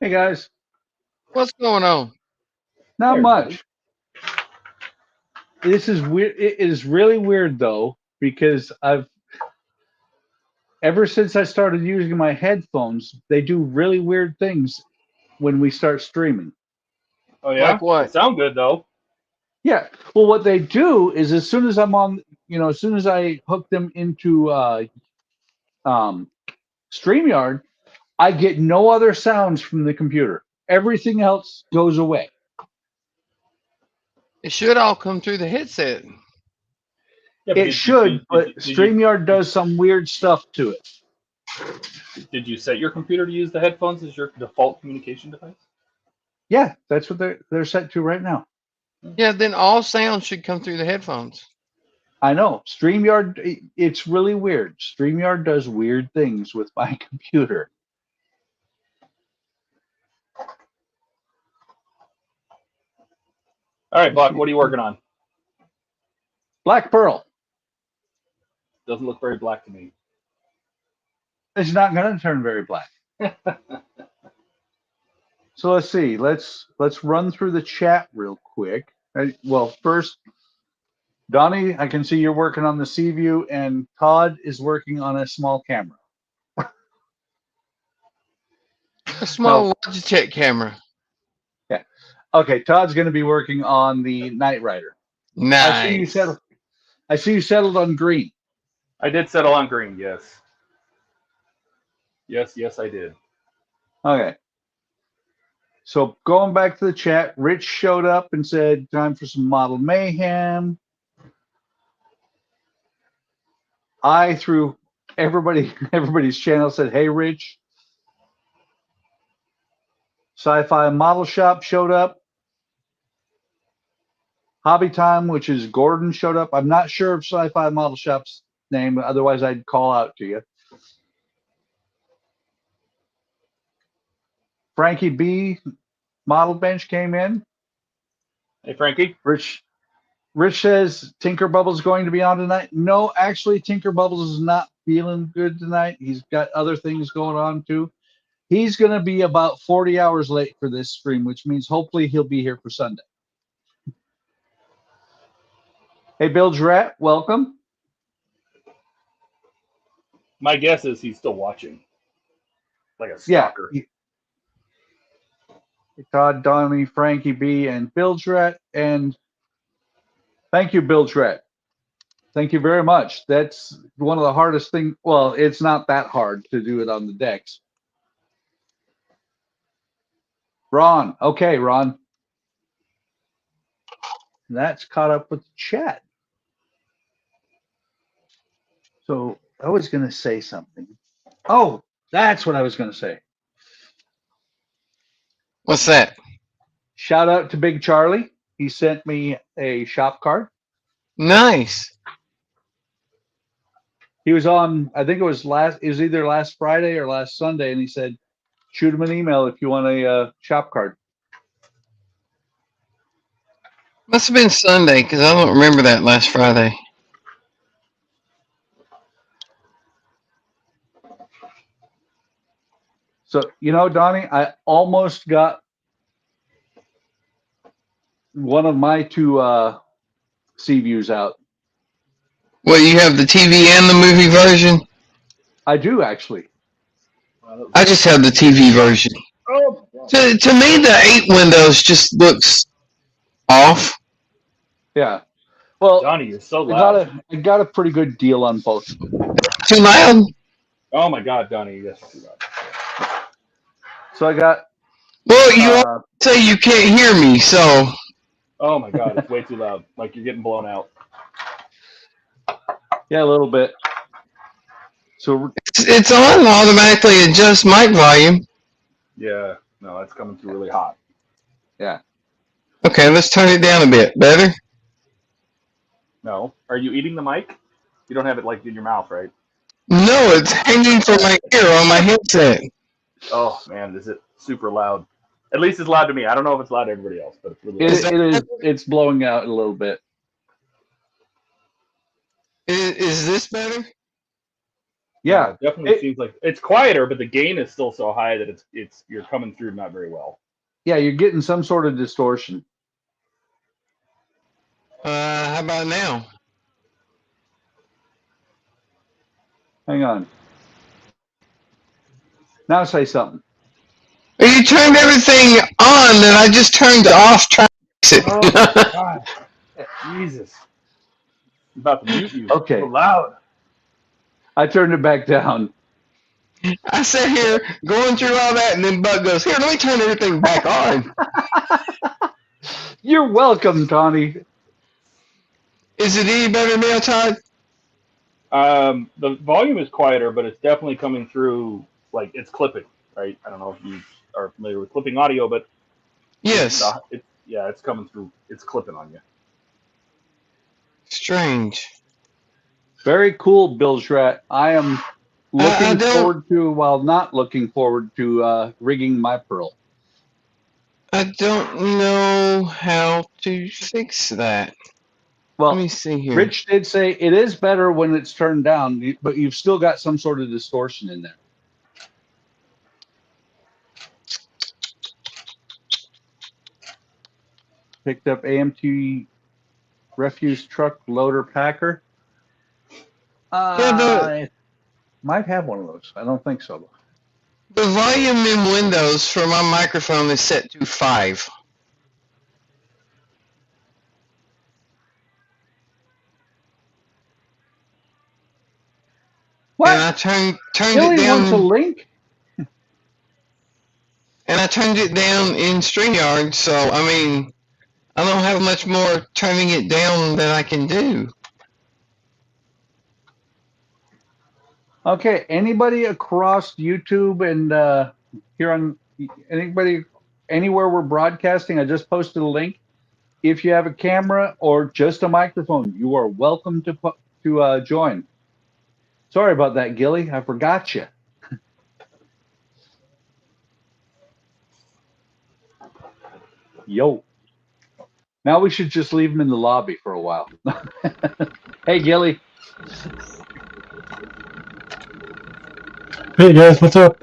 Hey guys, What's going on? not Hey, everybody. much. This is weird. It is really weird though because I've ever since I started using my headphones, they do really weird things when we start streaming. Oh Like yeah, they what? sound good though. Yeah. Well, what they do is as soon as I'm on, as soon as I hook them into um, StreamYard, I get no other sounds from the computer. Everything else goes away. It should all come through the headset. Yeah, but It did you did, should, did but you did you StreamYard did, does some weird stuff to it. did you set your computer to use the headphones as your default communication device? Yeah, that's what they're set to right now. Yeah, then all sound should come through the headphones. I know. StreamYard, it's really weird. StreamYard does weird things with my computer. All right, Buck, what are you working on? Black Pearl Doesn't look very black to me. is not going to turn very black. So let's see. Let's run through the chat real quick. Well, first, Donnie, I can see you're working on the Sea View, and Todd is working on a small camera. A No, small Logitech camera. yeah. Okay, Todd's going to be working on the Knight Rider. I see you Nice. settled. I see you settled on green. I did settle on green. Yes, yes, I did. Okay. So going back to the chat, Rich showed up and said, "Time for some model mayhem." I through everybody's channel said, "Hey, Rich." Sci-Fi Model Shop showed up. Hobby Time, which is Gordon, showed up. I'm not sure of Sci-Fi Model Shop's name, otherwise I'd call out to you. Frankie B Model Bench came in. Hey, Frankie. Rich says Tinker Bubble's going to be on tonight. No, actually, Tinker Bubbles is not feeling good tonight. He's got other things going on too. He's going to be about 40 hours late for this stream, which means hopefully he'll be here for Sunday. Hey, Bill Jarrett, welcome. My guess is he's still watching, like a Yeah. stalker. Todd, Donnie, Frankie B, and Bill Jarrett. And thank you, Bill Jarrett. Thank you very much. That's one of the hardest things. Well, it's not that hard to do it on the decks. Ron. Okay, Ron. That's caught up with the chat. So I was going to say something. Oh, that's what I was going to say. What's that? Shout out to Big Charlie. He sent me a shop card. Nice. He was on, I think it was either last Friday or last Sunday, and he said, shoot him an email if you want a shop card. Must have been Sunday because I don't remember that last Friday. So, Donnie, I almost got one of my two Sea Views out. Well, you have the TV and the movie version? I do, actually. I just have the TV version. Oh, To me, the 8 windows just looks off. Yeah. Well, Johnny, you're so loud. I got a pretty good deal on both. Too loud? Oh my God, Donnie, yes, too loud. So I got. Well, you say you can't hear me, so. Oh my God, it's way too loud. Like you're getting blown out. Yeah, a little bit. So It's on automatically adjust mic volume. Yeah, no, that's coming through really hot. Yeah. Okay, let's turn it down a bit. Better? No, are you eating the mic? You don't have it like in your mouth, right? No, it's hanging from my ear on my headset. Oh man, is it super loud? At least it's loud to me. I don't know if it's loud to everybody else, but it's really it loud. is. It's blowing out a little bit. Is this better? Yeah, it definitely it- seems like it's quieter, but the gain is still so high that it's you're coming through not very well. yeah, you're getting some sort of distortion. How about now? Hang on. Now say something. You turned everything on, and I just turned off. Trying to fix it. Oh God, Jesus! I'm about to mute you. Okay. So loud. I turned it back down. I sat here going through all that, and then Buck goes, "Here, let me turn everything back on." You're welcome, Tawny. Is it any better now, Todd? The volume is quieter, but it's definitely coming through like it's clipping, right? I don't know if you are familiar with clipping audio, but Yes. it's coming through. It's clipping on you. Strange. Very cool, Bill Schrat. I am looking don't- forward to, while not looking forward to, rigging my Pearl. I don't know how to fix that. Let Well, me see here. Rich did say it is better when it's turned down, but you've still got some sort of distortion in there. Picked up AMT refuse truck loader packer. I might have one of those. I don't think so. The volume in Windows for my microphone is set to 5. What? And I turned Billy it down. wants a link? And I turned it down in StreamYard, so I mean, I don't have much more turning it down that I can do. Okay, anybody across YouTube and here on anybody anywhere we're broadcasting, I just posted a link. If you have a camera or just a microphone, you are welcome to join. Sorry about that, Gilly. I forgot you. Yo. Now we should just leave him in the lobby for a while. Hey, Gilly. Hey guys, what's up?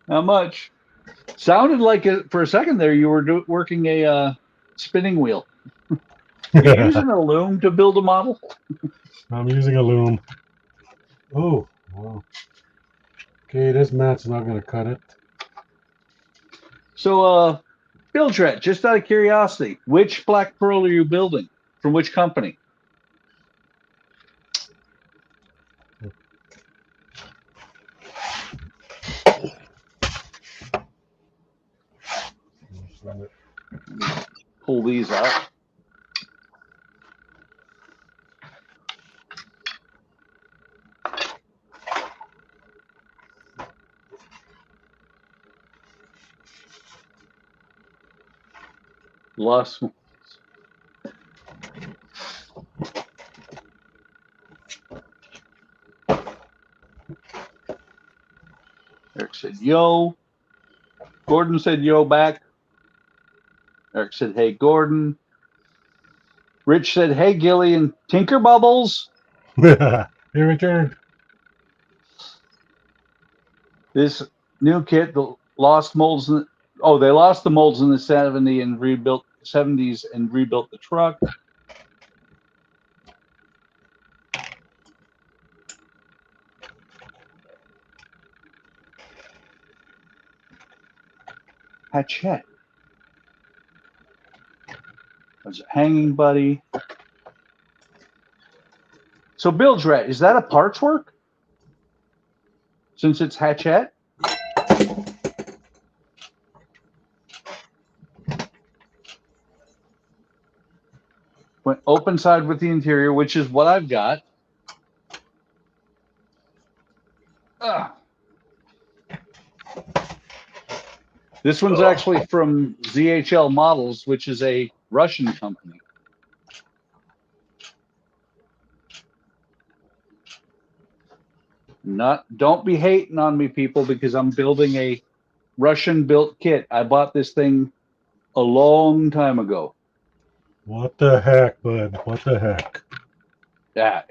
How much? Sounded like for a second there you were working a spinning wheel. Are you using a loom to build a model? I'm using a loom. Oh, wow. Okay, this mat's not gonna cut it. So, Bill Trett, just out of curiosity, which Black Pearl are you building? From which company? Pull these out. Lost. Eric said, yo. Gordon said, yo, back. Eric said, hey, Gordon. Rich said, hey, Gilly and Tinker Bubbles. Hey Richard. This new kit, the lost molds. They lost the molds in the 70s and rebuilt the truck. Hatchet. There's a hanging buddy. So, Bill Dredd, is that a parts work? Since it's hatchet? Went open side with the interior, which is what I've got. This one's actually from ZHL Models, which is a Russian company. Don't be hating on me, people, because I'm building a Russian-built kit. I bought this thing a long time ago. What the heck, bud? What the heck? Yeah.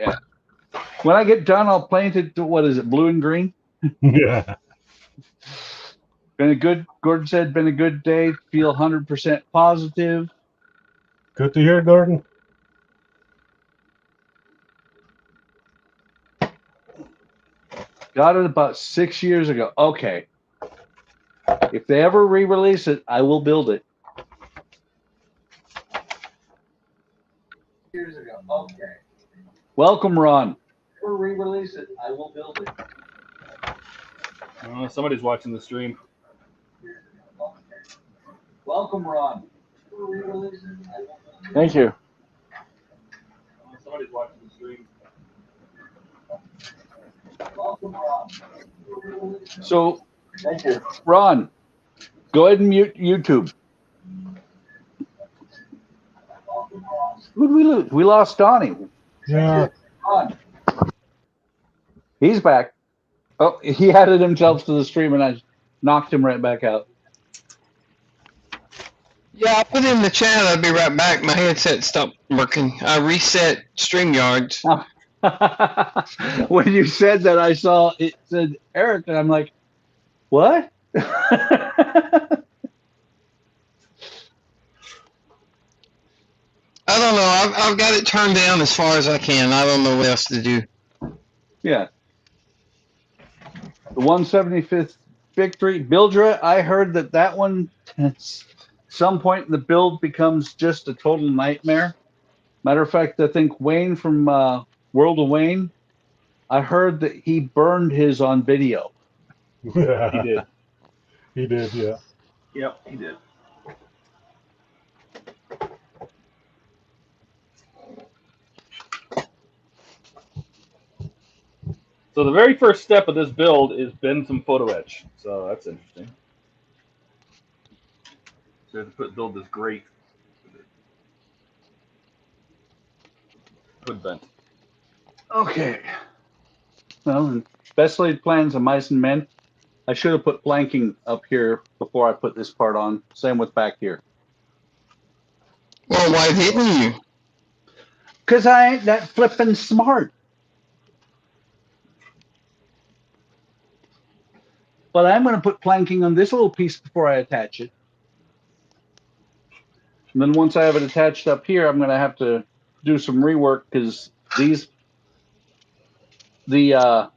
When I get done, I'll paint it to, what is it, blue and green? Yeah. Been a good, Gordon said, been a good day. Feel 100% positive. Good to hear, Gordon. Got it about 6 years ago. Okay. If they ever re-release it, I will build it. Years ago. Okay. Welcome, Ron. If ever re-release it, I will build it. Somebody's watching the stream. Welcome, Ron. If ever re-release it, I will build it. Thank you. Somebody's watching the stream. Welcome, Ron. So, Thank you. Ron, go ahead and mute YouTube. Who did we lose? We lost Donnie. Yeah. Ron. He's back. Oh, he added himself to the stream and I knocked him right back out. Yeah, I'll put in the chat. I'll be right back. My headset stopped working. I reset StreamYards. When you said that, I saw it said Eric, and I'm like, what? I don't know. I've got it turned down as far as I can. I don't know what else to do. Yeah. The 175th victory. Bildra, I heard that one at some point in the build becomes just a total nightmare. Matter of fact, I think Wayne from World of Wayne, I heard that he burned his on video. He did. He did, yeah. Yep, he did. So the very first step of this build is bend some photo etch. So that's interesting. So you have to build this grate. Hood vent. Okay. Well, best laid plans of mice and men. I should have put planking up here before I put this part on. Same with back here. Well, why didn't you? Because I ain't that flippin' smart. But I'm going to put planking on this little piece before I attach it. And then once I have it attached up here, I'm going to have to do some rework because the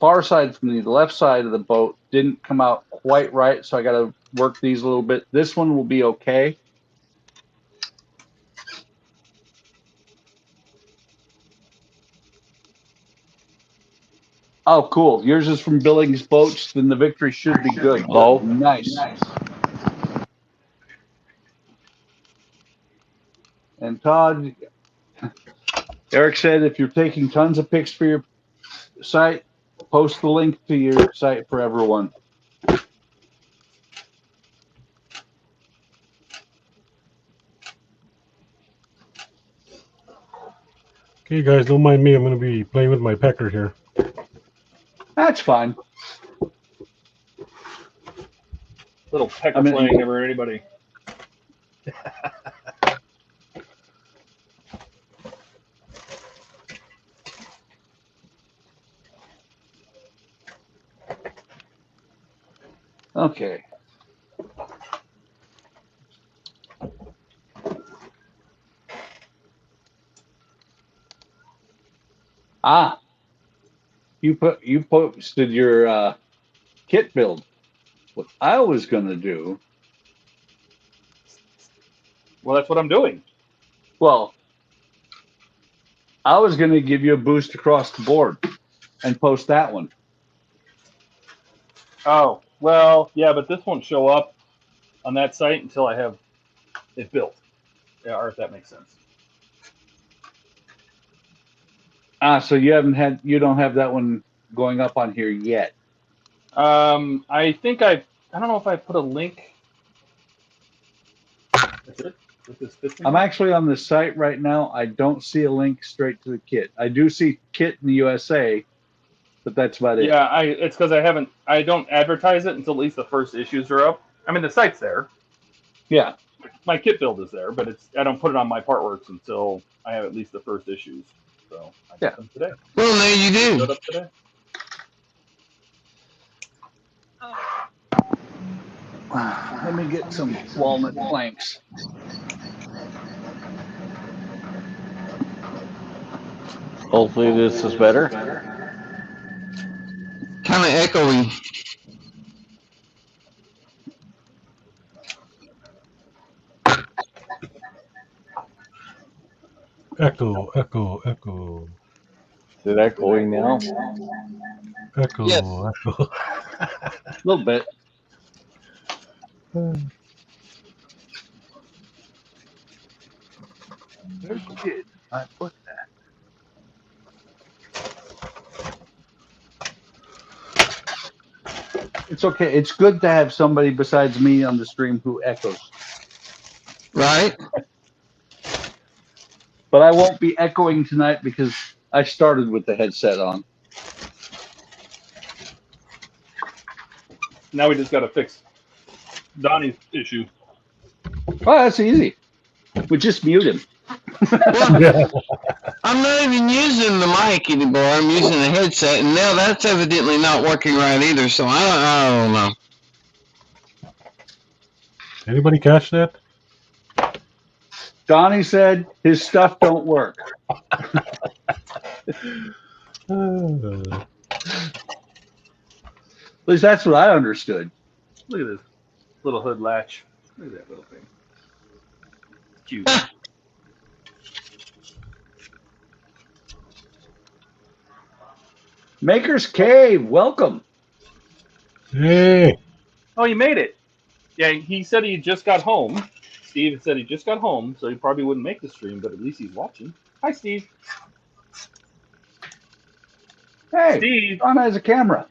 far side from the left side of the boat didn't come out quite right. So I got to work these a little bit. This one will be okay. Oh, cool. Yours is from Billings Boats, then the victory should be good. Oh, nice. And Todd, Eric said if you're taking tons of pics for your site, post the link to your site for everyone. Okay, guys, don't mind me. I'm going to be playing with my pecker here. That's fine. Little pecker I mean- playing never hurt anybody. Okay. You posted your kit build. What I was gonna do, Well, that's what I'm doing. well, I was gonna give you a boost across the board and post that one. Oh, well, yeah, but this won't show up on that site until I have it built. Yeah, or if that makes sense. So you don't have that one going up on here yet. I think I don't know if I put a link. That's it? With this fits me? I'm actually on the site right now. I don't see a link straight to the kit. I do see kit in the USA, but that's about it. Yeah, it's because I don't advertise it until at least the first issues are up. I mean, the site's there. Yeah. My kit build is there, but I don't put it on my Partworks until I have at least the first issues. So I got Yeah. them today. Well, now you Showed do. up today. Let me get some walnut planks. Hopefully this is better. Kind of echoey. Echo, echo, echo, Is it echoing now? echo, Yes. echo. A little bit. Where did I put that? It's okay. It's good to have somebody besides me on the stream who echoes. Right? But I won't be echoing tonight because I started with the headset on. Now we just got to fix Donnie's issue. Oh, that's easy. We just mute him. Well, Yeah. I'm not even using the mic anymore. I'm using a headset, and now that's evidently not working right either. So I don't know. Anybody catch that? Donnie said his stuff don't work. Uh, At least that's what I understood. Look at this little hood latch. Look at that little thing. Cute. Maker's Cave, welcome. hey, Oh, you made it. Yeah, he said he just got home. Steve said he just got home, so he probably wouldn't make the stream, but at least he's watching. Hi, Steve. Hey, Steve. Don has a camera.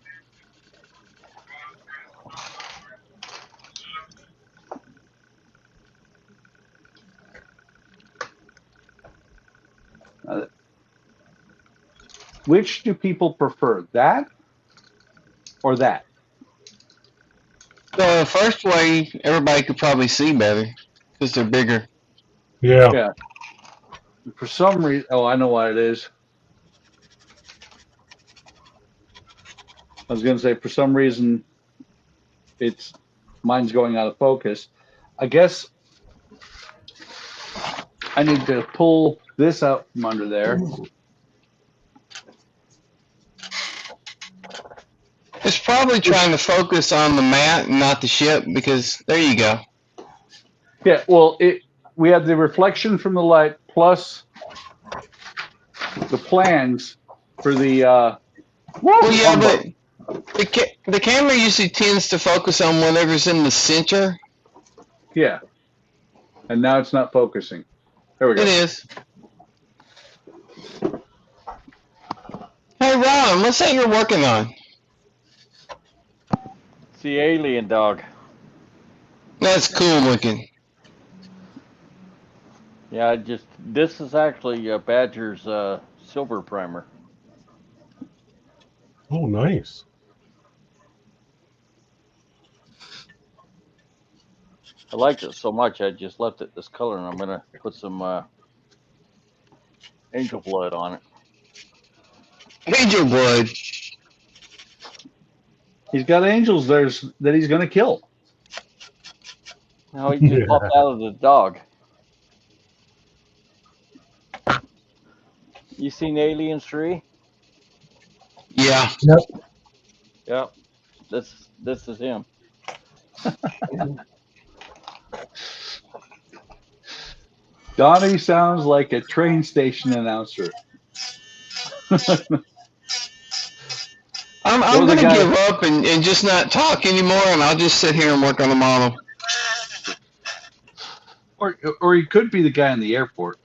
Which do people prefer, that or that? The first way, everybody could probably see better because they're bigger. yeah. Yeah. For some reason, oh, I know what it is. I was going to say, for some reason, mine's going out of focus. I guess I need to pull this out from under there. It's probably trying to focus on the mat and not the ship because there you go. Yeah, well, we have the reflection from the light plus the plans for the. Well, yeah, combo. but the camera usually tends to focus on whatever's in the center. Yeah, and now it's not focusing. There we go. It is. Hey, Ron, what's that you're working on? It's the alien dog. That's cool looking. Yeah, this is actually Badger's silver primer. Oh, nice. I liked it so much I just left it this color, and I'm gonna put some angel blood on it. Angel blood. He's got angels that he's going to kill. Now he just Yeah. popped out of the dog. You seen Aliens 3? Yeah. Yep. This is him. Donnie sounds like a train station announcer. I'm Well, the going to guy- give up and just not talk anymore, and I'll just sit here and work on the model. Or he could be the guy in the airport.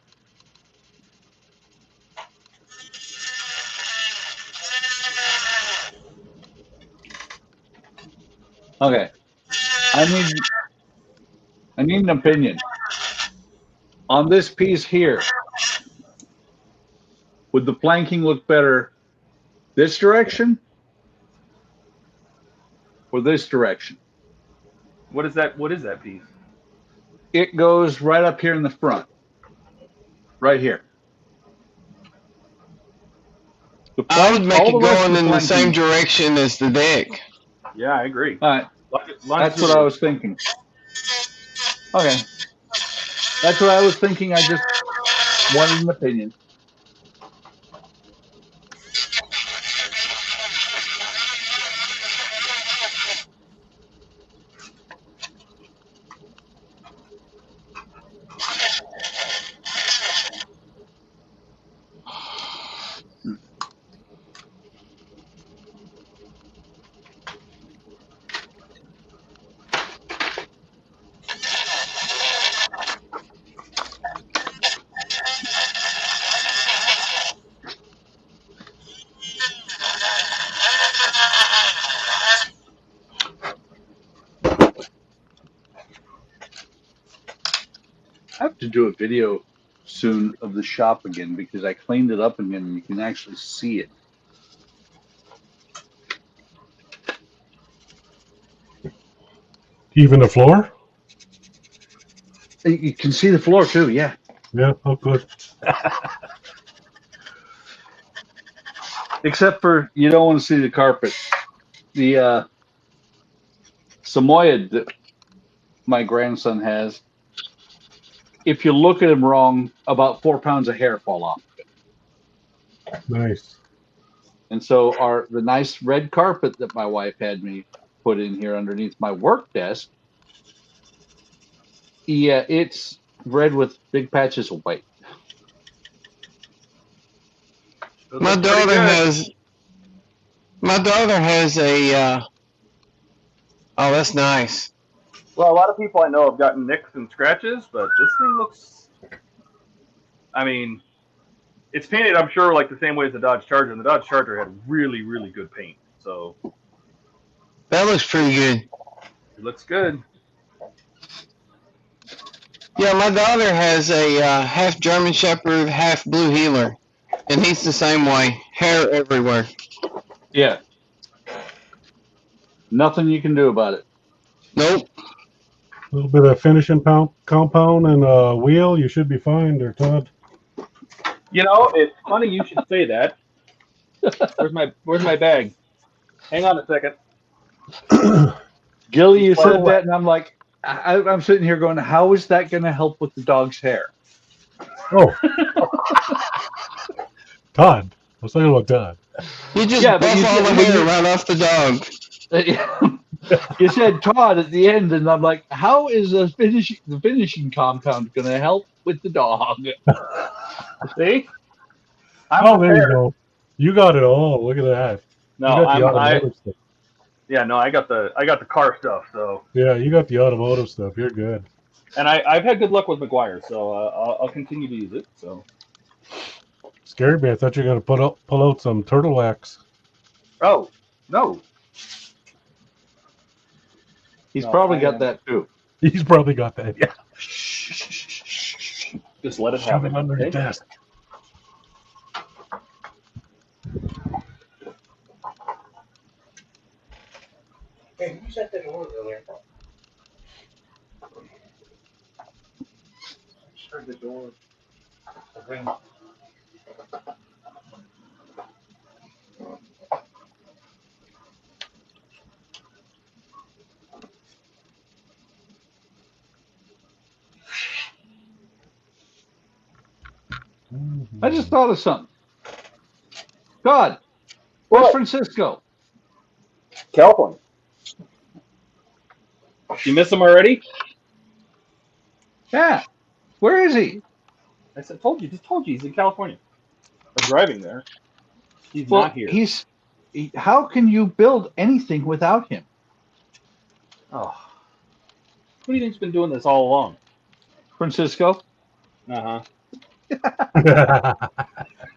Okay. I need an opinion. On this piece here, would the planking look better this direction or this direction? What is that? What is that piece? It goes right up here in the front. Right here. The I would make all it the rest going of in the same planking- direction as the deck. Yeah, I agree. All right, that's what I was thinking. Okay, that's what I was thinking. I just wanted an opinion. I have to do a video soon of the shop again because I cleaned it up again and you can actually see it. Even the floor? You can see the floor too, yeah. Yeah, oh good. Except for you don't want to see the carpet. The Samoyed that my grandson has, if you look at him wrong, about 4 pounds of hair fall off. Nice. And so the nice red carpet that my wife had me put in here underneath my work desk, yeah, it's red with big patches of white. My daughter has a. Oh, that's nice. Well, a lot of people I know have gotten nicks and scratches, but this thing looks. I mean, it's painted, I'm sure, like the same way as the Dodge Charger, and the Dodge Charger had really, really good paint. So That looks pretty good. it looks good. Yeah, my daughter has a half German Shepherd, half Blue Heeler, and he's the same way. Hair everywhere. Yeah. Nothing you can do about it. Nope. A little bit of finishing compound and a wheel, you should be fine there, Todd. You know, it's funny you should say that. Where's my bag? Hang on a second. Gilly, you Well, said that, and I'm like, I'm sitting here going, how is that going to help with the dog's hair? Oh. Todd. I was talking about Todd. You just Yeah, but buff you all the said- hair right off the dog. You said Todd at the end, and I'm like, how is the finishing compound going to help with the dog? See? I'm Oh, there you prepared. go. You got it all. Look at that. No, you got the I automotive stuff. got the car stuff. So, Yeah, you got the automotive stuff. You're good. and I've had good luck with McGuire, so I'll continue to use it. So, Scared me. I thought you were going to pull out some turtle wax. oh no, He's No, probably I got am. that too. He's probably got that. Yeah. just let it Shove happen. it under the Okay? desk. Hey, who shut the door earlier? Shut the door. Okay. I just thought of something. God, where's What? Francisco? California. You miss him already? Yeah, where is he? I said, told you, he's in California. Or driving there. He's Well, not here. how can you build anything without him? Oh. Who do you think's been doing this all along? Francisco? Uh-huh.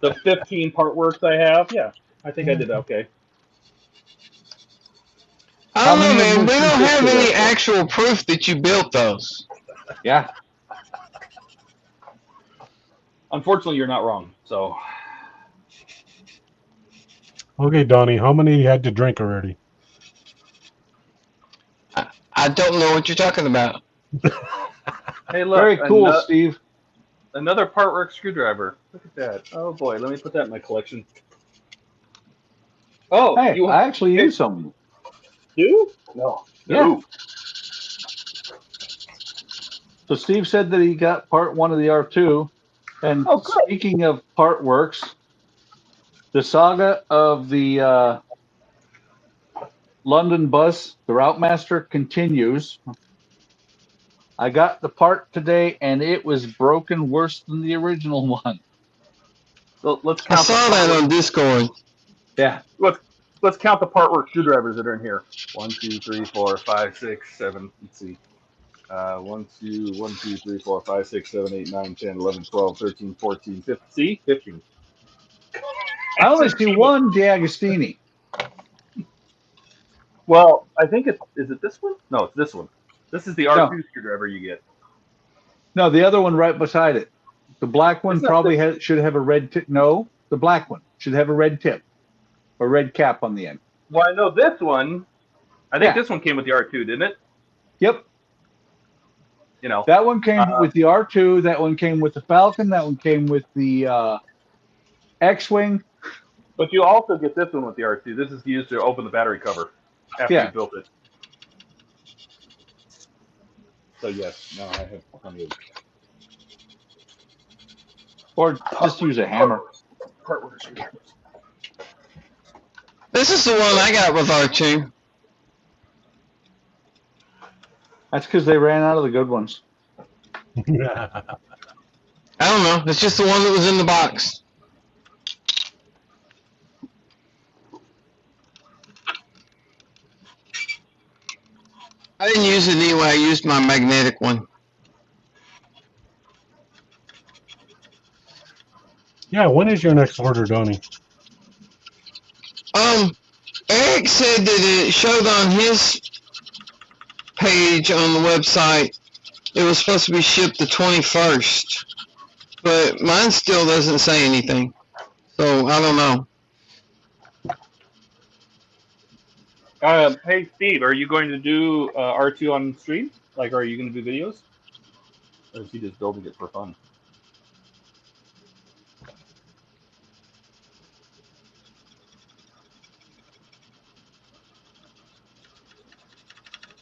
The 15 part works I have, yeah. I think I did okay. I How don't know, many man. of We them don't have Francisco any there? actual proof that you built those. Yeah. Unfortunately, you're not wrong. So, Okay, Donnie, how many you had to drink already? I don't know what you're talking about. hey, look. Very cool, Oh, Hey, you I actually use some. do? No. Yeah. No. So Steve said that he got part 1 of the R2. And Oh, good. speaking of part works, the saga of the London bus, the Route Master, continues. I got the part today, and it was broken worse than the original one. So let's I count. saw that on Discord. Yeah. Let's count the part work screwdrivers that are in here. 1, 2, 3, 4, 5, 6, 7. Let's see. 1, 2, 3, 4, 5, 6, 7, 8, 9, 10, 11, 12, 13, 14, 15. See? 15. I only see one D'Agostini. Well, I think is it this one? No, it's this one. This is the R2 No. screwdriver you get. No, the other one right beside it. The black one It's not probably should have a red tip. No, the black one should have a red tip or red cap on the end. Well, I know this one. I think Yeah. this one came with the R2, didn't it? Yep. You know. That one came with the R2. That one came with the Falcon. That one came with the X-Wing. But you also get this one with the R2. This is used to open the battery cover after Yeah. you built it. So yes, no, I have plenty of Or just use a hammer. part work screwdrivers. This is the one I got with R2. That's because they ran out of the good ones. I don't know. It's just the one that was in the box. I didn't use it anyway. I used my magnetic one. Yeah, when is your next order, Donnie? Eric said that it showed on his page on the website it was supposed to be shipped the 21st, but mine still doesn't say anything. So I don't know. Hey Steve, are you going to do R2 on stream? Like, are you going to do videos, or is he just building it for fun?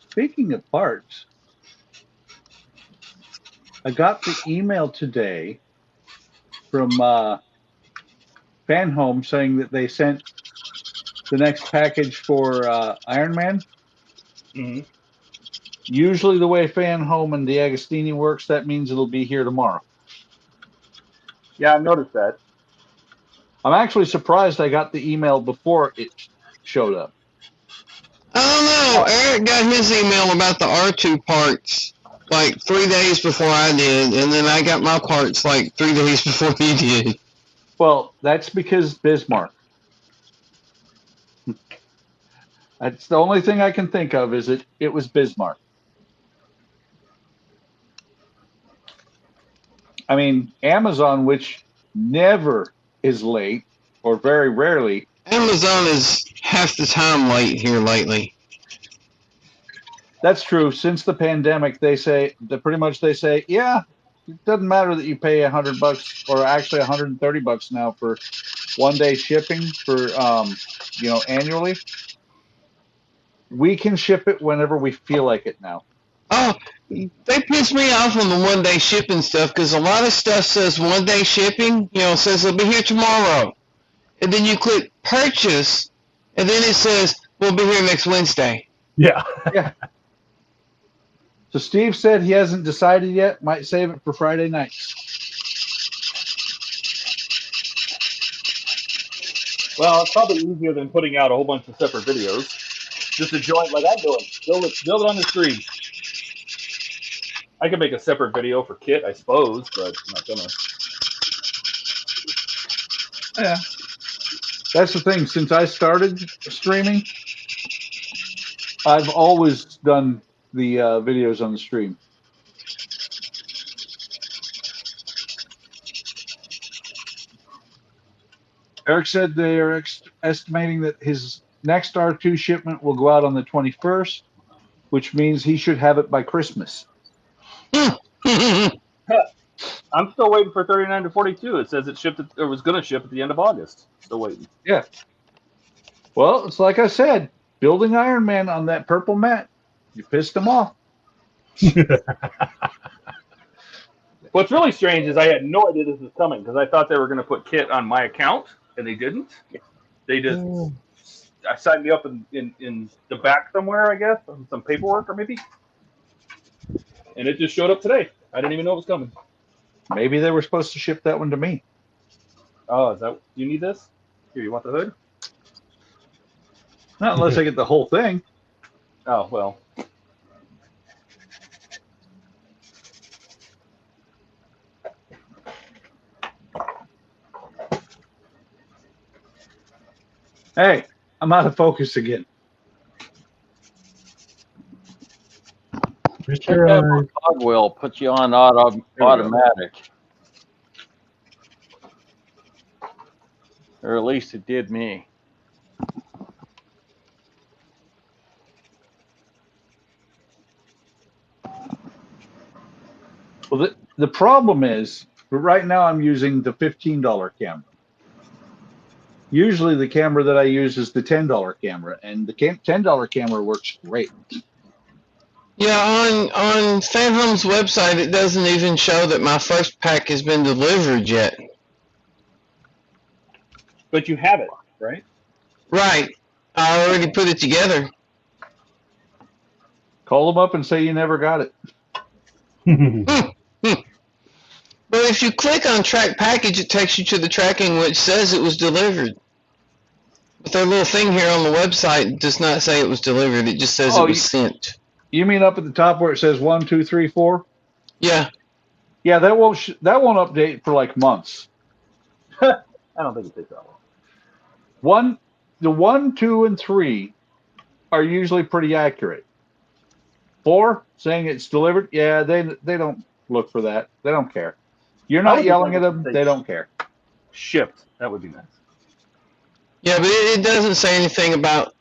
Speaking of parts, I got the email today from Fan Home saying that they sent the next package for Iron Man. Mm-hmm. Usually the way Fan Home and D'Agostini works, that means it'll be here tomorrow. Yeah, I've noticed that. I'm actually surprised I got the email before it showed up. I don't know. Eric got his email about the R2 parts like 3 days before I did, and then I got my parts like 3 days before he did. Well, that's because Bismarck. That's the only thing I can think of is it was Bismarck. I mean, Amazon, which never is late or very rarely. Amazon is half the time late here lately. That's true. Since the pandemic, they say, yeah, it doesn't matter that you pay $100 or actually $130 now for 1 day shipping for, annually. We can ship it whenever we feel like it now. Oh, they piss me off on the 1 day shipping stuff because a lot of stuff says 1 day shipping, says it'll be here tomorrow. And then you click purchase, and then it says we'll be here next Wednesday. Yeah. Yeah. So Steve said he hasn't decided yet. Might save it for Friday nights. Well, it's probably easier than putting out a whole bunch of separate videos. Just a joint like I'm doing. Build it on the stream. I could make a separate video for Kit, I suppose, but I'm not gonna. Yeah. That's the thing. Since I started streaming, I've always done the videos on the stream. Eric said they are estimating that his next R2 shipment will go out on the 21st, which means he should have it by Christmas. I'm still waiting for 39 to 42. It says it was going to ship at the end of August. Still waiting. Yeah. Well, it's like I said, building Iron Man on that purple mat. You pissed him off. What's really strange is I had no idea this was coming because I thought they were going to put Kit on my account, and they didn't. They just I signed me up in the back somewhere, I guess, on some paperwork or maybe, and it just showed up today. I didn't even know it was coming. Maybe they were supposed to ship that one to me. Oh, is that you need this? Here, you want the hood? Not unless I get the whole thing. Oh well. Hey, I'm out of focus again. Fish Check your that eye. cogwheel, put you on go. automatic. Or at least it did me. Well, the problem is, right now I'm using the $15 camera. Usually the camera that I use is the $10 camera, and the $10 camera works great. Yeah, on FanHome's website, it doesn't even show that my first pack has been delivered yet. But you have it, right? Right. I already put it together. Call them up and say you never got it. But if you click on track package, it takes you to the tracking which says it was delivered. But their little thing here on the website does not say it was delivered. It just says Oh, it was sent. You mean up at the top where it says 1, 2, 3, 4? Yeah. Yeah, that won't update for like months. I don't think it takes that long. The 1, 2, and 3 are usually pretty accurate. 4 saying it's delivered, yeah, they don't look for that. They don't care. You're I not would yelling just at like them. it to They say don't care. Shipped. That would be nice. Yeah, but it doesn't say anything about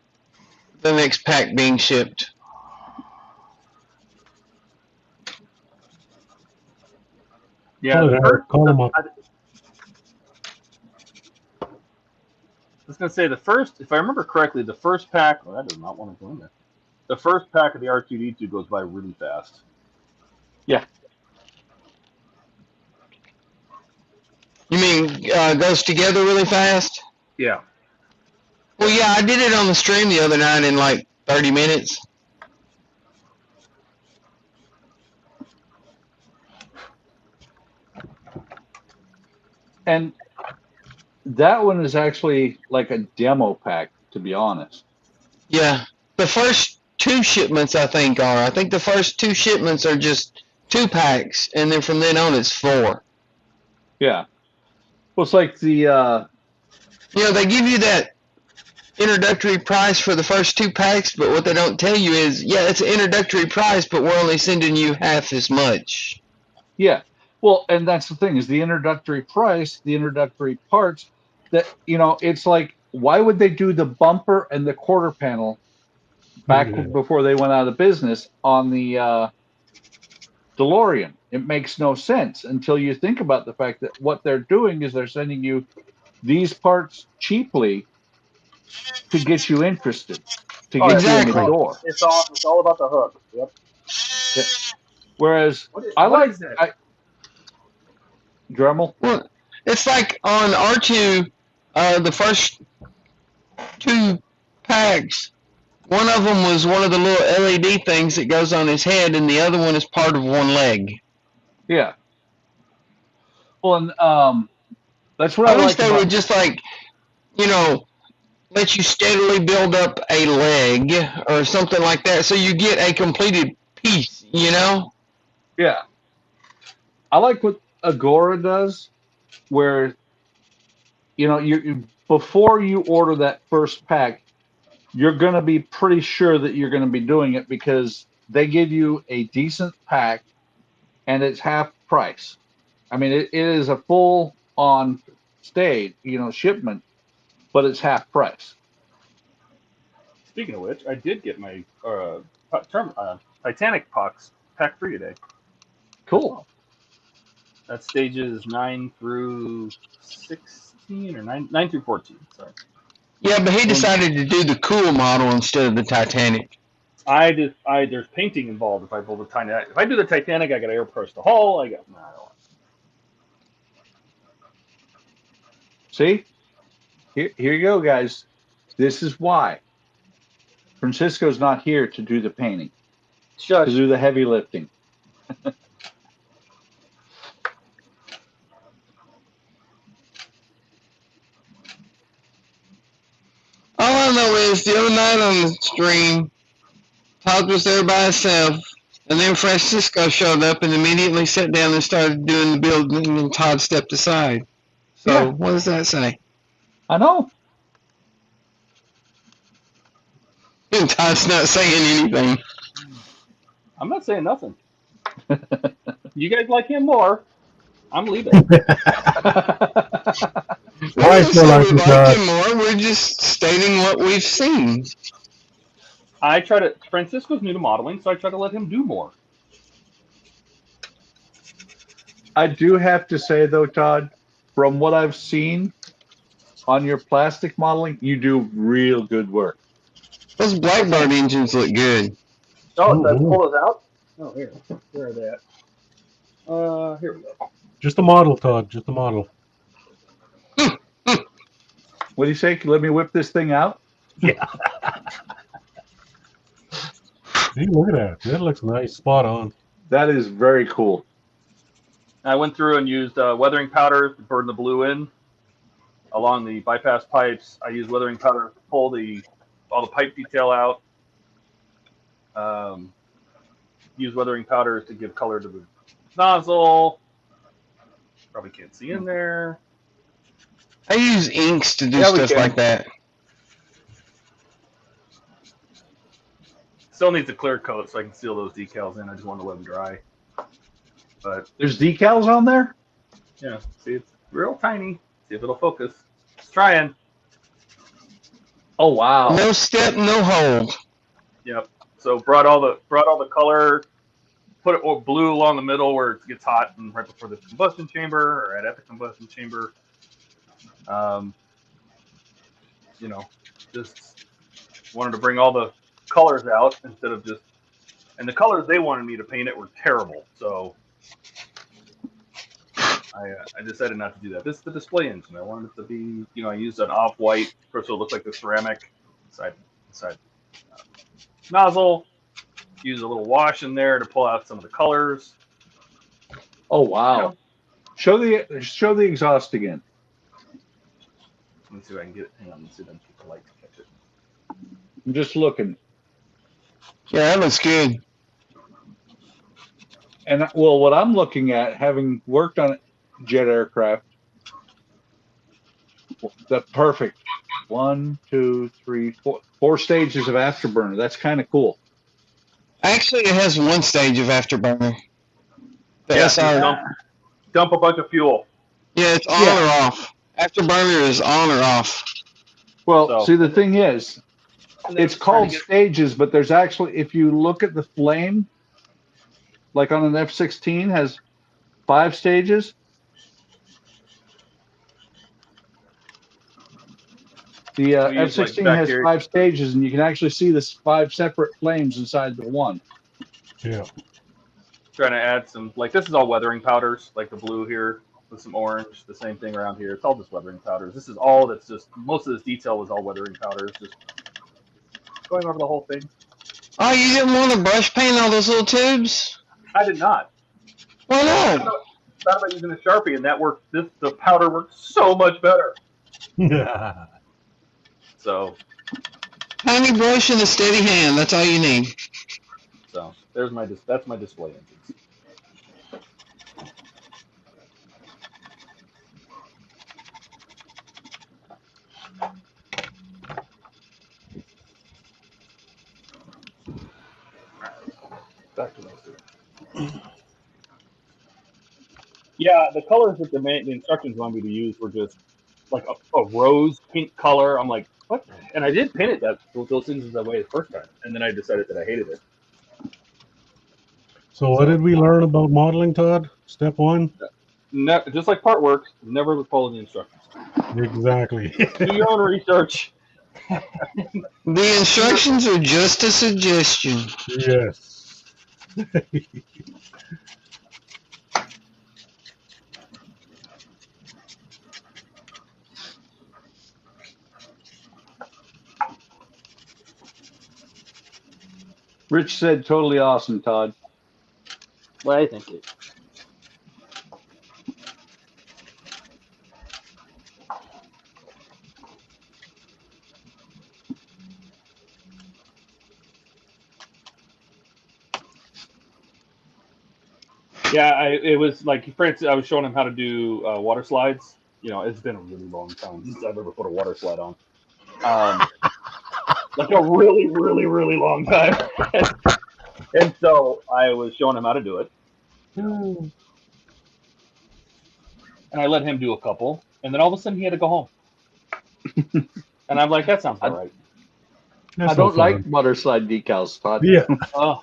the next pack being shipped. Yeah. Call it the out. first- Call them up. I was gonna say the first, if I remember correctly, the first pack. Well, that does not want to go in there. The first pack of the R2D2 goes by really fast. You mean goes together really fast? Yeah. Well, yeah, I did it on the stream the other night in like 30 minutes. And that one is actually like a demo pack, to be honest. Yeah. The first 2 shipments, I think, are. I think the first 2 shipments are just 2 packs, and then from then on it's 4. Yeah. Well, it's like the You know, they give you that introductory price for the first 2 packs, but what they don't tell you is, yeah, it's an introductory price, but we're only sending you half as much. yeah. Well, and that's the thing is the introductory price, the introductory parts. That it's like, why would they do the bumper and the quarter panel back before they went out of business on the DeLorean? It makes no sense until you think about the fact that what they're doing is they're sending you these parts cheaply to get you interested, to Oh, get you in the exactly. door. It's all about the hook. Yep. Whereas What I like is that? Dremel. Well, it's like on R2, the first 2 packs, one of them was one of the little LED things that goes on his head, and the other one is part of one leg. Yeah. Well, and that's what I I wish like they about would just like, you know, let you steadily build up a leg or something like that, so you get a completed piece. You know? Yeah. I like what Agora does, where you before you order that first pack, you're going to be pretty sure that you're going to be doing it because they give you a decent pack and it's half price. I mean, it is a full on stage, shipment, but it's half price. Speaking of which, I did get my Titanic pucks pack 3 today. Cool. That's stages 9 through 16 or 9 through 14. Sorry. Yeah, but he decided to do the cool model instead of the Titanic. There's painting involved if I build the Titanic. If I do the Titanic, I got to airbrush the hull. I don't want. See? Here you go, guys. This is why. Francisco's not here to do the painting, to Shush. do the heavy lifting. All I know is the other night on the stream, Todd was there by himself, and then Francisco showed up and immediately sat down and started doing the build, and then Todd stepped aside. So, Yeah. what does that say? I know. And Todd's not saying anything. I'm not saying nothing. You guys like him more. I'm leaving. We I don't still say like we this, like him more. We're just stating what we've seen. Francisco's new to modeling, so I try to let him do more. I do have to say, though, Todd, from what I've seen on your plastic modeling, you do real good work. Those Blackbird engines look good. Oh, did I Ooh. pull those out? Oh, here. Where are they at? Here we go. Just a model, Todd. Just a model. What do you say? Let me whip this thing out? See, look at that. That looks nice. Spot on. That is very cool. I went through and used weathering powder to burn the blue in. Along the bypass pipes, I used weathering powder to pull all the pipe detail out. Use weathering powder to give color to the nozzle. Probably can't see in there. I use inks to do Yeah, we stuff can. like that. Still needs a clear coat so I can seal those decals in. I just wanted to let them dry. But There's decals on there? yeah, see, it's real tiny. See if it'll focus. It's trying. Oh, wow. No step, no hold. Yep. So brought all the color, put it blue along the middle where it gets hot and right before the combustion chamber or right at the combustion chamber. Just wanted to bring all the colors out instead of just, and the colors they wanted me to paint it were terrible. So I decided not to do that. This is the display engine. I wanted it to be, I used an off-white, so it looked like the ceramic side nozzle. Use a little wash in there to pull out some of the colors. Oh, wow. Show the exhaust again. Let me see if I can get it. Hang on, let's see if I can get the light to catch it. I'm just looking. Yeah, that looks good. And, well, what I'm looking at, having worked on jet aircraft, the perfect 1, 2, 3, 4 stages of afterburner. That's kind of cool. Actually, it has one stage of afterburner. The Yeah, SR. dump a bunch of fuel. Yeah, it's on or off. Afterburner is on or off. Well, So- see, the thing is, And then it's called trying to stages, but there's actually, if you look at the flame, like on an F-16, has 5 stages. The We use, like, F-16 back has here. 5 stages, and you can actually see the 5 separate flames inside the one. Yeah. trying to add some, like, this is all weathering powders, like the blue here with some orange, the same thing around here. It's all just weathering powders. This is all that's just, most of this detail was all weathering powders, just going over the whole thing. Oh, you didn't want to brush paint all those little tubes? I did not. Why not? Thought about using a Sharpie, and that worked. The powder worked so much better. So Tiny brush and a steady hand. That's all you need. there's that's my display engines. Back to those. Yeah, the colors that the instructions wanted me to use were just like a rose pink color. I'm like, what? And I did paint it those things that way the first time, and then I decided that I hated it. So what did we learn about modeling, Todd? Step 1? Just like part works, never follow the instructions. Exactly. Do your own research. The instructions are just a suggestion. Yes. Rich said totally awesome, Todd. Well, I think it. Yeah, it was like Francis. I was showing him how to do water slides. You know, it's been a really long time since I've ever put a water slide on. Like a really, really, really long time. And so I was showing him how to do it, and I let him do a couple, and then all of a sudden he had to go home. And I'm like, that sounds all right. That's I don't no fun. like water slide decals, Todd. Yeah. Oh,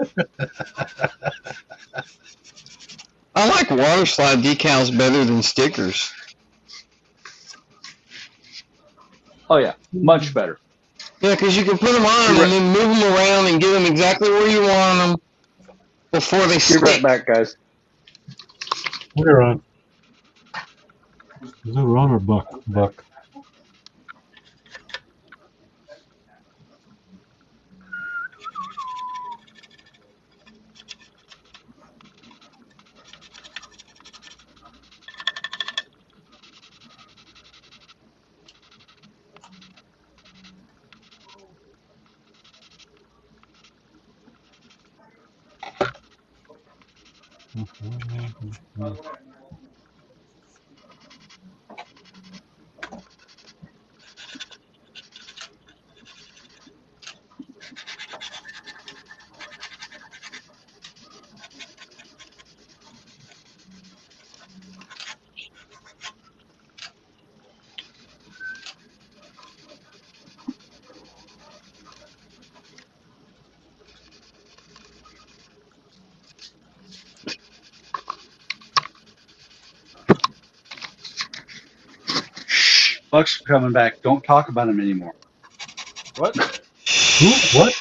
I like water slide decals better than stickers. Oh yeah, much better. Yeah, because you can put them on and then move them around and get them exactly where you want them before they Be stick. right back, guys. We're on. Is it Ron or Buck? Buck. Shh, Buck's coming back. Don't talk about him anymore. what? Who? What?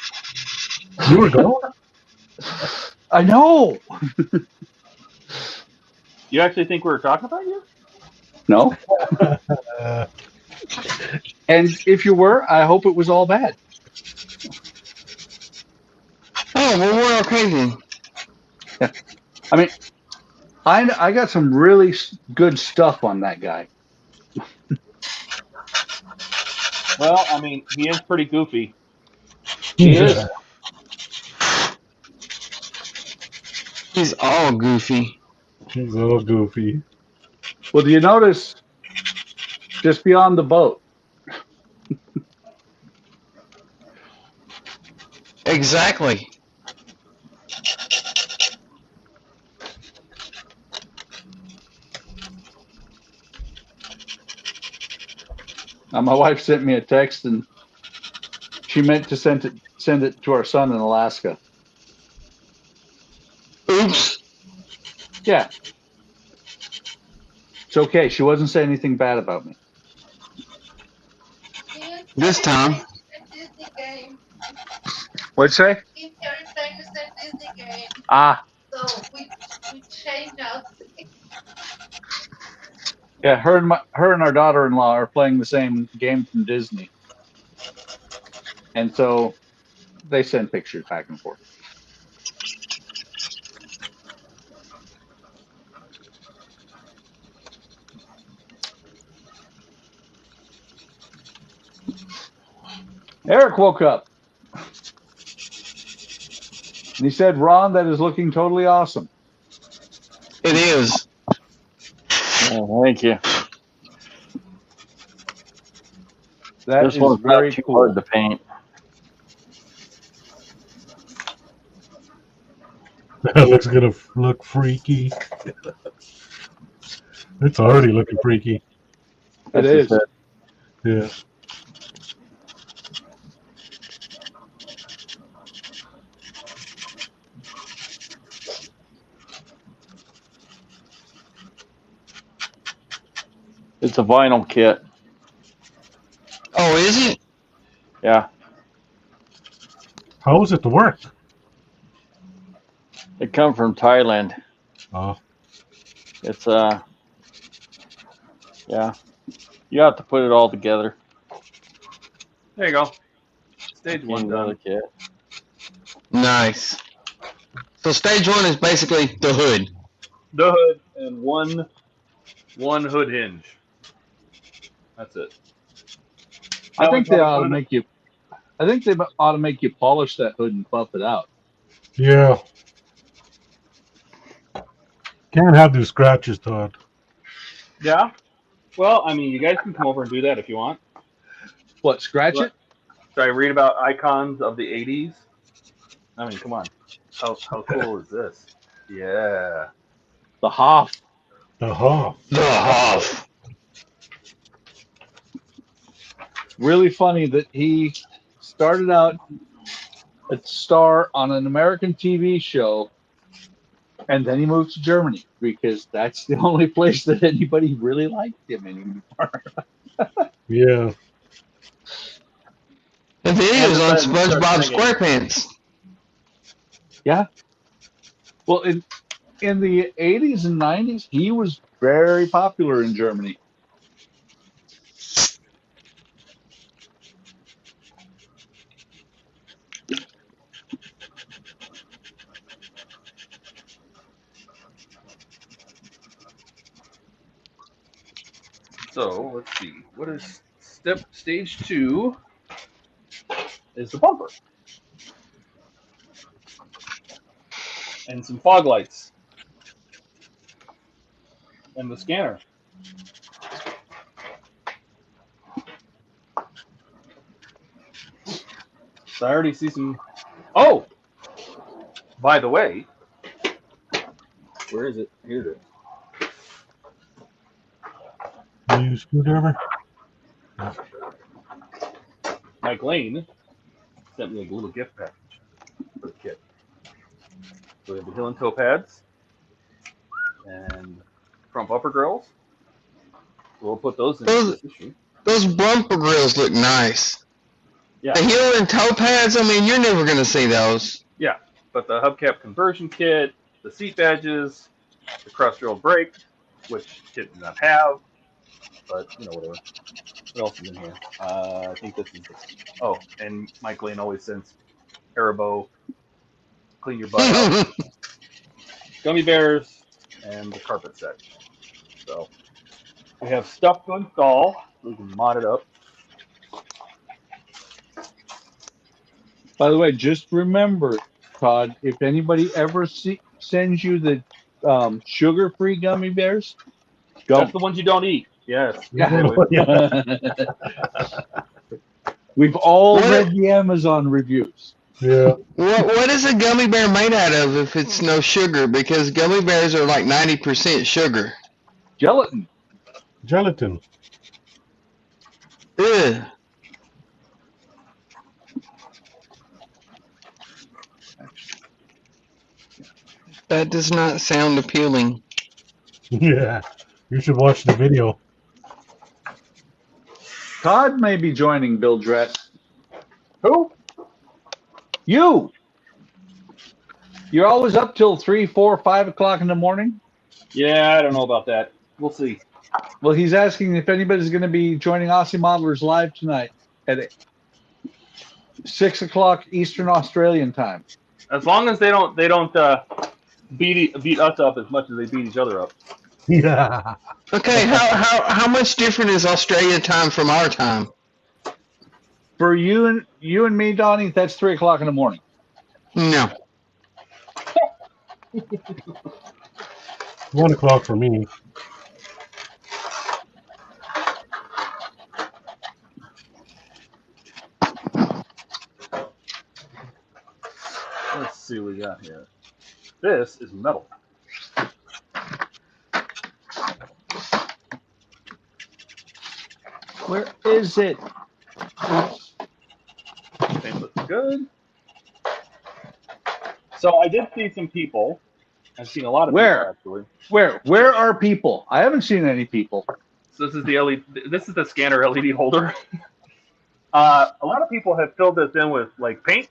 You were gone? I know. You actually think we were talking about you? No. Uh, And if you were, I hope it was all bad. Oh, well, we're okay then. I mean, I got some really good stuff on that guy. Well, I mean, he is pretty goofy. He is. He's all goofy. He's all goofy. Well, do you notice just beyond the boat? Exactly. My wife sent me a text, and she meant to send it to our son in Alaska. Oops. Yeah, it's okay. She wasn't saying anything bad about me. This time. What'd you say? Keep every famous at Disney game. Ah, So we changed out. yeah. Her and our daughter-in-law are playing the same game from Disney, and so they send pictures back and forth. Eric woke up. And he said, Ron, that is looking totally awesome. It is. Oh, thank you. That This is one's very not too cool. hard to paint. That looks gonna look freaky. It's already looking freaky. It That's is. just Yeah. It's a vinyl kit. Oh, is it? Yeah, How is it to work? it come from Thailand. Oh, It's yeah. You have to put it all together. There you go. Stage one Came another done. kit. Nice. So stage one is basically the hood. The hood and one hood hinge. That's it. I Now think we they probably ought put to in- make you. I think they ought to make you polish that hood and buff it out. yeah. Can't have these scratches, Todd. Yeah. Well, I mean, you guys can come over and do that if you want. What? Scratch What? it? Should I read about icons of the 80s? I mean, come on. How cool is this? Yeah. The Hoff. The Hoff. The Hoff. Really funny that he started out a star on an American TV show, and then he moved to Germany because that's the only place that anybody really liked him anymore. Yeah. And then he And was on decided to start SpongeBob singing. SquarePants. Well, in the 80s and 90s, he was very popular in Germany. So let's see. What is stage 2? Is the bumper and some fog lights and the scanner. So I already see some. Oh, by the way, where is it? Here it is. New screwdriver? Mike Lane sent me a little gift package for the kit. So we have the heel and toe pads and front bumper grills. We'll put those in this issue. Those bumper grills look nice. Yeah. The heel and toe pads, I mean, you're never going to see those. But the hubcap conversion kit, the seat badges, the cross-drilled brake, which kit did not have, but whatever. What else is in here? I think this is. Oh, and Mike Lane always sends Haribo, clean your butt out, gummy bears, and the carpet set. So we have stuff to install. We can mod it up. By the way, just remember, Todd, if anybody ever sends you the sugar-free gummy bears, That's don't. the ones you don't eat. Yes. Yeah. Yeah. We've all What? read the Amazon reviews. Yeah. What is a gummy bear made out of if it's no sugar? Because gummy bears are like 90% sugar. Gelatin. Gelatin. Ugh. That does not sound appealing. Yeah. You should watch the video. Todd may be joining Bill Dress. Who? You. You're always up till 3, 4, 5 o'clock in the morning. Yeah, I don't know about that. We'll see. Well, he's asking if anybody's going to be joining Aussie Modelers live tonight at 6 o'clock Eastern Australian time. As long as they don't beat us up as much as they beat each other up. Yeah. Okay, how much different is Australia time from our time? For you and me, Donnie, that's 3 o'clock in the morning. No. 1 o'clock for me. Let's see what we got here. This is metal. Where is it? Thing looks good. So I did see some people. I've seen a lot of Where? people actually. Where are people? I haven't seen any people. So this is the LED. This is the scanner LED holder. A lot of people have filled this in with like paint,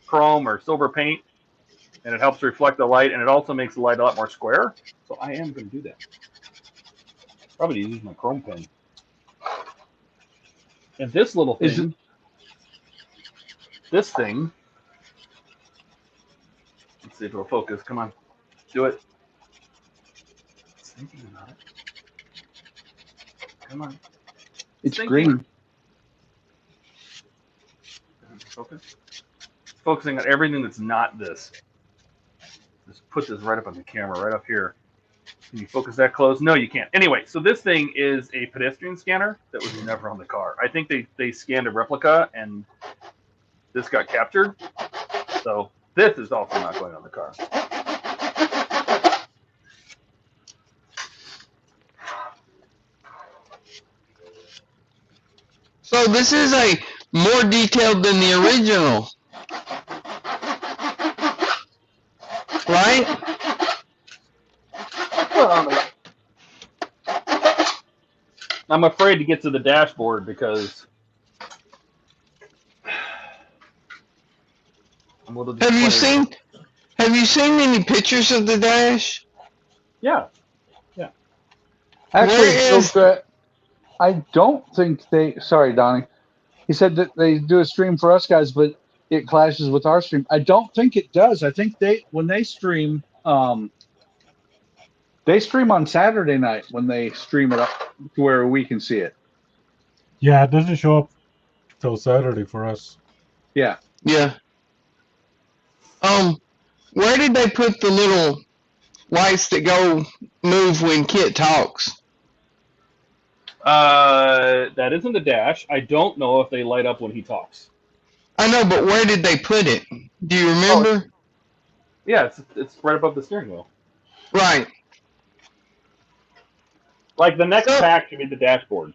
chrome or silver paint, and it helps reflect the light, and it also makes the light a lot more square. So I am going to do that. Probably use my chrome pen. And this little Is thing, this thing. Let's see if it'll focus. Come on, do it. Thinking about it. Come on. It's Thinking. green. Focus. Focusing on everything that's not this. Just put this right up on the camera, right up here. Can you focus that close? No, you can't. Anyway, so this thing is a pedestrian scanner that was never on the car. I think they scanned a replica and this got captured. So this is also not going on the car. So this is a more detailed than the original. Right? I'm afraid to get to the dashboard because I'm a little Have you disappointed. seen any pictures of the dash? Yeah. Actually, Where is- I don't think they. Sorry, Donnie. He said that they do a stream for us guys, but it clashes with our stream. I don't think it does. I think when they stream on Saturday night when they stream it up to where we can see it. Yeah, it doesn't show up till Saturday for us. Yeah. Yeah. Where did they put the little lights that go move when Kit talks? That isn't the dash. I don't know if they light up when he talks. I know, but where did they put it? Do you remember? Yeah, it's right above the steering wheel. Right. Like the next So- pack should be the dashboard.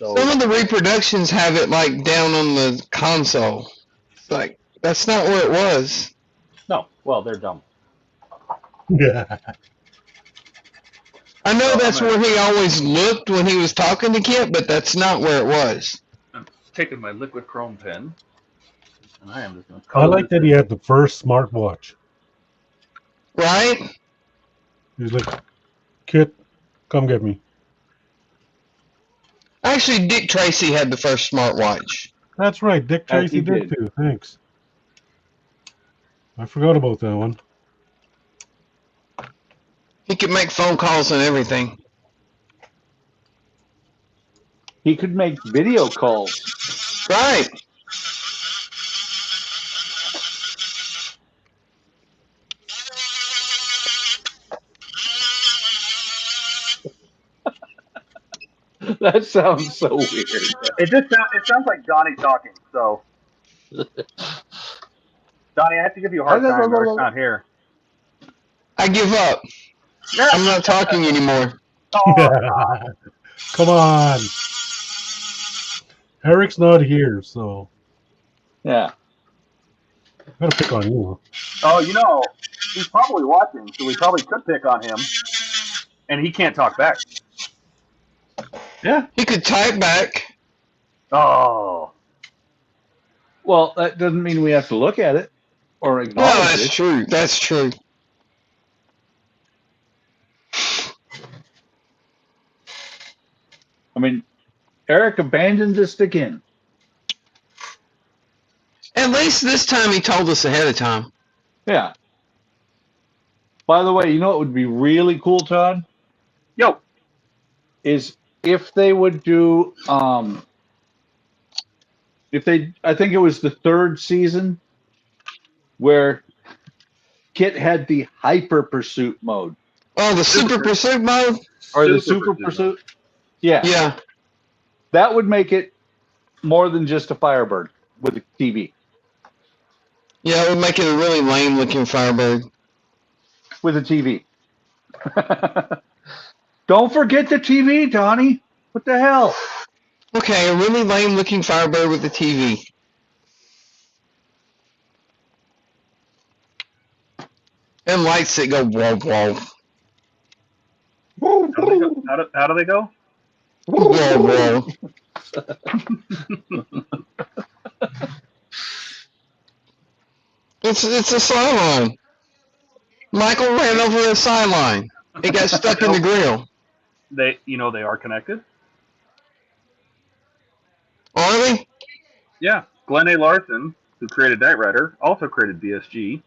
So Some of the reproductions have it like down on the console. It's like, that's not where it was. no, well they're dumb. Yeah. I know Well, that's I'm where he always looked when he was talking to Kit, but that's not where it was. I'm taking my liquid chrome pen, and I am just going to. I like that he had the first smartwatch. Right? He was like, Kit, come get me. Actually, Dick Tracy had the first smartwatch. That's right, Dick As he Tracy did did. too. Thanks. I forgot about that one. He could make phone calls and everything. He could make video calls. Right. That sounds so weird. It sounds like Donnie talking. So, Donnie, I have to give you a hard time. Eric's not here. I give up. I'm not talking anymore. Oh, Come on. Eric's not here, so Yeah. I'm gonna pick on you. oh, you know, he's probably watching, so we probably could pick on him, and he can't talk back. Yeah. He could type back. Oh, Well, that doesn't mean we have to look at it or No, acknowledge that's it. true. That's true. I mean, Eric abandoned us again. At least this time he told us ahead of time. Yeah. By the way, you know what would be really cool, Todd? yo, Is if they would do I think it was the third season where Kit had the hyper pursuit mode Oh, the Super Pursuit mode? or the Super super Pursuit. pursuit. Yeah. Yeah. That would make it more than just a Firebird with a TV. Yeah, it would make it a really lame looking Firebird. With a TV. Don't forget the TV, Donnie. What the hell? Okay, a really lame looking Firebird with a TV. And lights that go whoa whoa. how do they go? Whoa whoa. It's a sideline. Michael ran over a sideline. It got stuck in the grill. They are connected. Are they? Yeah, Glenn A. Larson, who created Knight Rider, also created DSG.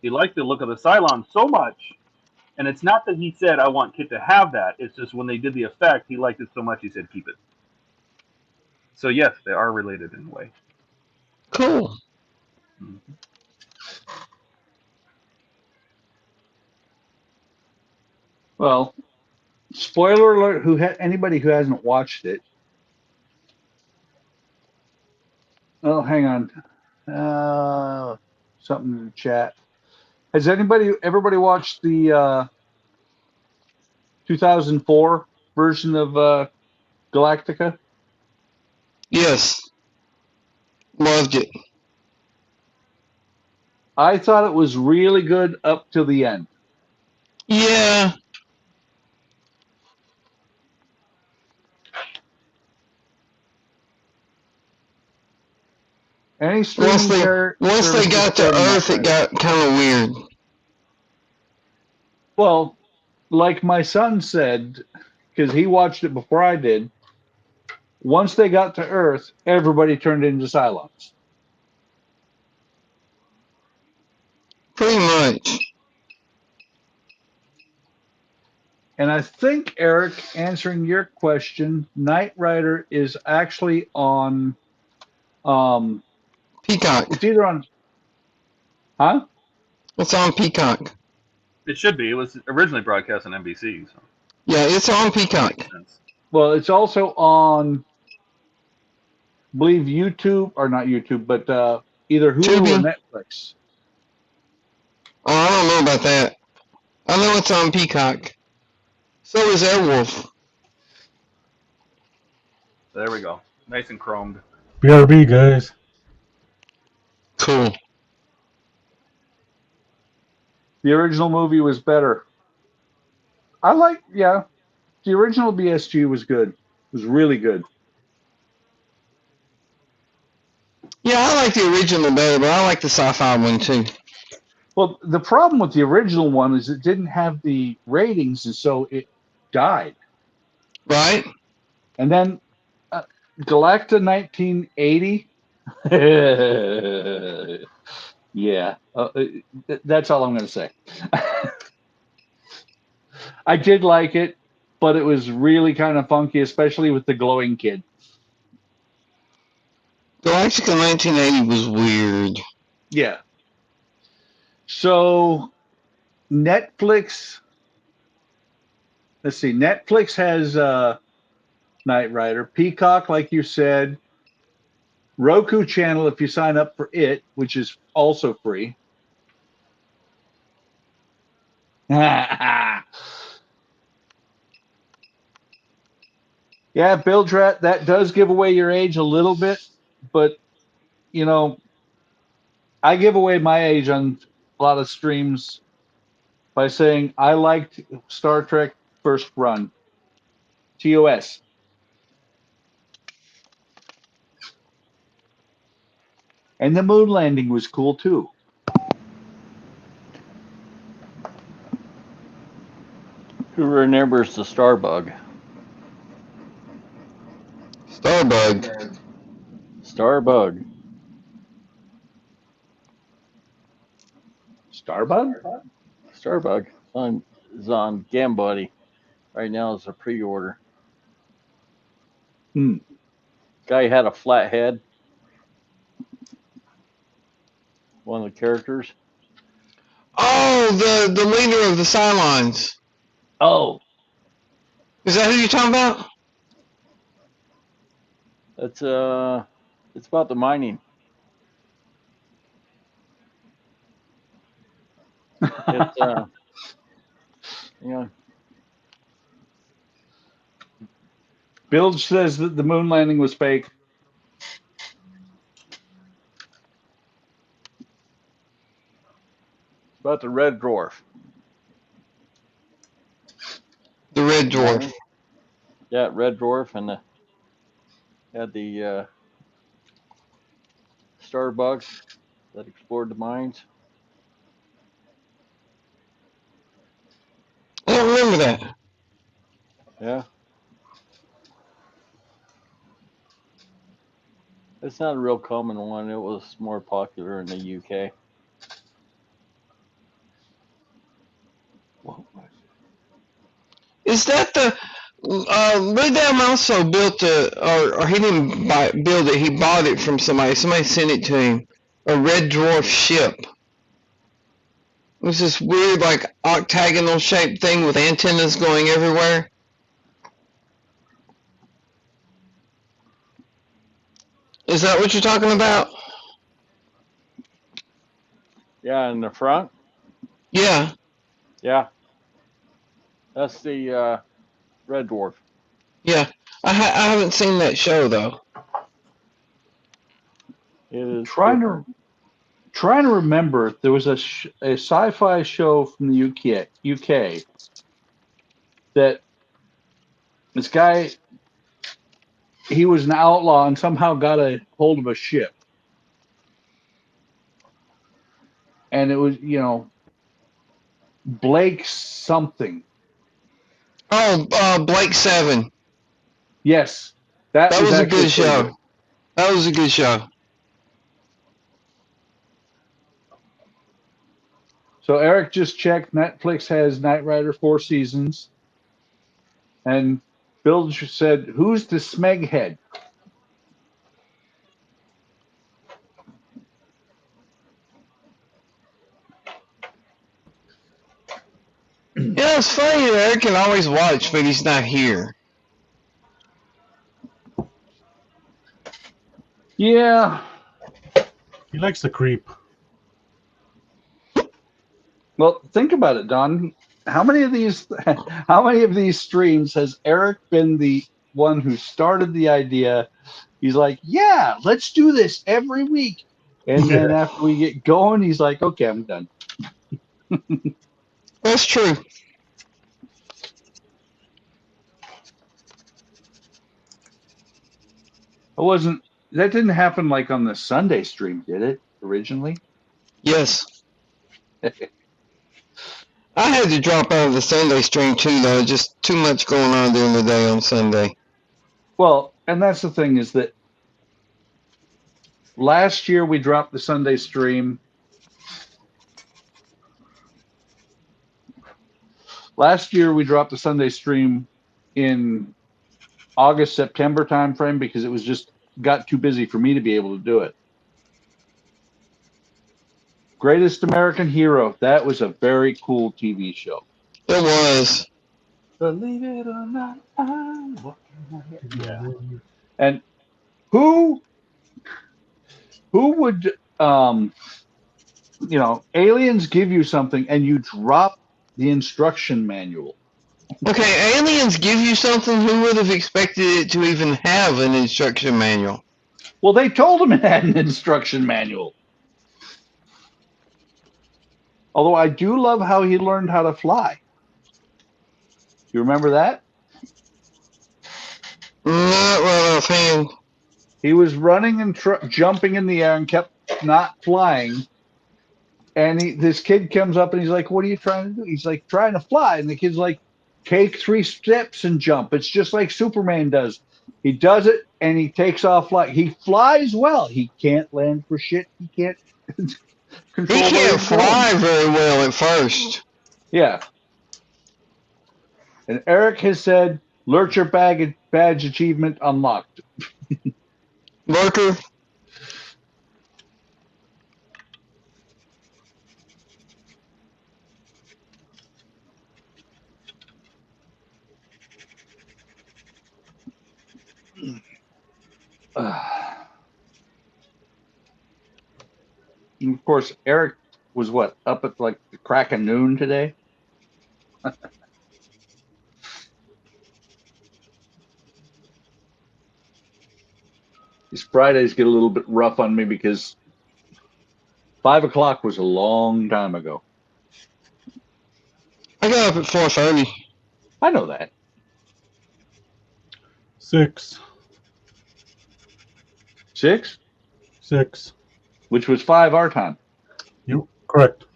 He liked the look of the Cylon so much, and it's not that he said, I want Kit to have that. It's just when they did the effect, he liked it so much he said, keep it. So yes, they are related in a way. Cool. Well, spoiler alert, anybody who hasn't watched it. Oh, hang on. Something in the chat. Has everybody watched the 2004 version of Galactica? Yes. Loved it. I thought it was really good up to the end. Yeah. Any Once streaming they service got to recording that Earth, it right. got kind of weird. Well, like my son said, because he watched it before I did, once they got to Earth, everybody turned into Cylons. Pretty much. And I think, Eric, answering your question, Knight Rider is actually on. Peacock. It's either on. Huh? It's on Peacock. It should be. It was originally broadcast on NBC. So Yeah, it's on Peacock. makes sense. Well, it's also on. I believe YouTube, or not YouTube, but either Hulu Tubi. or Netflix. Oh, I don't know about that. I know it's on Peacock. So is Airwolf. There we go. Nice and chromed. BRB, guys. Cool. The original movie was better. The original BSG was good. It was really good. Yeah, I like the original better, but I like the sci-fi one too. Well, the problem with the original one is it didn't have the ratings, and so it died. Right? And then Galacta 1980. Yeah, that's all I'm going to say. I did like it, but it was really kind of funky, especially with the glowing kid. Galactica 1980 was weird. Yeah. So Netflix. Let's see. Netflix has Knight Rider. Peacock, like you said. Roku channel, if you sign up for it, which is also free. Yeah, Bildrat, that does give away your age a little bit, but I give away my age on a lot of streams by saying I liked Star Trek First Run. TOS. And the moon landing was cool too. Who remembers the Starbug? Starbug. Starbug. Starbug? Starbug. Is on Gambuddy. Right now it's a pre-order. Guy had a flat head. One of the characters. Oh, the leader of the Cylons. Oh. Is that who you're talking about? That's it's about the mining. It's Bilge says that the moon landing was fake. about the red dwarf. The red dwarf. Yeah, red dwarf and had the Starbucks that explored the mines. I don't remember that. Yeah. It's not a real common one. It was more popular in the UK. Is that the Lou also built or he didn't build it, he bought it from somebody. Somebody sent it to him. A red dwarf ship. It was this weird, like, octagonal shaped thing with antennas going everywhere. Is that what you're talking about? Yeah, in the front. Yeah. Yeah. That's the Red Dwarf. Yeah. I haven't seen that show, though. It is Trying different. to remember, there was a sci-fi show from the UK that this guy, he was an outlaw and somehow got a hold of a ship, and it was, Blake something. Oh, Blake 7. Yes, that That was a actually good pretty show. That was a good show. So Eric just checked. Netflix has Knight Rider 4 seasons, and Bill just said, "Who's the Smeghead?" Yeah, it's funny that Eric can always watch, but he's not here. Yeah. He likes to creep. Well, think about it, Don. How many of these streams has Eric been the one who started the idea? He's like, "Yeah, let's do this every week." And then after we get going, he's like, "Okay, I'm done." That's true. That didn't happen like on the Sunday stream, did it, originally? Yes. I had to drop out of the Sunday stream too, though. Just too much going on during the day on Sunday. Well, and that's the thing, is that last year we dropped the Sunday stream. Last year we dropped the Sunday stream in August, September timeframe because it was just got too busy for me to be able to do it. Greatest American Hero. That was a very cool TV show. It was. Believe it or not, I'm walking. Yeah. And who would aliens give you something and you drop the instruction manual? Okay, aliens give you something. Who would have expected it to even have an instruction manual? Well, they told him it had an instruction manual. Although I do love how he learned how to fly. You remember that? Not right offhand. He was running and jumping in the air and kept not flying. And this kid comes up and he's like, "What are you trying to do?" He's like, "Trying to fly." And the kid's like, "Take 3 steps and jump. It's just like Superman does." He does it and he takes off flying. He flies well. He can't land for shit. He can't control. He can't fly very well at first. Yeah. And Eric has said, "Lurcher badge achievement unlocked." Lurker. And of course, Eric was up at like the crack of noon today. These Fridays get a little bit rough on me because 5 o'clock was a long time ago. I got up at 4:30. I know that. 6. 6, 6. which was 5 our time. You correct.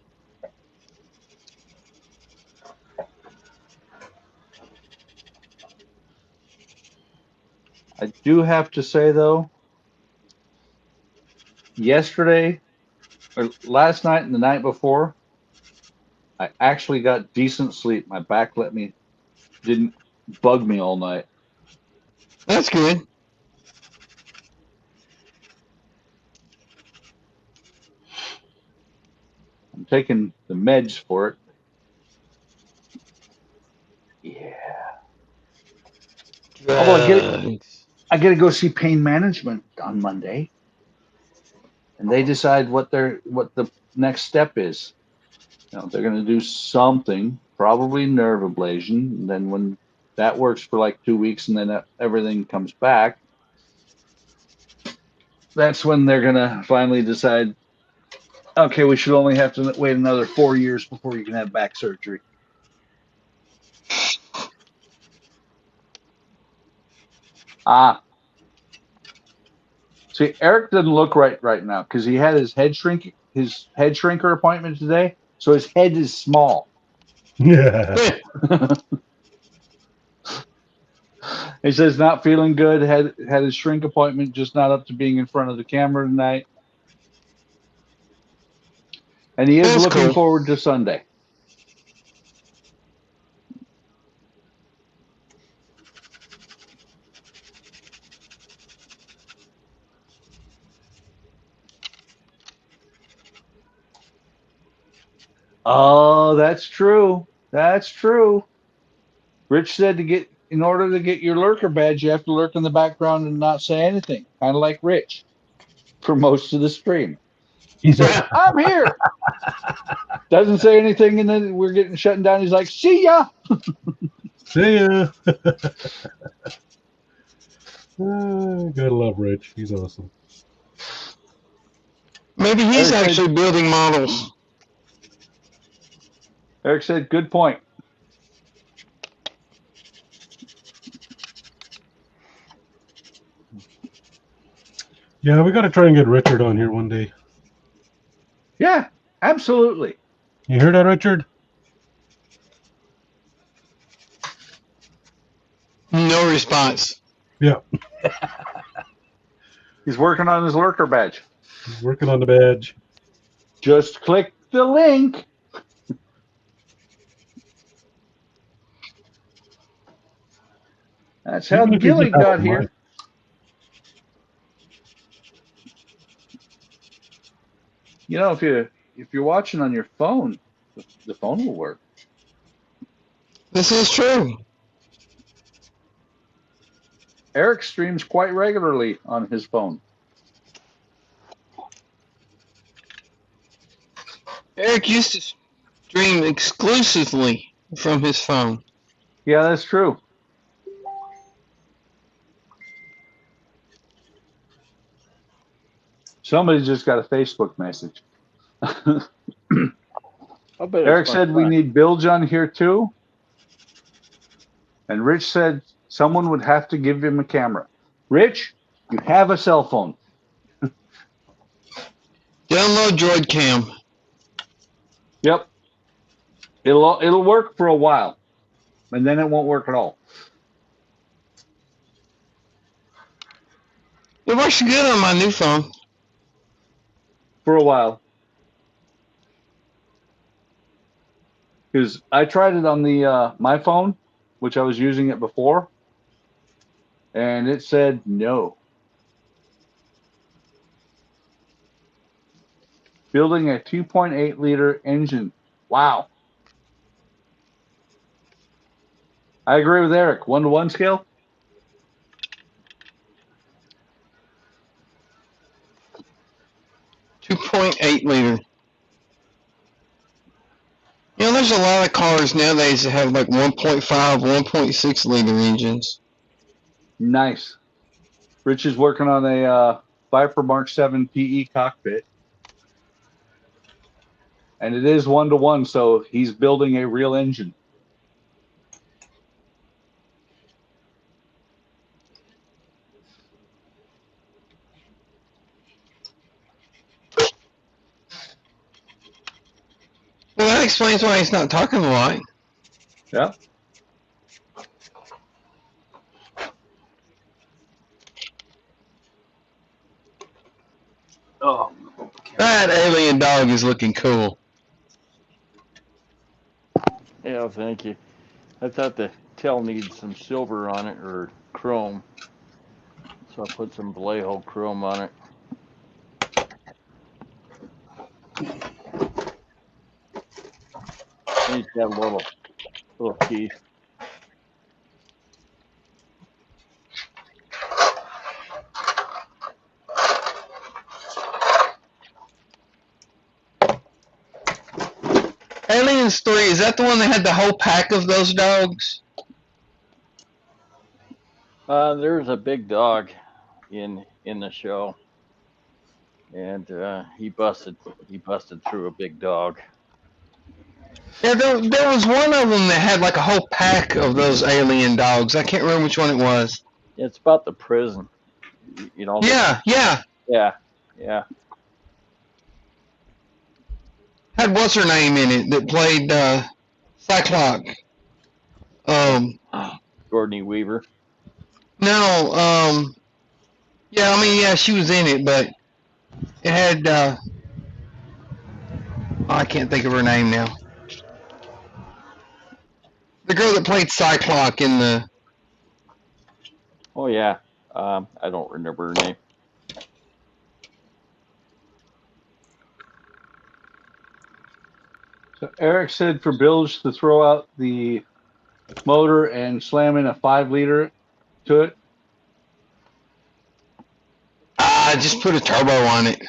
I do have to say though, yesterday or last night and the night before, I actually got decent sleep. My back didn't bug me all night. That's good. I'm taking the meds for it. Yeah. Although I get to go see pain management on Monday, and they decide what the next step is. They're going to do something, probably nerve ablation. And then when that works for like 2 weeks, and then everything comes back, that's when they're going to finally decide, okay, we should only have to wait another 4 years before you can have back surgery. See, Eric doesn't look right now because he had his head shrinker appointment today, so his head is small. Yeah. He says not feeling good. Had his shrink appointment, just not up to being in front of the camera tonight. And he is That's looking cool. forward to Sunday. Oh, that's true. That's true. Rich said in order to get your lurker badge, you have to lurk in the background and not say anything. Kind of like Rich for most of the stream. He says, I'm here. Doesn't say anything, and then we're getting shut down. He's like, see ya. See ya. Gotta love Rich. He's awesome. Maybe he's Eric actually building models. Eric said, good point. Yeah, we got to try and get Richard on here one day. Yeah, absolutely. You hear that, Richard? No response. Yeah. He's working on his lurker badge. He's working on the badge. Just click the link. That's how Even if you Gilly just got have here. mine. If you're watching on your phone, the phone will work. This is true. Eric streams quite regularly on his phone. Eric used to stream exclusively from his phone. Yeah, that's true. Somebody just got a Facebook message. I bet Eric it's my said we son. need Bilge on here too. And Rich said someone would have to give him a camera. Rich, you have a cell phone. Download Droid Cam. Yep. It'll work for a while, and then it won't work at all. It works good on my new phone. For a while. Because I tried it on the my phone, which I was using it before, and it said no. Building a 2.8 liter engine. Wow. I agree with Eric. 1-to-1 scale. 2.8 liter. There's a lot of cars nowadays that have like 1.5, 1.6 liter engines. Nice. Rich is working on a Viper Mark 7 PE cockpit. And it is 1-to-1, so he's building a real engine. explains why he's not talking a lot. Yeah. Oh, That alien dog is looking cool. Yeah, thank you. I thought the tail needed some silver on it or chrome, so I put some Vallejo chrome on it. And he's got little teeth. Aliens 3, is that the one that had the whole pack of those dogs? There's a big dog in the show, and he busted through a big dog. Yeah, there was one of them that had like a whole pack of those alien dogs. I can't remember which one it was. It's about the prison, you know. Yeah. Yeah. Had what's her name in it that played Cyclops? Gordon Weaver. No, yeah, I mean, yeah, she was in it, but it had, I can't think of her name now. The girl that played Cyclops in the... Oh yeah. I don't remember her name. So Eric said for Bilge to throw out the motor and slam in a 5-liter to it. Just put a turbo on it.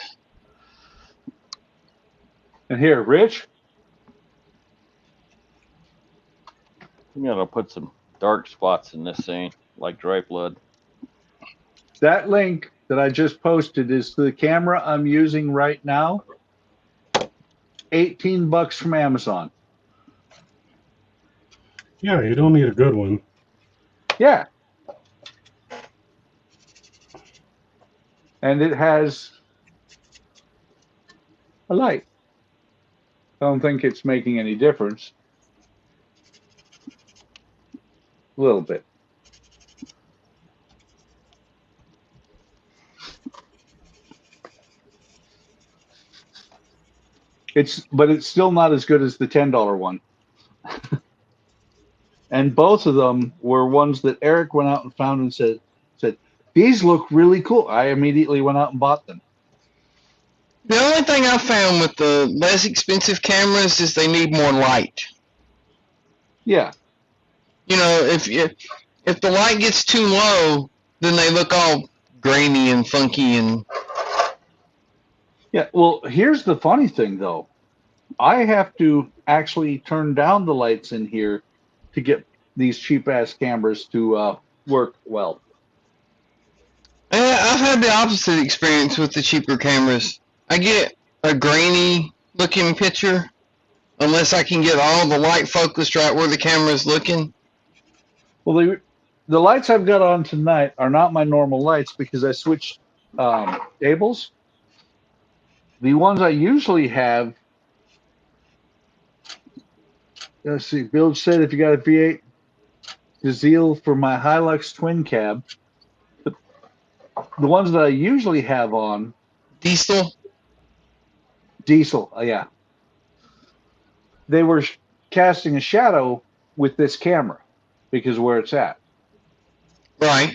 And here, Rich, I'm gonna put some dark spots in this thing, like dry blood. that link that I just posted is the camera I'm using right now. $18 from Amazon. Yeah, you don't need a good one. Yeah. And it has a light. I don't think it's making any difference. A little bit. But it's still not as good as the $10 one. And both of them were ones that Eric went out and found and said, these look really cool. I immediately went out and bought them. The only thing I found with the less expensive cameras is they need more light. Yeah. You know, if the light gets too low, then they look all grainy and funky and... Yeah, well, here's the funny thing, though. I have to actually turn down the lights in here to get these cheap-ass cameras to work well. I've had the opposite experience with the cheaper cameras. I get a grainy-looking picture unless I can get all the light focused right where the camera's looking. Well, the lights I've got on tonight are not my normal lights because I switched cables. The ones I usually have, let's see, Bill said if you got a V8 Gazelle for my Hilux twin cab, but the ones that I usually have on, Diesel? diesel, yeah, they were casting a shadow with this camera because of where it's at. Right.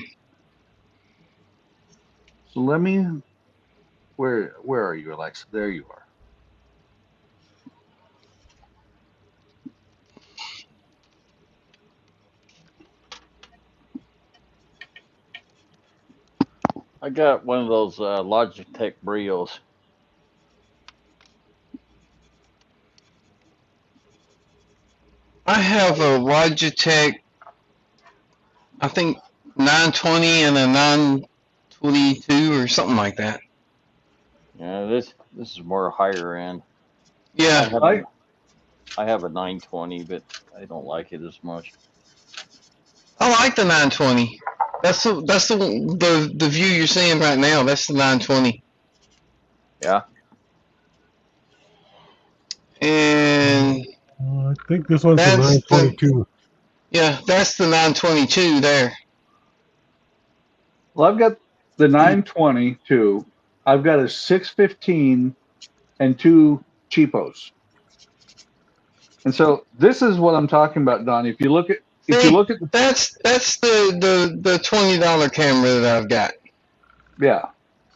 So let me, where are you, Alexa? There you are. I got one of those Logitech Brios. I have a Logitech, I think 920 and a 922 or something like that. Yeah, this is more higher end. Yeah. I have a 920, but I don't like it as much. I like the 920. That's the view you're seeing right now. That's the 920. Yeah. And I think this one's the That's the- 922. Yeah, that's the 922 there. Well, I've got the 922. I've got a 615 and two cheapos. And so this is what I'm talking about, Donnie. If you look at the That's the $20 camera that I've got. yeah.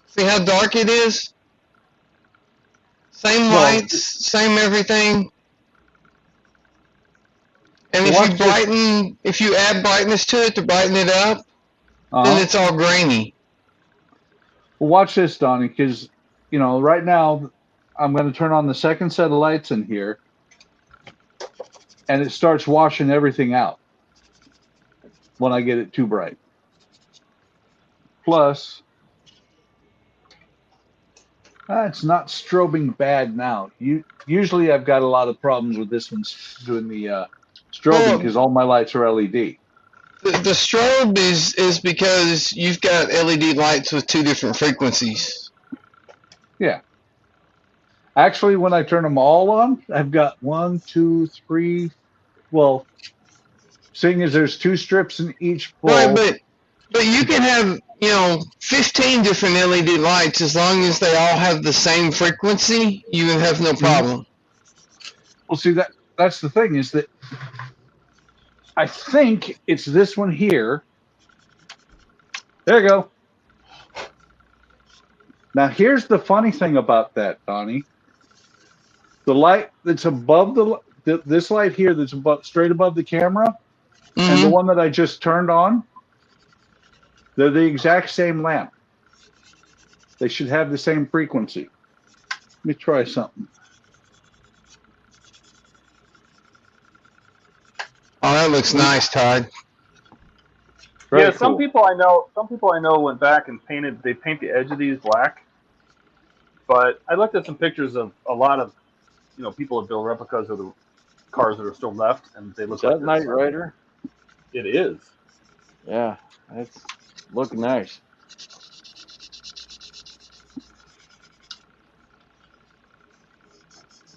See how dark it is? Same Well, lights, same everything. And if you add brightness to it to brighten it up, then it's all grainy. Well, watch this, Donnie, because right now I'm going to turn on the second set of lights in here, and it starts washing everything out when I get it too bright. Plus, it's not strobing bad now. Usually I've got a lot of problems with this one doing the strobing because all my lights are LED. The strobe is because you've got LED lights with two different frequencies. Yeah. Actually, when I turn them all on, I've got 1, 2, 3. Well, seeing as there's 2 strips in each bulb. Right, but you can have 15 different LED lights as long as they all have the same frequency. You can have no problem. Well, see that's the thing is that I think it's this one here. There you go. Now here's the funny thing about that, Donnie. The light that's above this light here that's straight above the camera, and the one that I just turned on, they're the exact same lamp. They should have the same frequency. Let me try something. Oh, that looks nice, Todd. Very yeah, some cool. people I know went back and they paint the edge of these black. But I looked at some pictures of a lot of, people that build replicas of the cars that are still left, and they look Is that like Knight this. Rider? It is. Yeah, that's looking nice.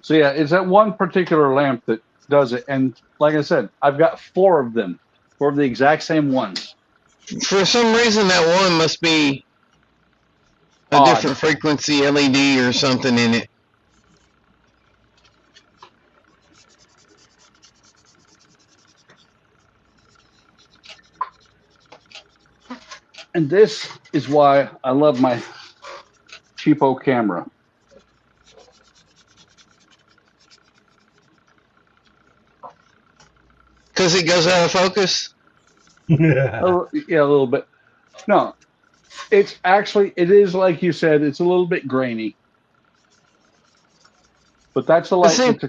So yeah, it's that one particular lamp that does it. And like I said, I've got 4 of them, 4 of the exact same ones. For some reason, that one must be a Odd. different frequency LED or something in it. And this is why I love my cheapo camera. Because it goes out of focus? Yeah. Yeah, a little bit. No, it is like you said, it's a little bit grainy. But that's a light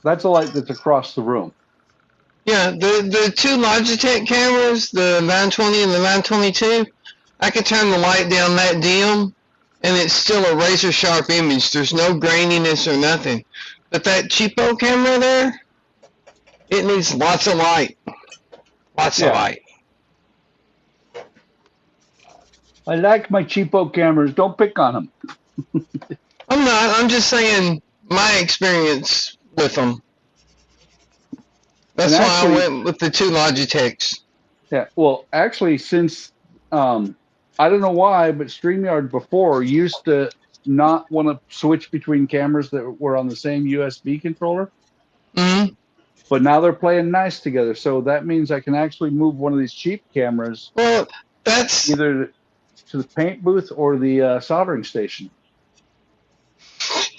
that's a light that's across the room. Yeah, the 2 Logitech cameras, the 920 and the 922, I could turn the light down that dim, and it's still a razor sharp image. There's no graininess or nothing. But that cheapo camera there, it needs lots of light. Lots of light. I like my cheapo cameras. Don't pick on them. I'm not. I'm just saying my experience with them. That's And why actually- I went with the 2 Logitechs. Yeah. Well, actually, since I don't know why, but StreamYard before used to not want to switch between cameras that were on the same USB controller. Mm-hmm. But now they're playing nice together. So that means I can actually move one of these cheap cameras Well, that's either to the paint booth or the soldering station.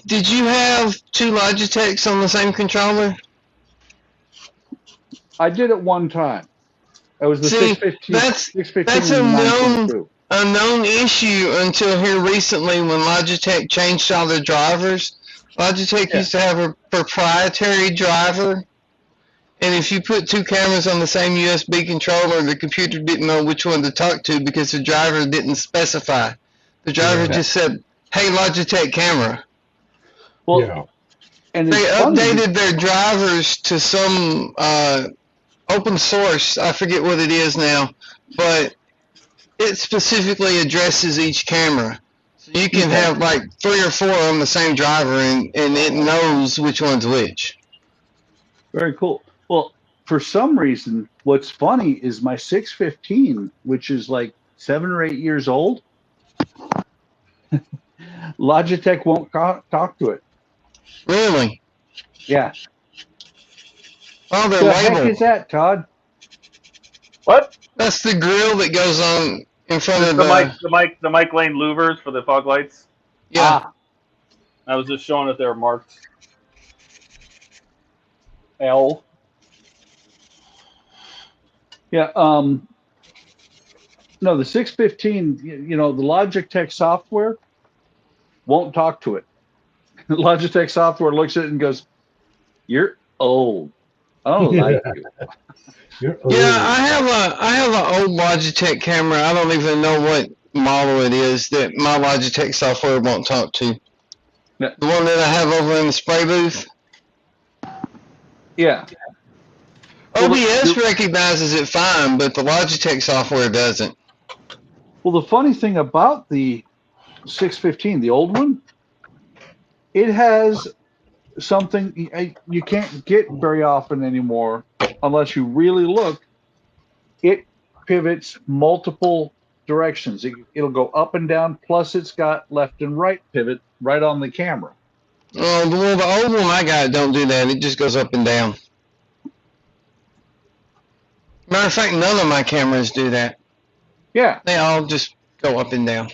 Did you have 2 Logitechs on the same controller? I did it one time. It was the See, 615. that's 615 a and known 922. a known issue until here recently when Logitech changed all their drivers. Logitech used to have a proprietary driver, and if you put 2 cameras on the same USB controller, the computer didn't know which one to talk to because the driver didn't specify. The driver just said, "Hey, Logitech camera." Well, Yeah. and They it's funny. updated their drivers to some open source. I forget what it is now, but it specifically addresses each camera. So you can have like 3 or 4 on the same driver, and it knows which one's which. Very cool. Well, for some reason, what's funny is my 615, which is like 7 or 8 years old, Logitech won't talk to it. Really? Yeah. Oh, The they're heck labeled. is that, Todd? What? That's the grill that goes on in front of The Mike Lane louvers for the fog lights. Yeah. Ah, I was just showing that they were marked L. yeah. No, the 615, you know, the Logitech software won't talk to it. Logitech software looks at it and goes, "You're old. I don't like you." You're Yeah, old. I have an old Logitech camera. I don't even know what model it is that my Logitech software won't talk to. Yeah. The one that I have over in the spray booth. Yeah. Well, OBS recognizes it fine, but the Logitech software doesn't. Well, the funny thing about the 615, the old one, it has something you can't get very often anymore unless you really look. It pivots multiple directions. It'll go up and down, plus it's got left and right pivot right on the camera. Well, the old one I got don't do that. It just goes up and down. Matter of fact, none of my cameras do that. Yeah. They all just go up and down.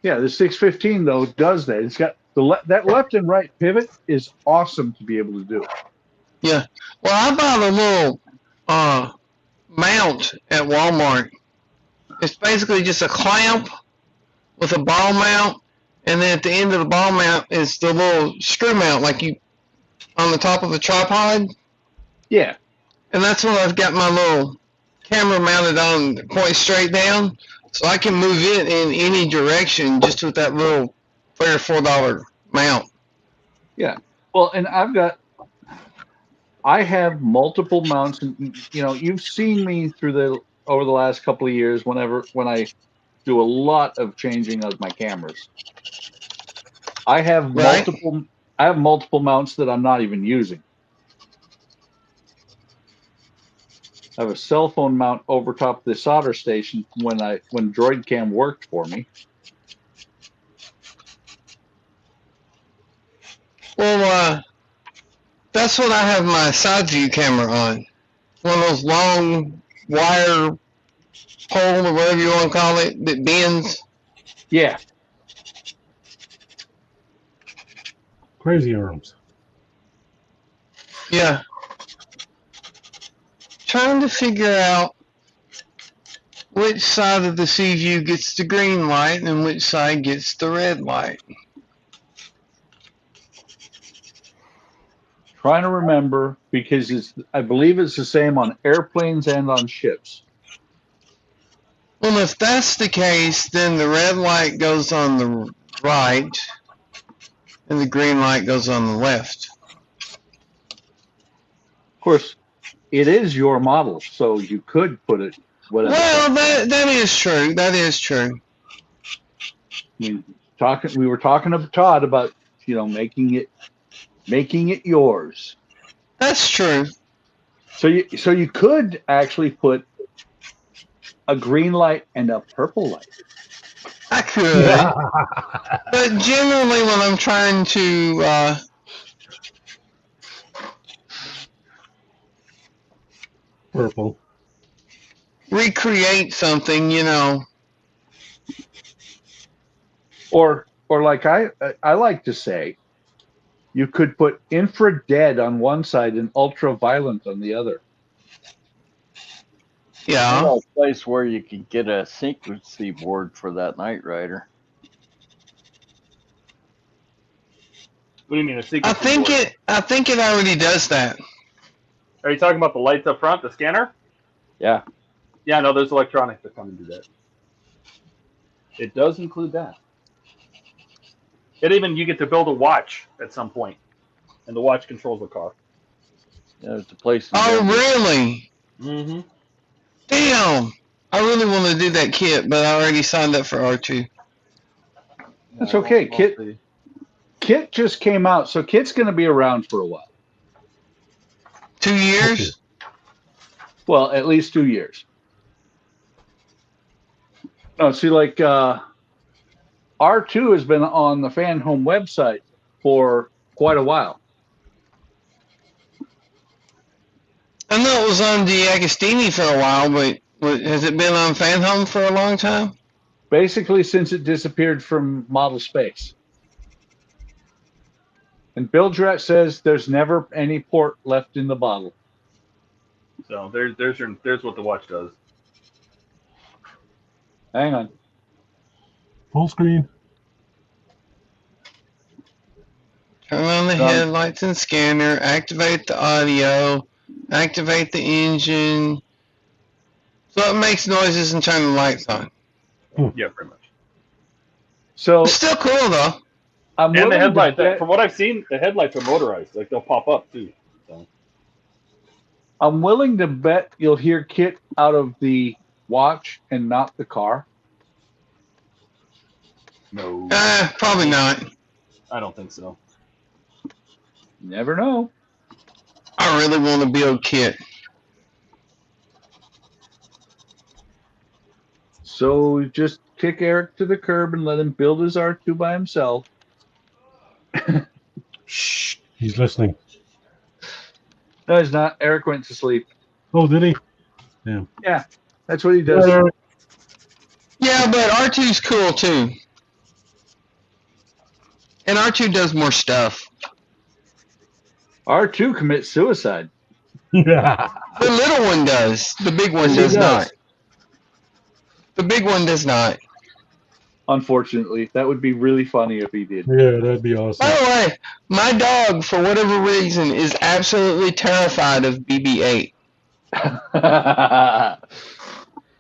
Yeah, the 615 though does that. It's got that left and right pivot is awesome to be able to do. Yeah. Well, I bought a little mount at Walmart. It's basically just a clamp with a ball mount, and then at the end of the ball mount is the little screw mount, like you on the top of a tripod. Yeah. And that's what I've got my little camera mounted on, point straight down, so I can move it in any direction just with that little $3 or $4 mount. Yeah. Well, and I have multiple mounts, and you know, you've seen me over the last couple of years when I do a lot of changing of my cameras. I have Right. multiple mounts that I'm not even using. I have a cell phone mount over top of the solder station when DroidCam worked for me. Well, that's what I have my side view camera on. One of those long wire pole or whatever you want to call it that bends. Yeah. Crazy arms. Yeah. Trying to figure out which side of the sea view gets the green light and which side gets the red light. Trying to remember because I believe it's the same on airplanes and on ships. Well, if that's the case, then the red light goes on the right and the green light goes on the left. Of course, it is your model, so you could put it whatever. Well, that is true. That is true. I mean, we were talking to Todd about, you know, making it yours. That's true. So you could actually put a green light and a purple light. I could. But generally when I'm trying to Purple. recreate something, you know. Or like I like to say, you could put infrared on one side and ultraviolet on the other. I Yeah. know a place where you could get a frequency board for that Knight Rider. What do you mean a I sequence? think it already does that. Are you talking about the lights up front, the scanner? Yeah. Yeah, no, there's electronics that come and do that. It does include that. You get to build a watch at some point, and the watch controls the car. Yeah, it's a place. Oh, really? Mm-hmm. Damn. I really want to do that kit, but I already signed up for R2. That's okay. Kit just came out, so Kit's going to be around for a while. 2 years? Well, at least 2 years. No, see, like R2 has been on the Fan Home website for quite a while. I know it was on D'Agostini for a while, but has it been on Fan Home for a long time? Basically, since it disappeared from Model Space. And Bill Jarrett says there's never any port left in the bottle. So there's what the watch does. Hang on. Full screen. Turn on the headlights and scanner, activate the audio, activate the engine. So it makes noises and turn the lights on. Yeah, pretty much. So It's still cool though. I'm And the willing to headlights, bet- from what I've seen, the headlights are motorized. Like they'll pop up too. So I'm willing to bet you'll hear Kit out of the watch and not the car. no, Probably not. I don't think so. Never know. I really want to build Kit. So just kick Eric to the curb and let him build his R2 by himself. Shh. He's listening. No, he's not. Eric went to sleep. Oh, did he? Yeah, that's what he does. Yeah, but R2's cool too. And R2 does more stuff. R2 commits suicide. Yeah. The little one does. The big one Yes, he does does. not. The big one does not. Unfortunately, that would be really funny if he did. Yeah, that'd be awesome. By the way, my dog, for whatever reason, is absolutely terrified of BB-8.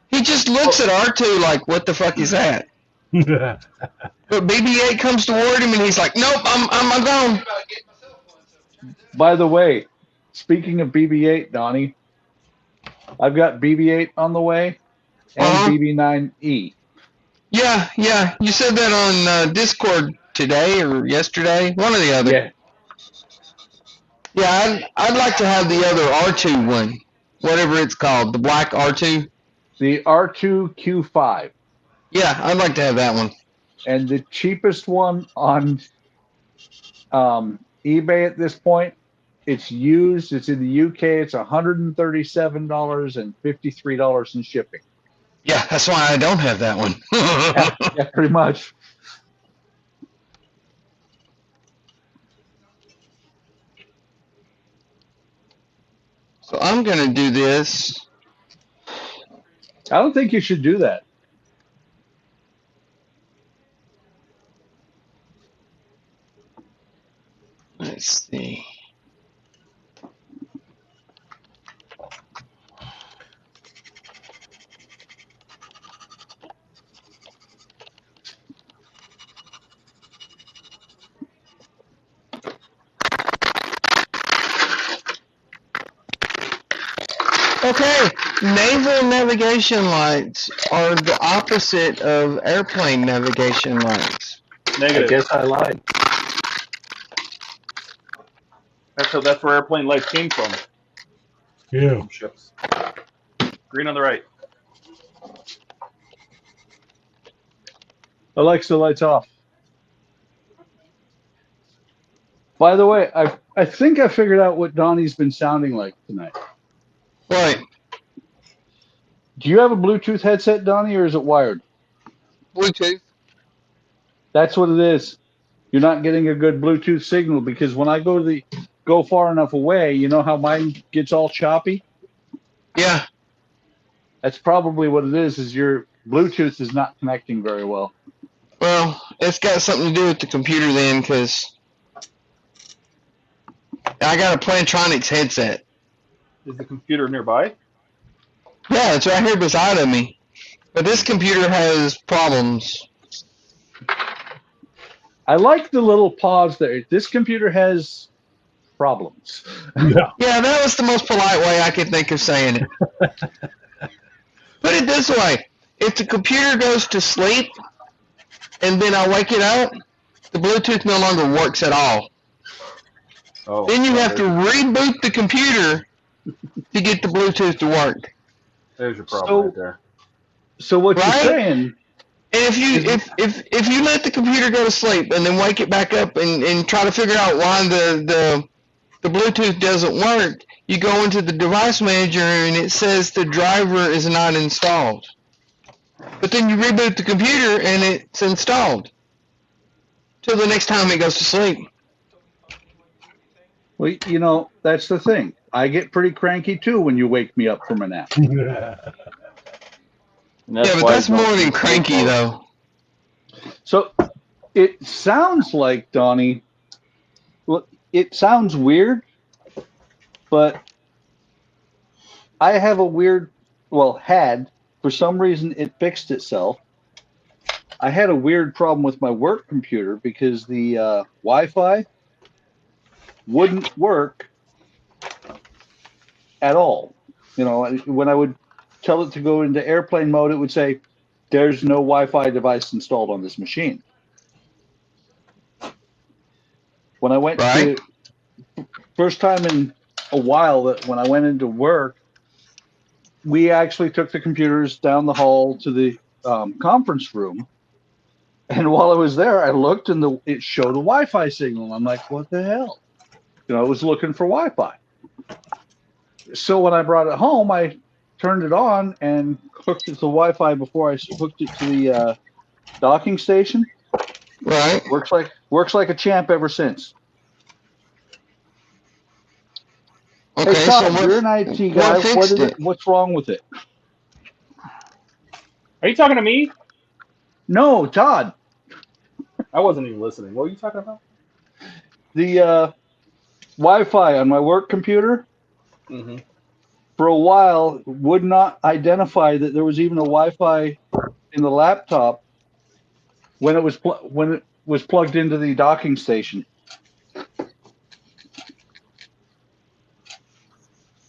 He just looks at R2 like, what the fuck is that? But BB-8 comes toward him and he's like, nope, I'm gone. By the way, speaking of BB-8, Donnie, I've got BB-8 on the way and Uh-huh. BB-9E. Yeah. You said that on Discord today or yesterday, one or the other. Yeah, Yeah, I'd like to have the other R2 one, whatever it's called, the black R2. the R2Q5. Yeah, I'd like to have that one. And the cheapest one on eBay at this point, it's used. It's in the UK. It's $137 and $53 in shipping. Yeah, that's why I don't have that one. Yeah, pretty much. So I'm going to do this. I don't think you should do that. Let's see. Okay, naval navigation lights are the opposite of airplane navigation lights. Negative. I guess I lied. That's where airplane lights came from. Yeah. From ships. Green on the right. Alexa, lights off. By the way, I think I figured out what Donnie's been sounding like tonight. Right, Do you have a Bluetooth headset, Donnie, or is it wired? Bluetooth. That's what it is. You're not getting a good Bluetooth signal because when I go far enough away, you know how mine gets all choppy? Yeah, That's probably what it is your Bluetooth is not connecting very well. well, it's got something to do with the computer then, because I got a Plantronics headset. Is the computer nearby? Yeah, it's right here beside of me. But this computer has problems. I like the little pause there. This computer has problems. Yeah. Yeah, that was the most polite way I could think of saying it. Put it this way. If the computer goes to sleep and then I wake it up, the Bluetooth no longer works at all. Oh. Then you have to reboot the computer to get the Bluetooth to work. There's your problem So- right there. So what Right? you're saying? And if you let the computer go to sleep and then wake it back up and try to figure out why the Bluetooth doesn't work, you go into the device manager and it says the driver is not installed. But then you reboot the computer and it's installed. Till the next time it goes to sleep. Well, you know, that's the thing. I get pretty cranky too when you wake me up from a nap. And that's Yeah, but why that's it's not more than being cranky so though. So it sounds like, Donnie, well, it sounds weird, but I have a weird, well, had, for some reason it fixed itself. I had a weird problem with my work computer because the Wi-Fi wouldn't work at all. You know, when I would tell it to go into airplane mode, it would say, there's no Wi-Fi device installed on this machine. When I went Right. to, first time in a while that when I went into work, we actually took the computers down the hall to the conference room. And while I was there, I looked and it showed a Wi-Fi signal. I'm like, what the hell? You know, I was looking for Wi-Fi. So when I brought it home, I turned it on and hooked it to Wi-Fi before I hooked it to the docking station. Right. Works like a champ ever since. Okay, Hey, so Todd, you're an IT guy. fixed it? What's wrong with it? Are you talking to me? No, Todd. I wasn't even listening. What are you talking about? The Wi-Fi on my work computer Mm-hmm. for a while would not identify that there was even a Wi-Fi in the laptop when it was plugged into the docking station.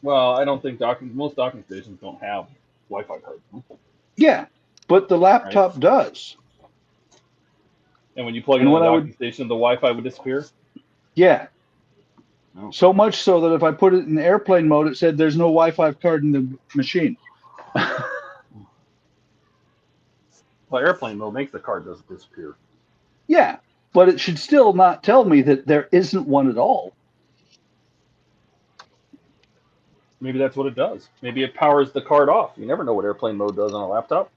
Well, I don't think most docking stations don't have Wi-Fi cards. Yeah, but the laptop does. And when you plug And in the when I docking would- station, the Wi-Fi would disappear. Yeah. Oh. So much so that if I put it in airplane mode, it said there's no Wi-Fi card in the machine. Well, airplane mode makes the card doesn't disappear. Yeah, but it should still not tell me that there isn't one at all. Maybe that's what it does. Maybe it powers the card off. You never know what airplane mode does on a laptop.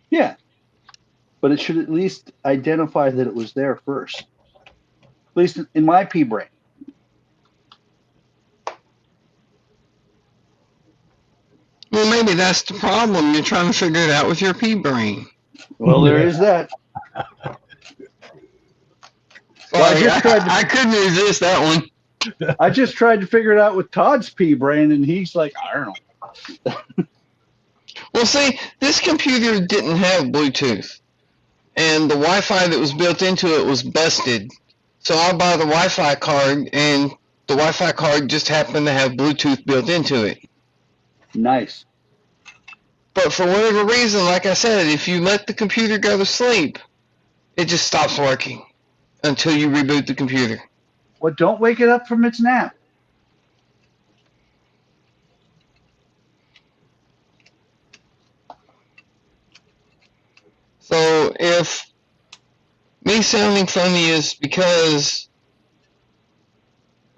Yeah. But it should at least identify that it was there first. At least in my pea brain. Well, maybe that's the problem. You're trying to figure it out with your pea brain. Well, there is that. Well, I just tried to- I couldn't resist that one. I just tried to figure it out with Todd's pea brain, and he's like, I don't know. Well, see, this computer didn't have Bluetooth, and the Wi-Fi that was built into it was busted. So I bought the Wi-Fi card, and the Wi-Fi card just happened to have Bluetooth built into it. Nice. But for whatever reason, like I said, if you let the computer go to sleep, it just stops working until you reboot the computer. Well, don't wake it up from its nap. So if me sounding funny is because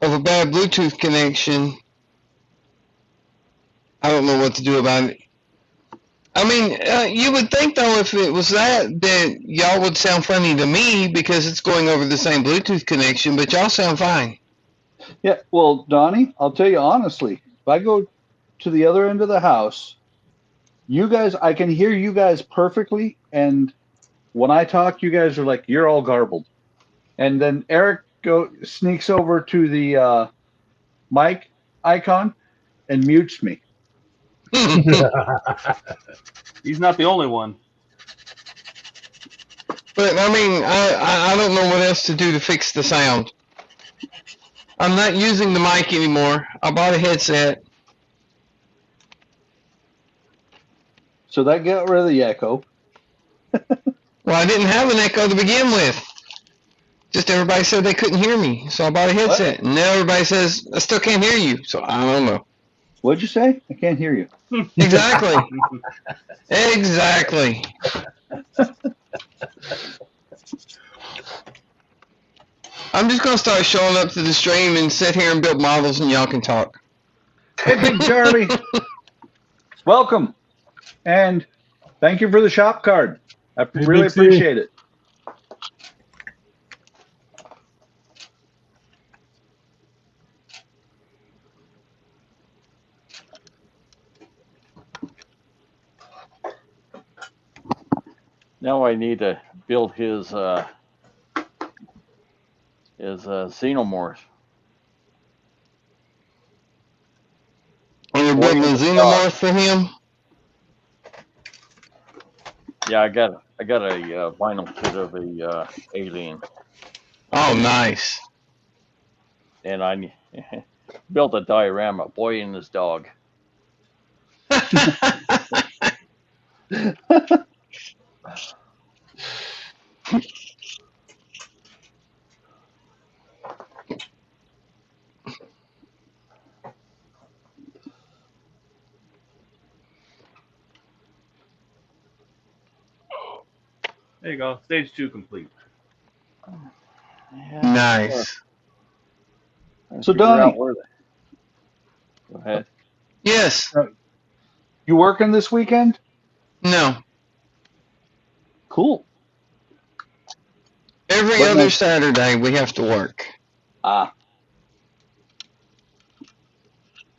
of a bad Bluetooth connection, I don't know what to do about it. I mean, you would think though if it was that y'all would sound funny to me because it's going over the same Bluetooth connection, but y'all sound fine. Yeah, well, Donnie, I'll tell you honestly, if I go to the other end of the house, you guys, I can hear you guys perfectly, and when I talk, you guys are like, you're all garbled. And then Eric sneaks over to the mic icon and mutes me. He's not the only one. But I mean, I don't know what else to do to fix the sound. I'm not using the mic anymore. I bought a headset. So that got rid of the echo. Well, I didn't have an echo to begin with. Just everybody said they couldn't hear me, so I bought a headset. And now everybody says I still can't hear you, so I don't know. What'd you say? I can't hear you. Exactly. Exactly. I'm just gonna start showing up to the stream and sit here and build models, and y'all can talk. Hey, Big Charlie. Welcome. And thank you for the shop card. I Hey, really Big C. appreciate it. Now I need to build his xenomorph. And you're building a xenomorph for him? Yeah, I got a vinyl kit of a alien, Oh, nice. and I built a diorama, boy and his dog. There you go. Stage 2 complete. Yeah, Nice. So, figure out Donnie. where the- Go ahead. Yes. You working this weekend? No. Cool. Every What other night? Saturday we have to work.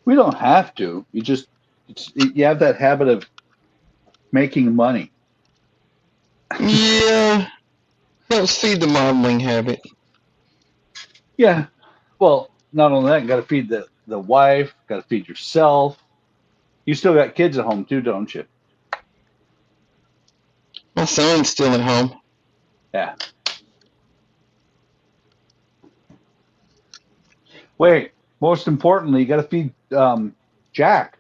We don't have to. You have that habit of making money. Yeah. Helps feed the modeling habit. Yeah. Well, not only that, you got to feed the wife, got to feed yourself. You still got kids at home too, don't you? My son's still at home. Yeah. Wait. Most importantly, you got to feed Jack.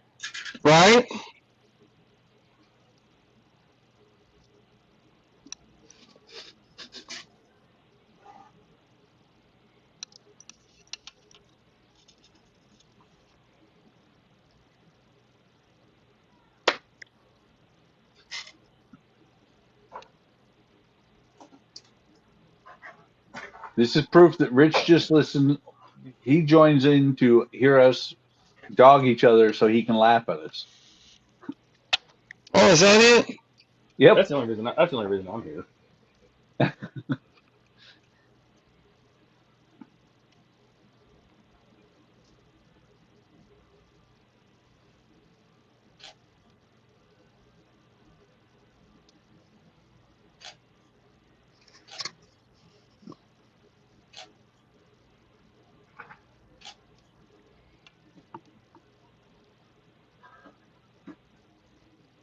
Right? This is proof that Rich just listened. He joins in to hear us dog each other so he can laugh at us. Oh, is that it? Yep. That's the only reason. That's the only reason I'm here.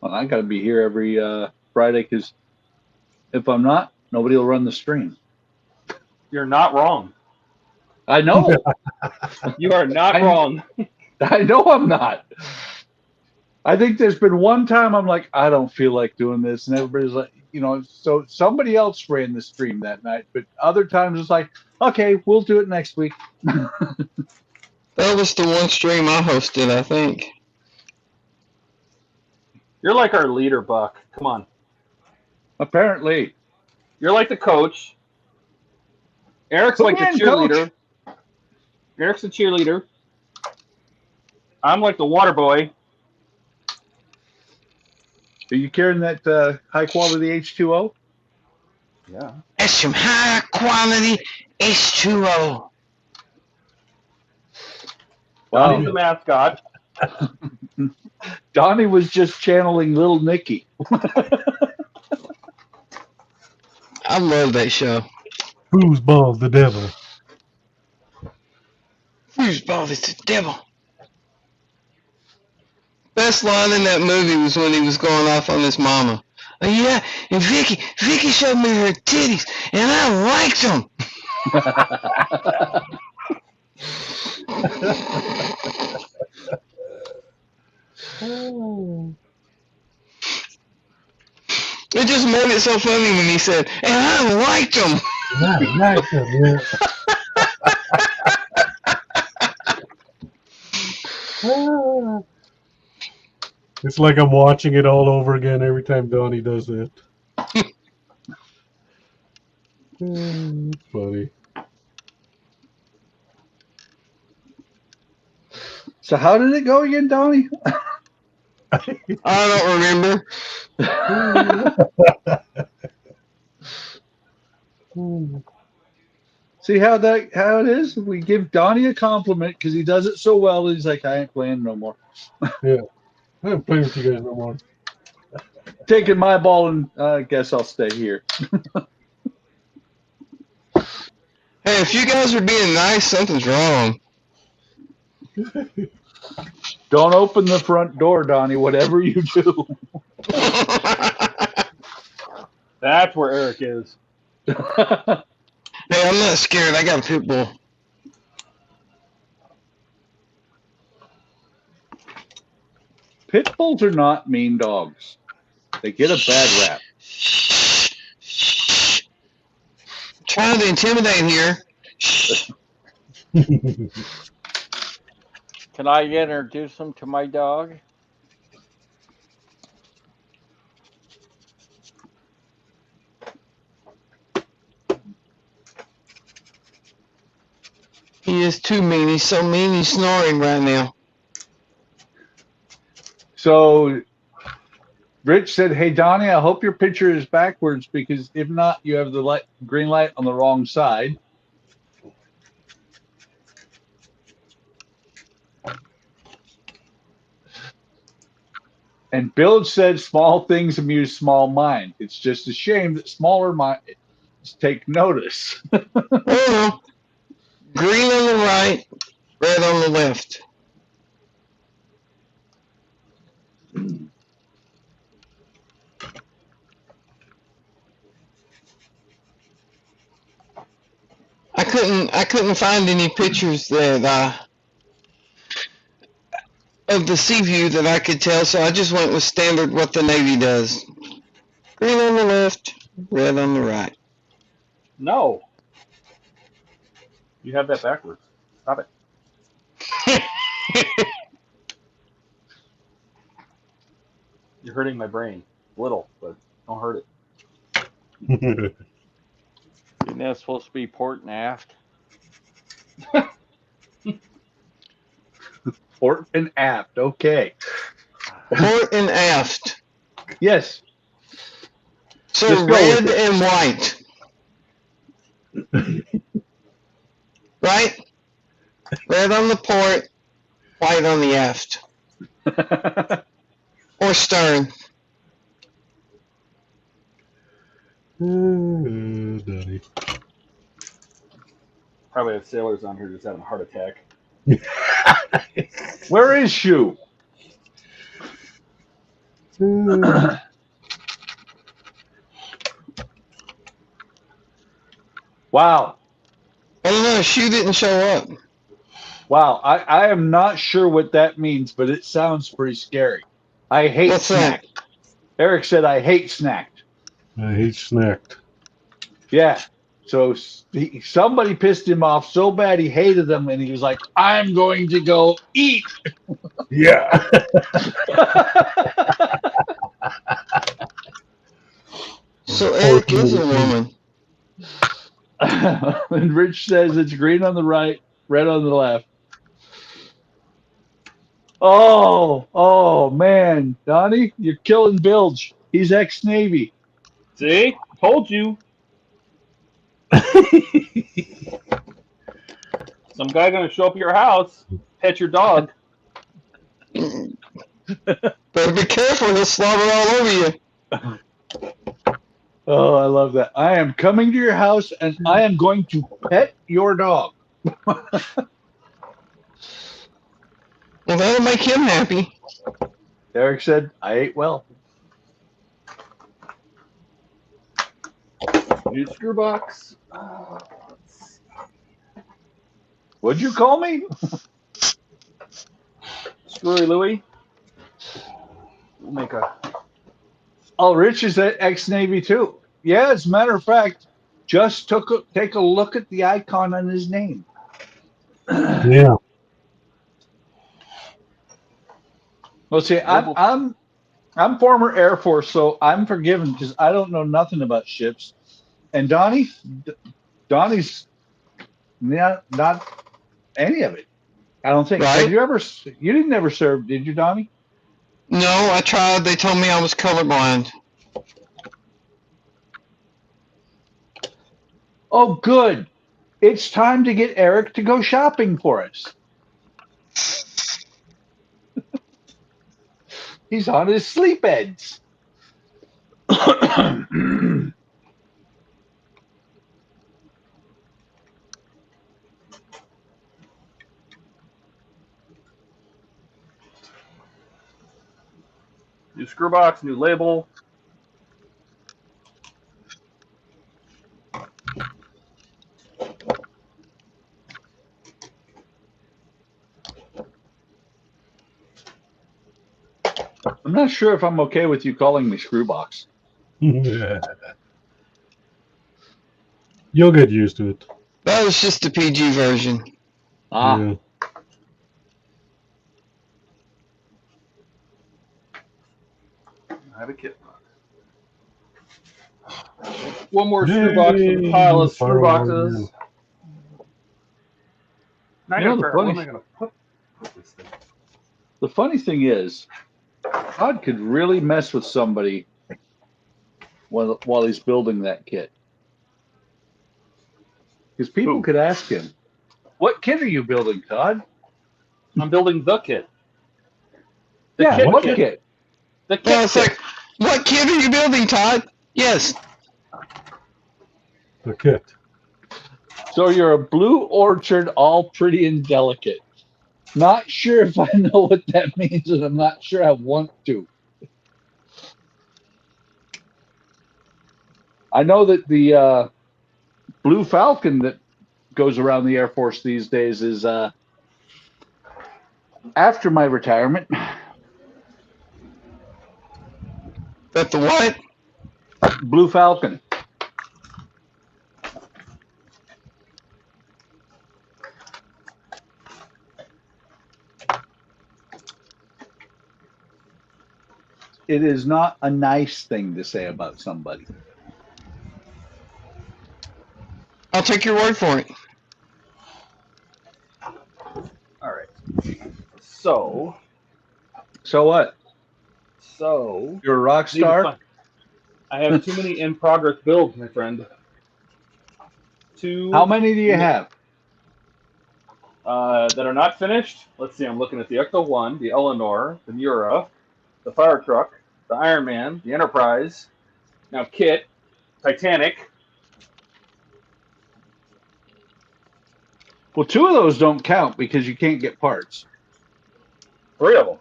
Well, I got to be here every Friday because if I'm not, nobody will run the stream. You're not wrong. I know. You are not I- wrong. I know I'm not. I think there's been one time I'm like, I don't feel like doing this. And everybody's like, so somebody else ran the stream that night. But other times it's like, okay, we'll do it next week. That was the one stream I hosted, I think. You're like our leader, Buck. Come on. Apparently. You're like the coach. Eric's Put like me the in, cheerleader. Eric's the cheerleader. I'm like the water boy. Are you carrying that high quality H2O? Yeah. That's some high quality H2O. Donnie's the mascot. Donnie was just channeling little Nicky. I love that show. Foosball's the devil. Foosball is the devil. Best line in that movie was when he was going off on his mama. Oh, yeah, and Vicky showed me her titties, and I liked them. It just made it so funny when he said, and I liked them. Yeah. It's like I'm watching it all over again every time Donnie does it. Funny. So how did it go again, Donnie? I don't remember. See how it is? We give Donnie a compliment because he does it so well. He's like, I ain't playing no more. Yeah. I haven't played with you guys no more. Taking my ball and I guess I'll stay here. Hey, if you guys are being nice, something's wrong. Don't open the front door, Donnie, whatever you do. That's where Eric is. Hey, I'm not scared. I got a pit bull. Pit bulls are not mean dogs. They get a bad rap. Trying to intimidate here. Can I introduce him to my dog? He is too mean. He's so mean. He's snoring right now. So Rich said, hey, Donnie, I hope your picture is backwards because if not, you have the green light on the wrong side. And Bill said, small things amuse small minds. It's just a shame that smaller minds take notice. Oh, green on the right, red on the left. I couldn't find any pictures that of the sea view that I could tell, so I just went with standard what the Navy does. Green on the left, red on the right. No. You have that backwards. Stop it. You're hurting my brain. Little, but don't hurt it. Isn't that supposed to be port and aft? Port and aft. Okay. Port and aft. Yes. So Just go red with it. and white. Right? Red on the port, white on the aft. Or stern. Donnie. Probably have sailors on here just having a heart attack. Where is Shu? Wow. I don't know, Shu didn't show up. Wow. I am not sure what that means, but it sounds pretty scary. I hate What's that? snack. Eric said, I hate snacked. I hate snacked. Yeah. So somebody pissed him off so bad he hated them, and he was like, I'm going to go eat. Yeah. So Eric is a woman. And Rich says it's green on the right, red on the left. Oh, man. Donnie, you're killing Bilge. He's ex-Navy. See? Told you. Some guy gonna show up at your house, pet your dog. Better be careful, he'll slobber all over you. Oh, I love that. I am coming to your house, and I am going to pet your dog. Well, that'll make him happy. Eric said, I ate well. New screw box. What'd you call me? Screwy Louie. We'll make a. Oh, Rich is at ex-Navy too. Yeah, as a matter of fact, just take a look at the icon on his name. Yeah. Well, see, I'm former Air Force, so I'm forgiven because I don't know nothing about ships. And Donnie's not any of it. I don't think. Right? Have you ever? You didn't ever serve, did you, Donnie? No, I tried. They told me I was colorblind. Oh, good. It's time to get Eric to go shopping for us. He's on his sleep eds. New screw box, new label. I'm not sure if I'm okay with you calling me Screwbox. You'll get used to it. That was just the PG version. Yeah. I have a kit box. One more screw box in the pile of screw boxes. Now I You know, gotta the figure out where am funny- I gonna put this thing? The funny thing is, Todd could really mess with somebody while he's building that kit. Because people Who? could ask him, "What kit are you building, Todd?" I'm building the kit. The Yeah, kit what kit. kit? The kit Yeah, it's kit. like, what kit are you building, Todd? Yes. The kit. So you're a Blue Orchard, all pretty and delicate. Not sure if I know what that means, and I'm not sure I want to. I know that the Blue Falcon that goes around the Air Force these days is after my retirement. But the what? Blue Falcon. It is not a nice thing to say about somebody. I'll take your word for it. All right. So So what? You're You're a rock star? I have too many in progress builds, my friend. How many do you have? That are not finished? Let's see. I'm looking at the Ecto 1, the Eleanor, the Mura, the Fire Truck, the Iron Man, the Enterprise. Now Kit, Titanic. Well, two of those don't count because you can't get parts. 3 of them.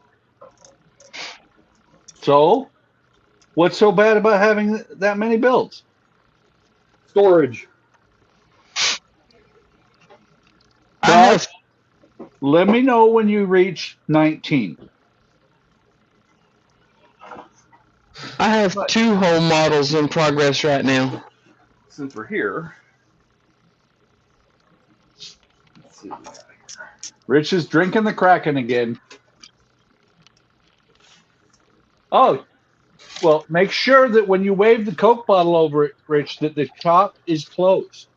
So, what's so bad about having that many builds? Storage. I Well, have let me know when you reach 19. I have 2 whole models in progress right now. Since we're here. Let's see what we got here. Rich is drinking the Kraken again. Oh, well, make sure that when you wave the Coke bottle over it, Rich, that the top is closed.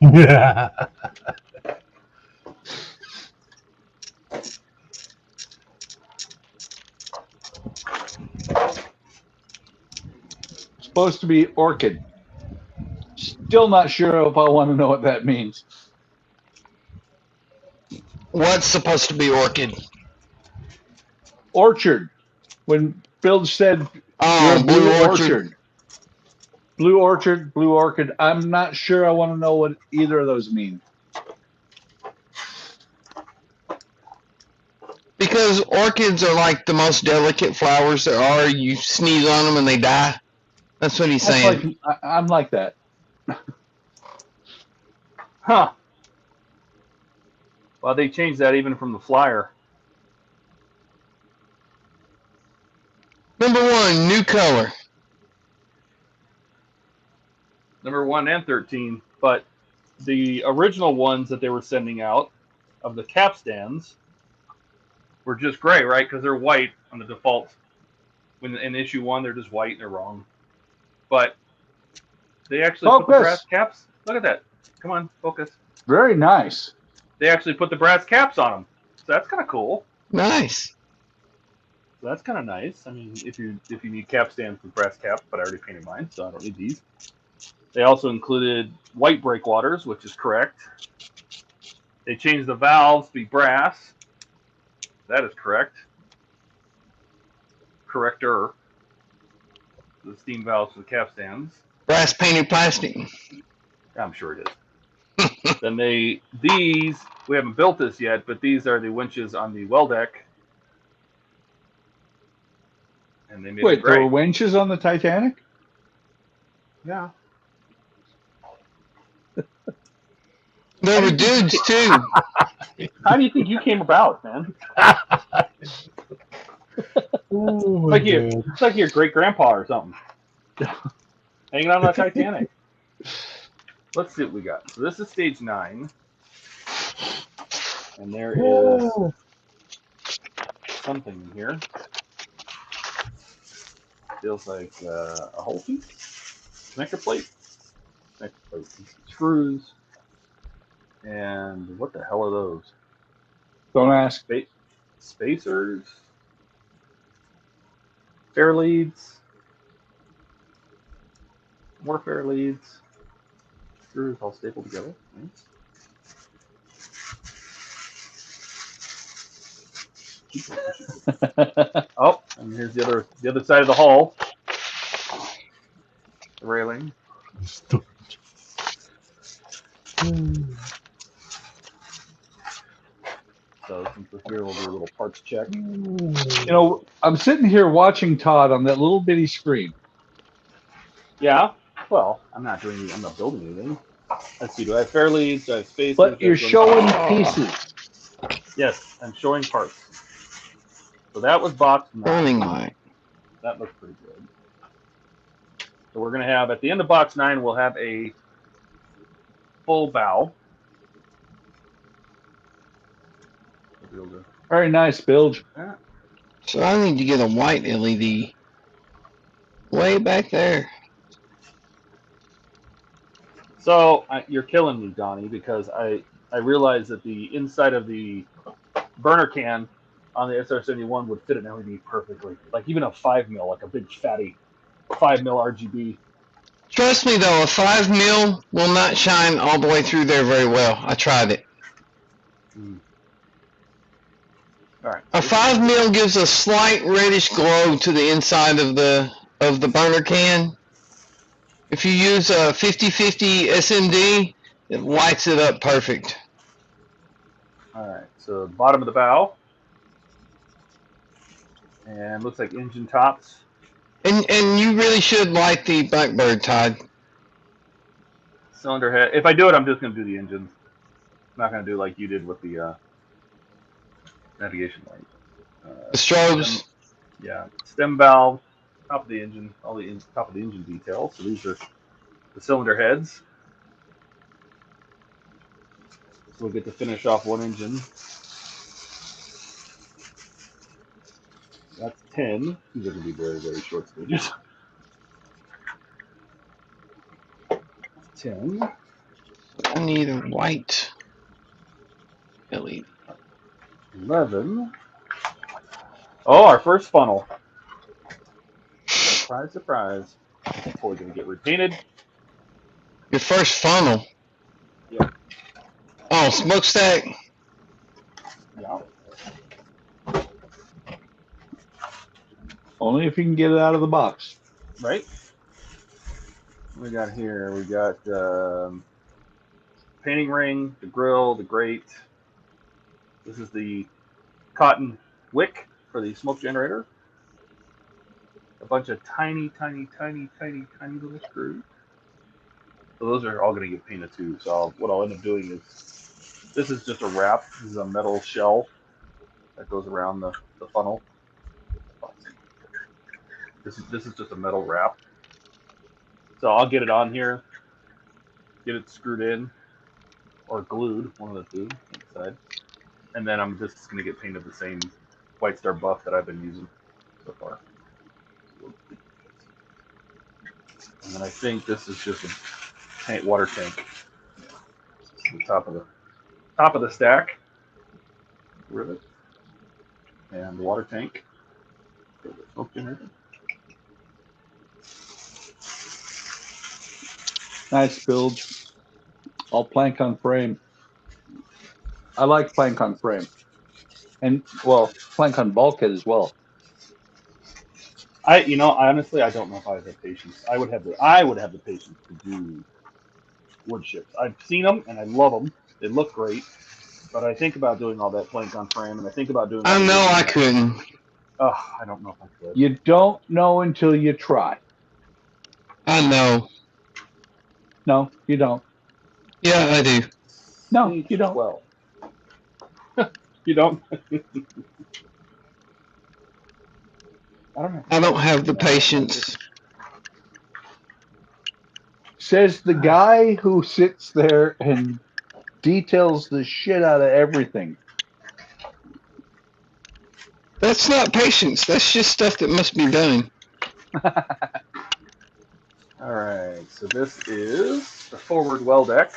Yeah. Supposed to be orchid. Still not sure if I want to know what that means. What's supposed to be orchid? Orchard. When Bill said you're Oh, a blue orchard. Blue orchard, blue orchid. I'm not sure I want to know what either of those mean. Because orchids are like the most delicate flowers there are. You sneeze on them and they die. That's what he's saying. I'm like that. Huh. Well, they changed that even from the flyer. Number 1, new color. Number 1 and 13. But the original ones that they were sending out of the capstans were just gray, right? Because they're white on the default. When in issue 1, they're just white and they're wrong. But they actually put the Focus. brass caps. Look at that. Come on, focus. Very nice. They actually put the brass caps on them. So that's kind of cool. Nice. So that's kind of nice. I mean, if you need cap stands with brass caps, but I already painted mine, so I don't need these. They also included white breakwaters, which is correct. They changed the valves to be brass. That is correct. Corrector. The steam valves for the cap stands. Brass painted plastic. I'm sure it is. Then these, we haven't built this yet, but these are the winches on the well deck. And they made Wait, them there gray. were winches on the Titanic? Yeah. There were dudes too. How do you think you came about, man? Oh my Like God. it's like your great grandpa or something. Hanging on the Titanic. Let's see what we got. So this is stage 9. And there is Oh, something in here. Feels like a whole piece. Connector plate. Connector plate. Screws. And what the hell are those? Don't ask. Spacers. Fair leads. More fair leads. Screws all stapled together. Nice. Oh, and here's the other side of the hull. The railing. stop. So since we're here, we'll do a little parts check. You know, I'm sitting here watching Todd on that little bitty screen. Yeah. Well, I'm not building anything. Let's see. Do I have fair leads? Do I have spaces? But Do I you're have showing Oh. pieces. Yes, I'm showing parts. So that was box 9. Burning light. That looks pretty good. So we're going to have, at the end of box 9, we'll have a full bow. Very nice, Bilge. So I need to get a white LED. Way back there. So you're killing me, Donnie, because I realized that the inside of the burner can on the SR-71 would fit an LED perfectly. Like even a 5mm, like a big fatty 5mm RGB. Trust me though, a 5mm will not shine all the way through there very well. I tried it. All right. A 5mm gives a slight reddish glow to the inside of the burner can. If you use a 50/50 SMD, it lights it up perfect. All right. So bottom of the bow, and looks like engine tops. And you really should light the Blackbird, Todd. Cylinder head. If I do it, I'm just going to do the engines. I'm not going to do like you did with the navigation light. The strobes. Yeah, stem valve, top of the engine, all the top of the engine details. So these are the cylinder heads. So we'll get to finish off one engine. That's 10. These are going to be very, very short stages. 10. I need a white LED. 11. Oh, our first funnel. Surprise, surprise. We're going to get repainted. Your first funnel. Yep. Oh, smokestack. Yeah. Only if you can get it out of the box. Right? What we got here? We got painting ring, the grill, the grate. This is the cotton wick for the smoke generator. A bunch of tiny little screws. So those are all going to get painted too. So what I'll end up doing is, this is just a wrap. This is a metal shell that goes around the funnel. This is just a metal wrap. So I'll get it on here, get it screwed in, or glued, one of the two inside. And then I'm just going to get painted the same White Star buff that I've been using so far. And then I think this is just a water tank. The top of the stack. Rivet. And the water tank. The smoke generator. Nice build. All plank on frame. I like plank on frame. And, well, plank on bulkhead as well. Honestly, I don't know if I have the patience. I would have the patience to do wood ships. I've seen them and I love them. They look great, but I think about doing all that plank on frame, and I think about doing. I know I couldn't. Oh, I don't know if I could. You don't know until you try. I know. No, you don't. Yeah, I do. No, you don't. Well, you don't. I don't have the patience. Says the guy who sits there and details the shit out of everything. That's not patience. That's just stuff that must be done. All right, so this is the forward well deck.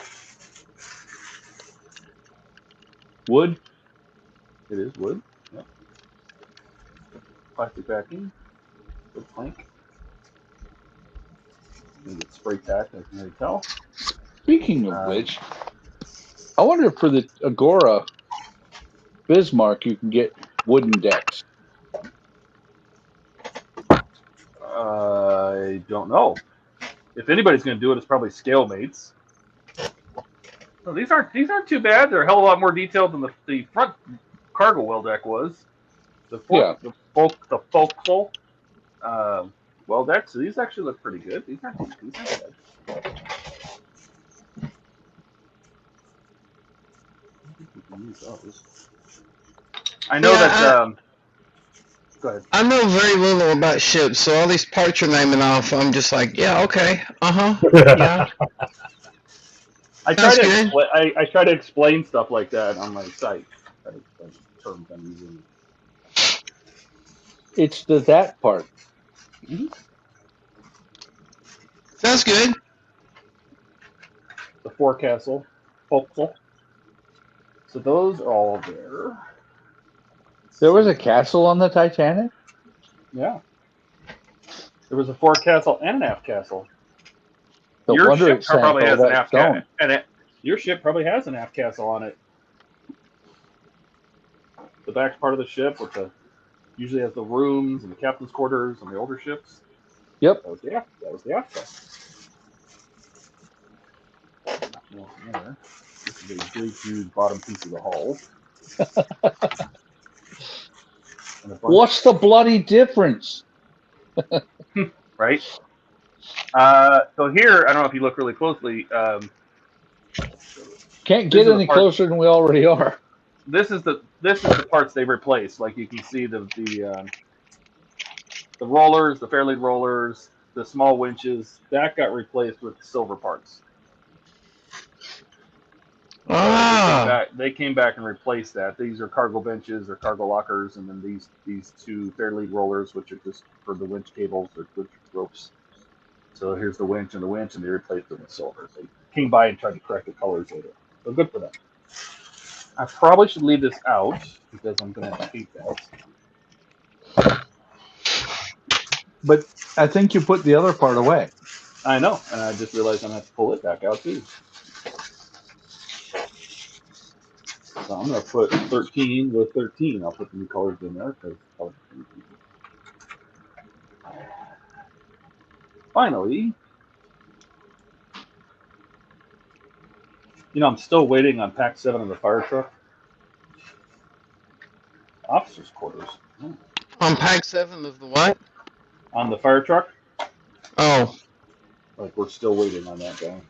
Wood? It is wood. Yep. Plastic backing. Wood plank. Maybe it's spray tack, I can already tell. Speaking of which, I wonder if for the Agora Bismarck you can get wooden decks. I don't know. If anybody's going to do it, it's probably Scalemates. No, these aren't too bad. They're a hell of a lot more detailed than the front cargo well deck was. The forecastle well deck. So these actually look pretty good. These aren't bad. I know that. Go ahead. I know very little about ships, so all these parts you're naming off, I'm just like, yeah, okay, yeah. I try to explain stuff like that on my site. Terms I'm using. It's that part. Mm-hmm. Sounds good. The forecastle, forecastle. So those are all there. There was a castle on the Titanic? Yeah. There was a forecastle and an aft castle. No Your wonder ship it sank probably all has an that aft stone. castle, your ship probably has an aft castle on it. The back part of the ship, which usually has the rooms and the captain's quarters on the older ships. Yep. That was the aft castle. This is a big, huge bottom piece of the hull. What's the bloody difference? Right? So here, I don't know if you look really closely. Can't get any closer than we already are. This is the parts they replaced. Like you can see the rollers, the fairlead rollers, the small winches, that got replaced with silver parts. They came back and replaced that. These are cargo benches or cargo lockers, and then these two fairlead rollers, which are just for the winch cables or winch ropes. So here's the winch, and they replaced them with silver. They came by and tried to correct the colors later. So good for them. I probably should leave this out because I'm going to hate that. But I think you put the other part away. I know, and I just realized I'm going to have to pull it back out too. So I'm going to put 13 with 13. I'll put the new colors in there. Finally, I'm still waiting on Pack 7 of the fire truck. Officers' quarters. Oh. On Pack 7 of the what? On the fire truck. Oh. Like, we're still waiting on that guy.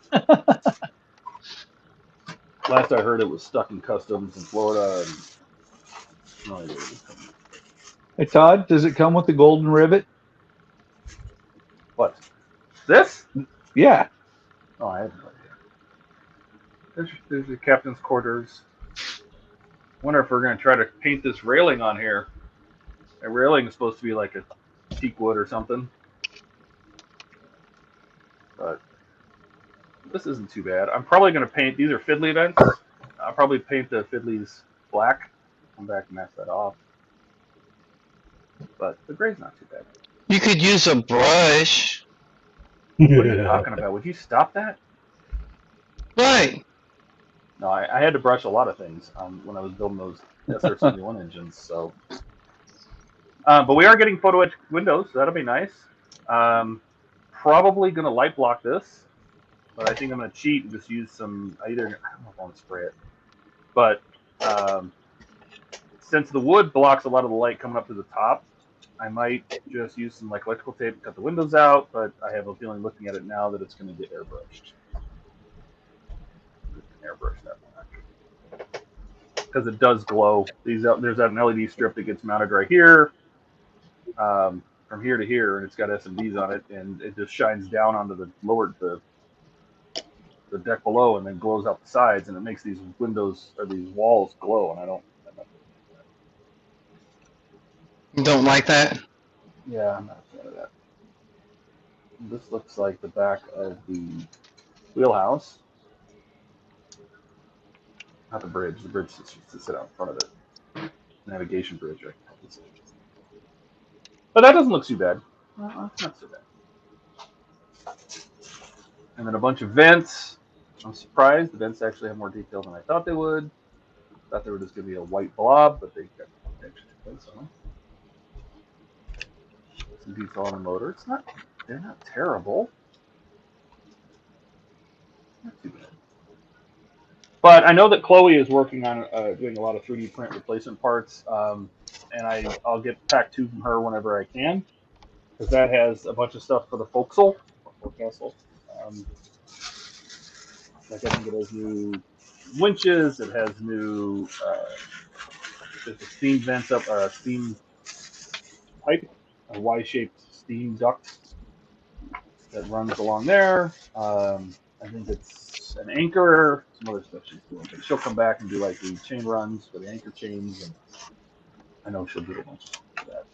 Last I heard, it was stuck in customs in Florida. And no idea. Hey, Todd, does it come with the golden rivet? What? This? Yeah. Oh, I have no idea. There's your captain's quarters. Wonder if we're going to try to paint this railing on here. A railing is supposed to be like a teak wood or something. But this isn't too bad. I'm probably going to paint, these are fiddly vents. I'll probably paint the fiddlies black. Come back and match that off. But the gray's not too bad. You could use a brush. What are you talking about? Would you stop that? Right. No, I had to brush a lot of things when I was building those SR71 engines. So, but we are getting photo etch windows, so that'll be nice. Probably going to light block this, but I think I'm going to cheat and just use some. I don't know if I want to spray it, but since the wood blocks a lot of the light coming up to the top, I might just use some like electrical tape to cut the windows out. But I have a feeling, looking at it now, that it's going to get airbrushed. Airbrush that black because it does glow. There's an LED strip that gets mounted right here, from here to here, and it's got SMDs on it, and it just shines down onto the deck below, and then glows out the sides, and it makes these windows or these walls glow. And I'm not You don't like that? Yeah, I'm not a fan of that. This looks like the back of the wheelhouse. Not the bridge. The bridge to sit out in front of it. Navigation bridge, I can say. But that doesn't look too bad. Not so bad. And then a bunch of vents. I'm surprised the vents actually have more detail than I thought they would. Thought they were just going to be a white blob, but they got extra vents on them. Some detail on the motor. They're not terrible. Not too bad. But I know that Chloe is working on doing a lot of 3D print replacement parts, and I'll get pack 2 from her whenever I can, because that has a bunch of stuff for the forecastle. Like I think it has new winches. It has new there's a steam vents up, or a steam pipe, a Y-shaped steam duct that runs along there. I think it's an anchor, some other stuff she's doing. But she'll come back and do like the chain runs for the anchor chains, and I know she'll do a bunch of that.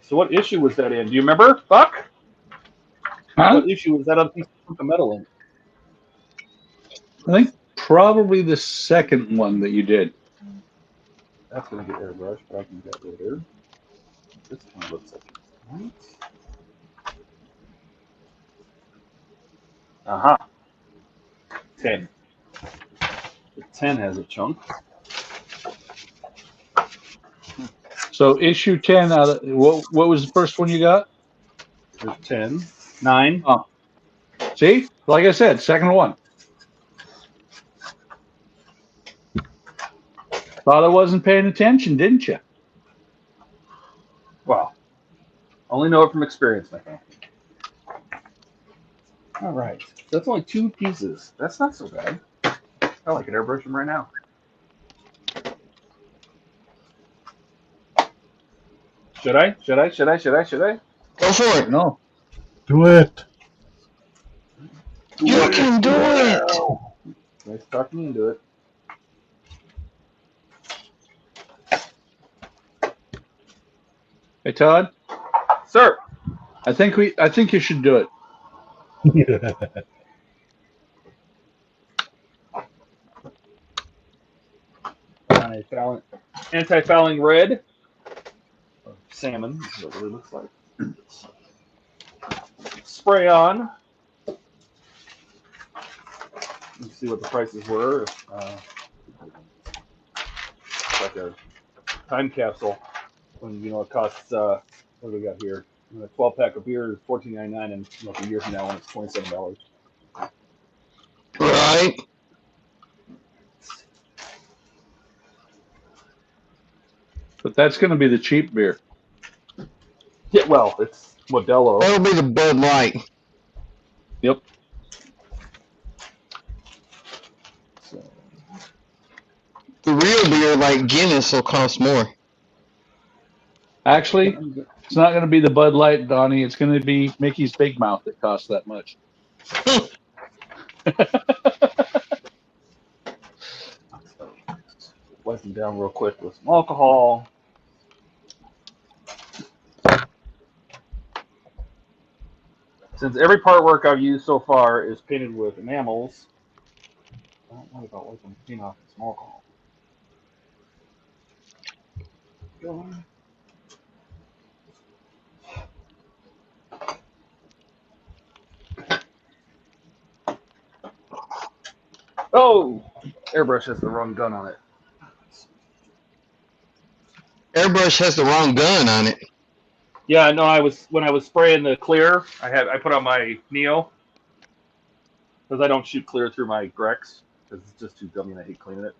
So what issue was that in? Do you remember, Buck? Huh? What issue was that on piece of metal in? I think probably the second one that you did. That's going to get airbrushed, but I can get later. This one looks like it's right. Aha. 10. The 10 has a chunk. So issue 10 out of what was the first one you got? There's 10. 9. Oh. See? Like I said, second one. Thought I wasn't paying attention, didn't you? Well, only know it from experience, my friend. All right. That's only 2 pieces. That's not so bad. I like it. Airbrush them right now. Should I? Go for it. No. Do it. You can do it. Nice talking me into it. Hey Todd, Sir. I think you should do it. Anti-fouling red. Or salmon is what it really looks like. Spray on. Let's see what the prices were. It's like a time capsule. When it costs what do we got here? A 12-pack of beer is $14.99, and a year from now, when it's $27. Right. But that's going to be the cheap beer. Yeah, well, it's Modelo. That'll be the Bud Light. Yep. So, The real beer, like Guinness, will cost more. Actually, it's not going to be the Bud Light, Donnie. It's going to be Mickey's Big Mouth that costs that much. what's them down real quick with some alcohol. Since every part work I've used so far is painted with enamels, don't worry about wiping the paint off with some alcohol. Go on. Oh, airbrush has the wrong gun on it. Airbrush has the wrong gun on it. Yeah, no, when I was spraying the clear, I put on my Neo because I don't shoot clear through my Grex because it's just too gummy and I hate cleaning it.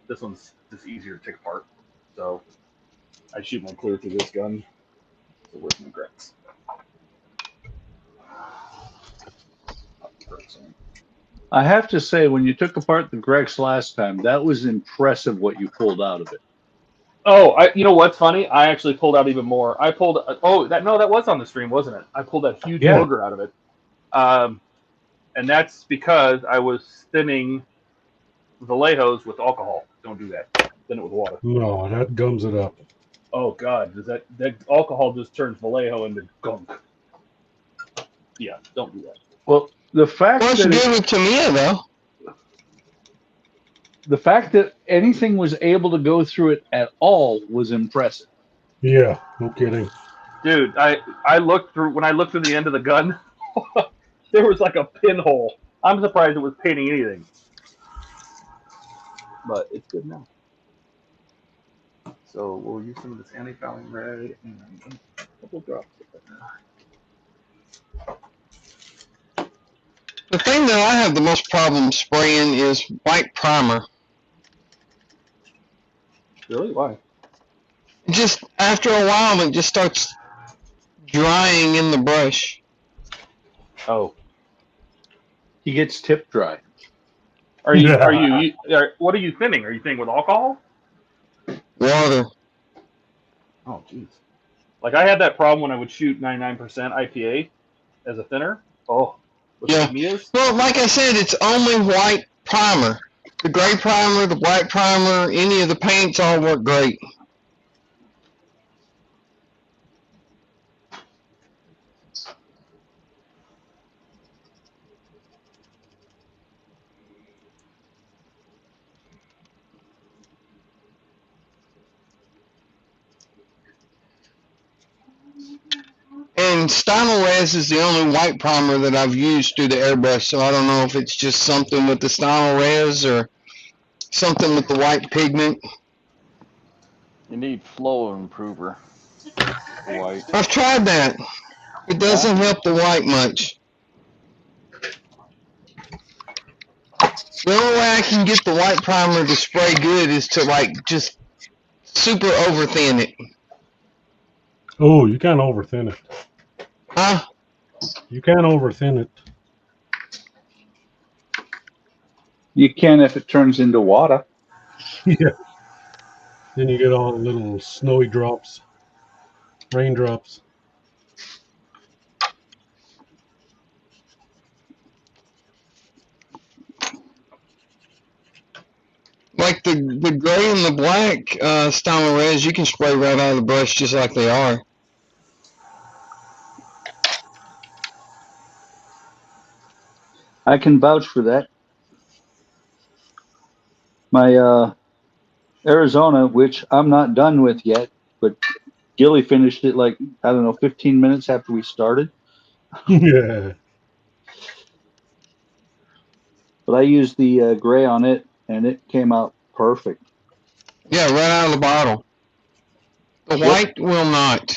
This one's just easier to take apart, so I shoot my clear through this gun. So where's my Grex? I have to say, when you took apart the Grex last time, that was impressive what you pulled out of it. Oh, you know what's funny? I actually pulled out even more. I pulled. That was on the stream, wasn't it? I pulled that huge Yeah. booger out of it, and that's because I was thinning Vallejos with alcohol. Don't do that. Thin it with water. No, that gums it up. Oh God, does that alcohol just turns Vallejo into gunk? Yeah, don't do that. Well, the fact What's that good with Tamiya, though? the fact that anything was able to go through it at all was impressive. Yeah, no kidding. Dude, I looked through when I looked through the end of the gun, there was like a pinhole. I'm surprised it was painting anything, but it's good now. So we'll use some of this anti-fouling red and a couple drops of that. The thing that I have the most problem spraying is white primer. Really? Why? Just after a while, it just starts drying in the brush. Oh, He gets tip dry. what are you thinning? Are you thinning with alcohol? Water. Oh, jeez. Like I had that problem when I would shoot 99% IPA as a thinner. Oh, with Yeah. Tamiya's? Well, like I said, it's only white primer. The gray primer, the black primer, any of the paints all work great. And Stynylrez is the only white primer that I've used through the airbrush, so I don't know if it's just something with the Stynylrez or something with the white pigment. You need flow improver. White. I've tried that. It doesn't help the white much. The only way I can get the white primer to spray good is to just super over thin it. Oh, you can't over thin it. Huh? You can't over thin it. You can if it turns into water. Yeah. Then you get all the little snowy drops, raindrops. Like the gray and the black Stynylrez, you can spray right out of the brush just like they are. I can vouch for that. My Arizona, which I'm not done with yet, but Gilly finished it like, I don't know, 15 minutes after we started. Yeah. But I used the gray on it, and it came out perfect. Yeah, right out of the bottle. The Yep. white will not.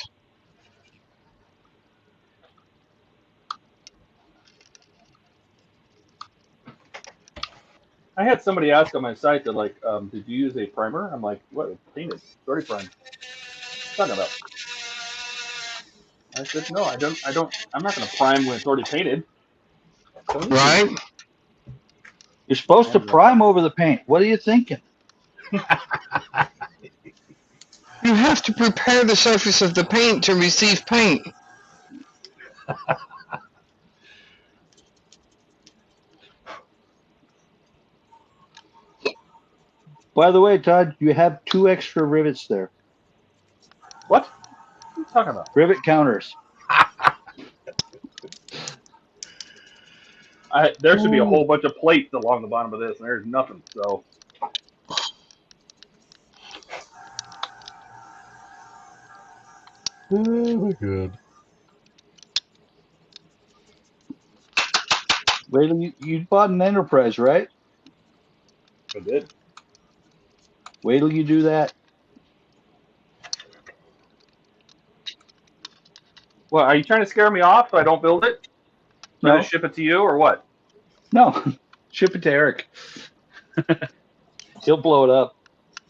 I had somebody ask on my site that like, did you use a primer? I'm like, what? Painted. It's already primed. What are you talking about? I said, no, I don't. I'm not going to prime when it's already painted. Right? You're supposed to prime over the paint. What are you thinking? You have to prepare the surface of the paint to receive paint. By the way, Todd, you have 2 extra rivets there. What? What are you talking about? Rivet counters. There should be a whole bunch of plates along the bottom of this, and there's nothing. So We're good. Wait till you bought an Enterprise, right? I did. Wait till you do that. What, are you trying to scare me off so I don't build it? So I No, just ship it to you, or what? no. Ship it to Eric. He'll blow it up.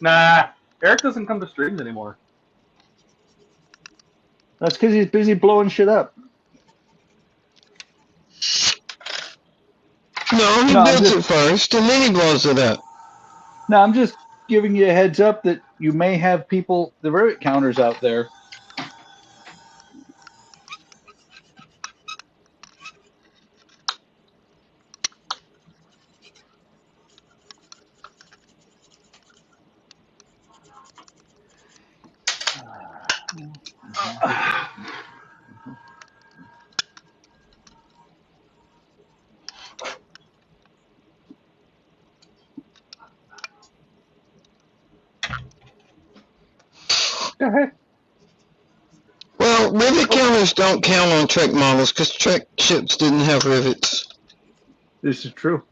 Nah, Eric doesn't come to streams anymore. That's because he's busy blowing shit up. No, he No, I'm builds just- it first, and then he blows it up. No, I'm just giving you a heads up that you may have people, the rivet counters out there. Well, rivet counters don't count on Trek models because Trek ships didn't have rivets. This is true.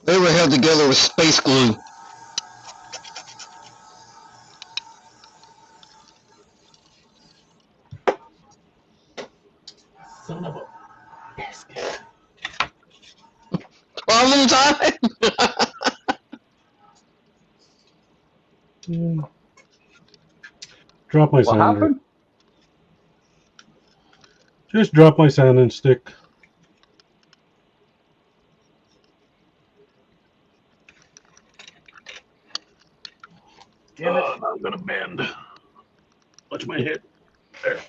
They were held together with space glue. Son of a biscuit. Problem time. Drop my What sander. happened? Just drop my sanding stick. Damn it. Oh, I'm gonna bend. Watch my head. There.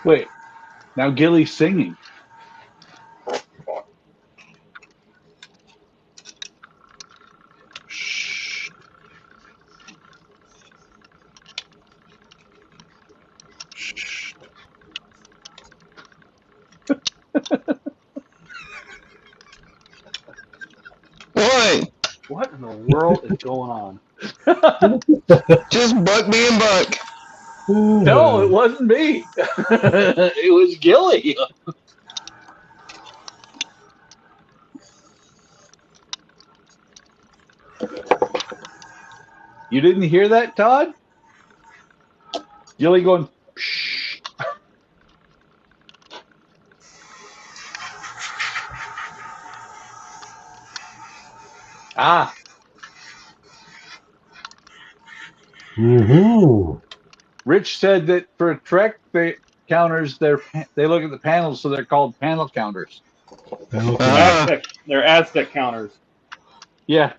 Wait. Now Gilly's singing. Shh. Shh. What? What in the world is going on? Just Buck being Buck. No, it wasn't me. It was Gilly. You didn't hear that, Todd? Gilly going, psh. Ah, Mm-hmm. Rich said that for Trek counters, they look at the panels, so they're called panel counters. Ah. They're Aztec counters. Yeah.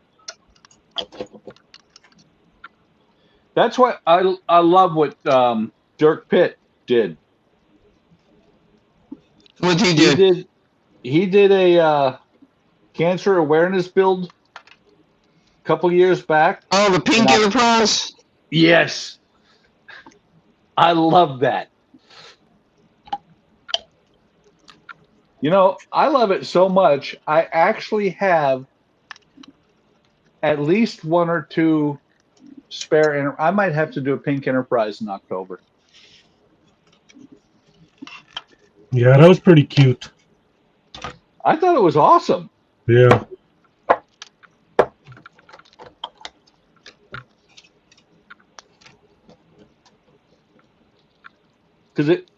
That's what I love what Dirk Pitt did. What'd he do? He did a cancer awareness build a couple years back. Oh, the Pink And Enterprise? Yes. I love that. You know, I love it so much. I actually have at least 1 or 2 spare. I might have to do a Pink Enterprise in October. Yeah, that was pretty cute. I thought it was awesome. Yeah. Because it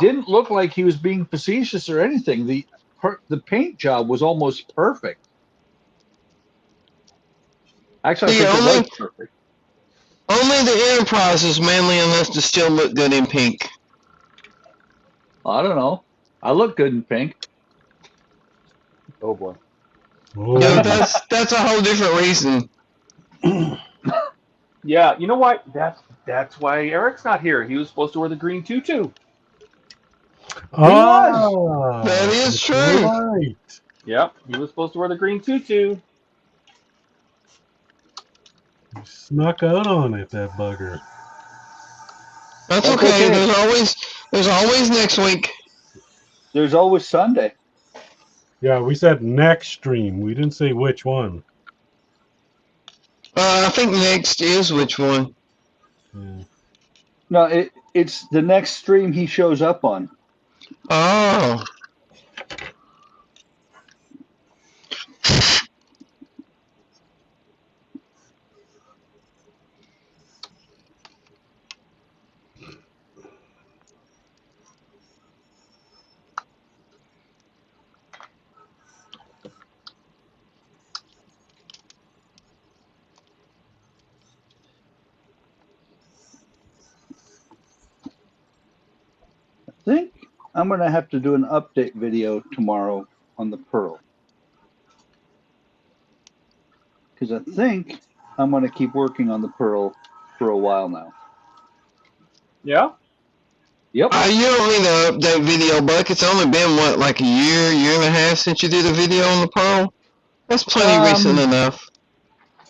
didn't look like he was being facetious or anything. The paint job was almost perfect. Actually, I The think it only- was perfect. Only the Enterprise is manly enough to still look good in pink. I don't know. I look good in pink. Oh boy. Oh, Yeah, that's a whole different reason. Yeah, you know what? That's why Eric's not here. He was supposed to wear the green tutu. ah, That is that's true. right. Yep, he was supposed to wear the green tutu. You snuck out on it, that bugger. That's That's okay. okay. There's always next week. There's always Sunday. Yeah, we said next stream. We didn't say which one. I think next is which one? Yeah. No, it's the next stream he shows up on. Oh. I think I'm going to have to do an update video tomorrow on the Pearl. Because I think I'm going to keep working on the Pearl for a while now. Yeah. Yep. You don't need to update video, Buck. It's only been, what, like a year and a half since you did a video on the Pearl? That's plenty recent enough.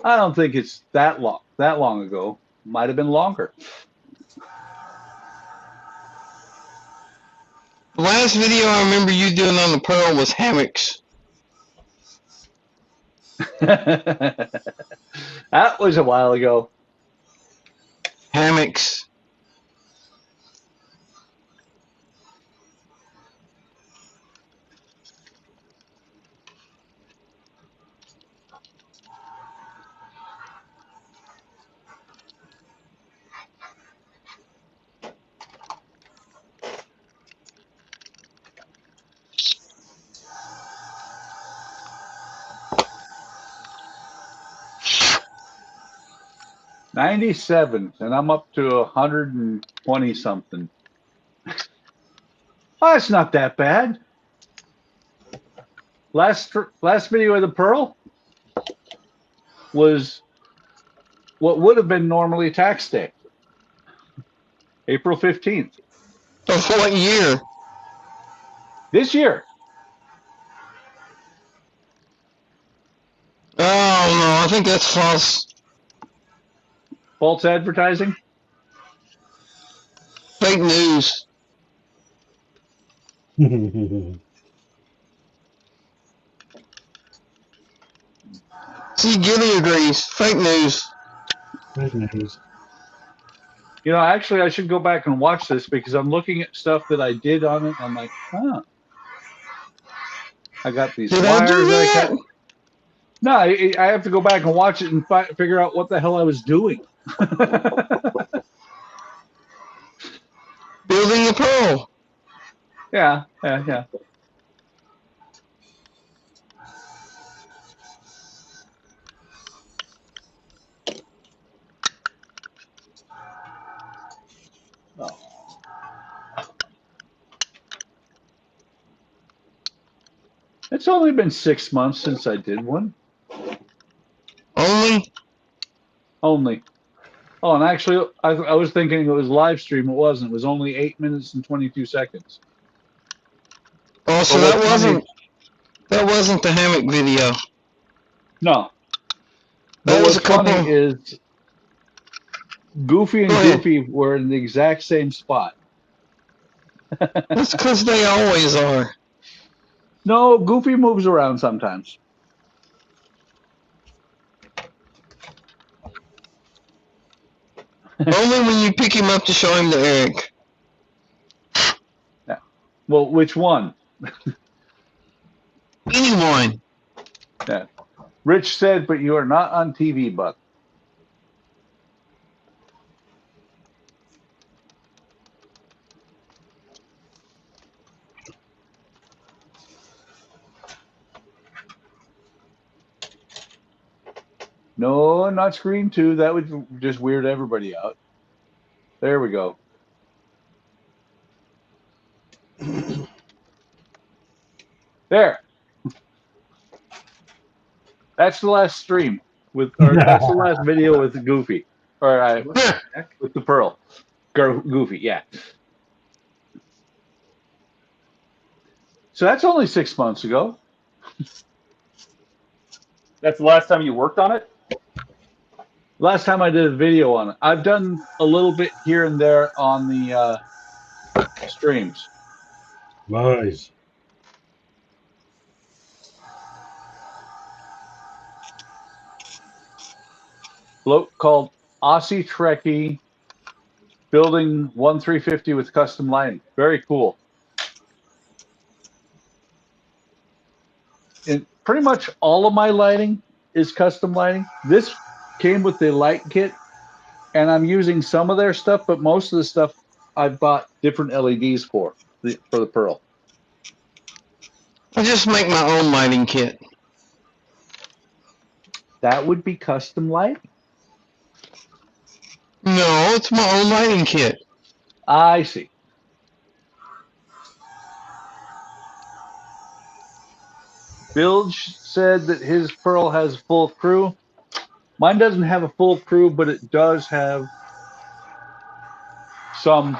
I don't think it's that long ago. Might have been longer. The last video I remember you doing on the Pearl was hammocks. That was a while ago. Hammocks. '97, and I'm up to 120 something. Oh, it's not that bad. Last video of the Pearl was what would have been normally tax day, April 15th. Of what year? This year. Oh, no, I think that's false. False advertising. Fake news. See, Gilly agrees. Fake news. Fake news. You know, actually, I should go back and watch this because I'm looking at stuff that I did on it. I'm like, huh. I got these Did I do wires that? got. No, I have to go back and watch it and figure out what the hell I was doing. Building the Pearl. Yeah. Oh. It's only been 6 months since I did one. Only? Only. Oh, and actually, I was thinking it was live stream. It wasn't. It was only 8 minutes and 22 seconds. Oh, so Well, that wasn't the hammock video. No. That But was what's a couple. funny is Goofy and Go ahead. Goofy were in the exact same spot. That's because they always are. No, Goofy moves around sometimes. Only when you pick him up to show him to Eric. Well, which one? Anyone. Yeah. Rich said, but you are not on TV, Buck. No, not screen 2. That would just weird everybody out. There we go. There. That's the last stream or that's the last video with Goofy, or with the Pearl, Goofy. Yeah. So that's only 6 months ago. That's the last time you worked on it? Last time I did a video on it. I've done a little bit here and there on the streams. Nice. Bloke called Aussie Trekkie building 1350 with custom lighting. Very cool. And pretty much all of my lighting is custom lighting. This came with the light kit, and I'm using some of their stuff, but most of the stuff I've bought different LEDs for the Pearl. I just make my own lighting kit. That would be custom lighting. No, it's my own lighting kit. I see. Bilge said that his Pearl has full crew. Mine doesn't have a full crew, but it does have some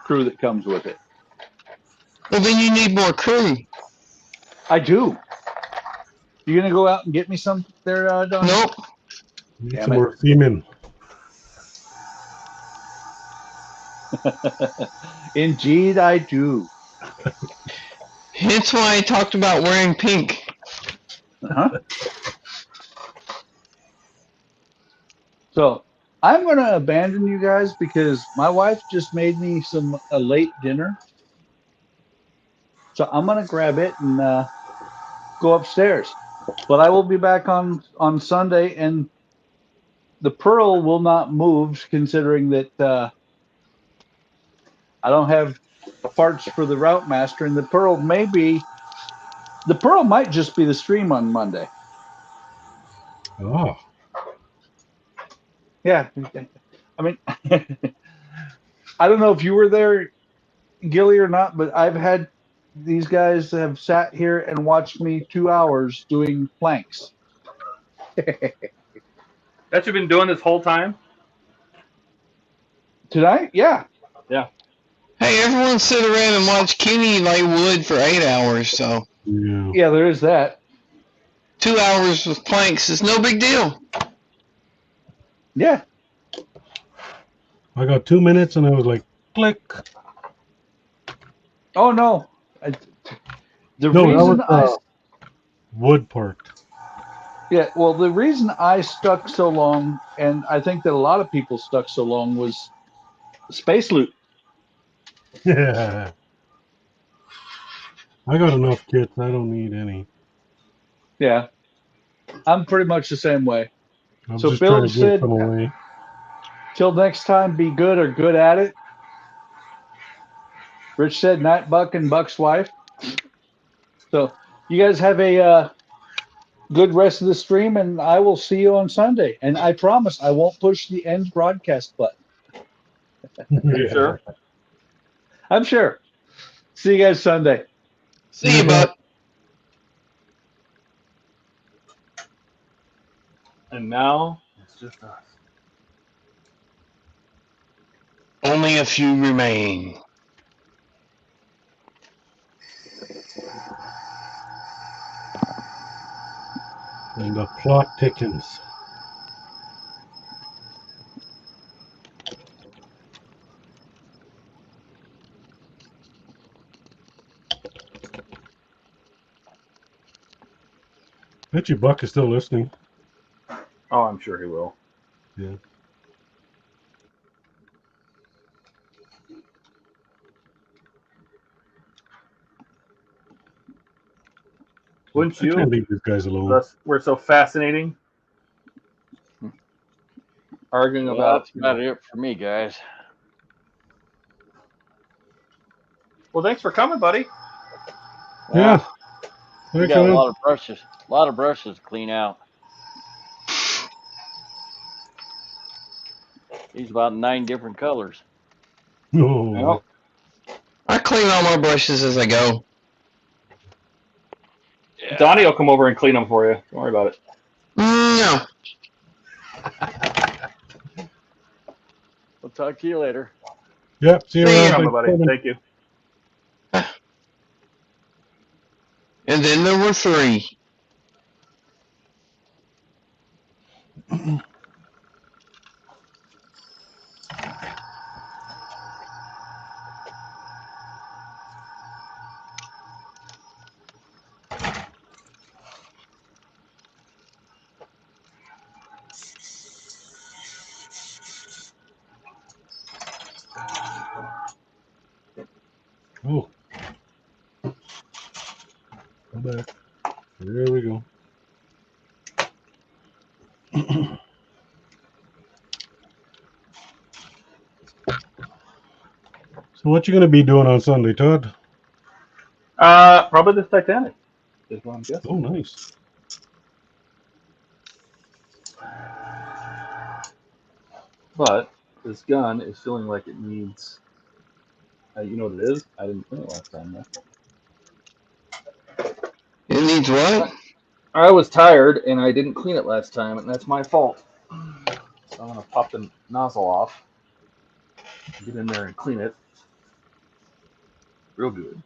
crew that comes with it. Well, then you need more crew. I do. You gonna go out and get me some there, Don? Nope. Need Damn some it. more semen. Indeed, I do. Hence why I talked about wearing pink. Uh-huh. So I'm going to abandon you guys because my wife just made me a late dinner. So I'm going to grab it and go upstairs. But I will be back on Sunday, and the Pearl will not move, considering that I don't have parts for the Route Master, and the Pearl might just be the stream on Monday. Oh. Yeah, I mean, I don't know if you were there, Gilly, or not, but I've had these guys have sat here and watched me 2 hours doing planks. That you've been doing this whole time? Tonight? Yeah. Hey, everyone sit around and watch Kenny lay wood for 8 hours, so Yeah. Yeah, there is that. 2 hours with planks is no big deal. Yeah. I got 2 minutes and I was like, click. Oh, no. The No, that reason was wood part. the reason I stuck so long, and I think that a lot of people stuck so long, was Space Loot. Yeah. I got enough kits. I don't need any. Yeah. I'm pretty much the same way. I'm So just Bill trying to said- give some away. Till next time, be good or good at it. Rich said Night Buck and Buck's wife. So you guys have a good rest of the stream, and I will see you on Sunday. And I promise I won't push the end broadcast button. You sure? I'm sure. See you guys Sunday. See you, bud. And now it's just us. Only a few remain. And the plot thickens. Bet you Buck is still listening. Oh, I'm sure he will. Yeah. Wouldn't I can't you? leave these guys alone. We're so fascinating. Arguing Well, about. that's about it for me, guys. Well, thanks for coming, buddy. Yeah. We Thanks, got a man. lot of brushes to clean out. These about 9 different colors. Oh, I clean all my brushes as I go. Donnie will come over and clean them for you. Don't worry about it. No. We'll talk to you later. Yep. See you See around ya. Bye, buddy. Thanksgiving. Thank you. And then there were 3. Oh, go back. There we go. So what you gonna be doing on Sunday, Todd? Probably this Titanic is what I'm guessing. Oh, nice. But this gun is feeling like it needs. You know what it is? I didn't clean it last time. It needs what? I was tired and I didn't clean it last time, and that's my fault. So I'm gonna pop the nozzle off, get in there and clean it real good.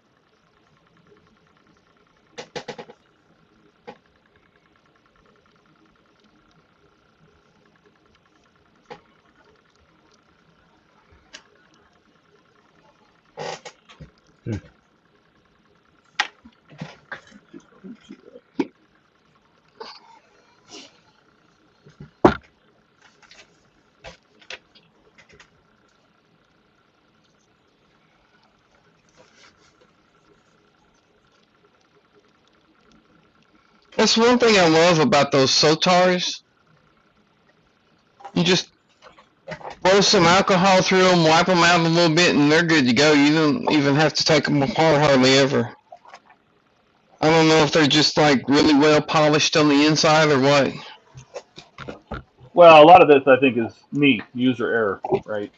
That's one thing I love about those Sotars. You just throw some alcohol through them, wipe them out a little bit, and they're good to go. You don't even have to take them apart hardly ever. I don't know if they're just like really well polished on the inside or what. Well, a lot of this I think is me, user error, right?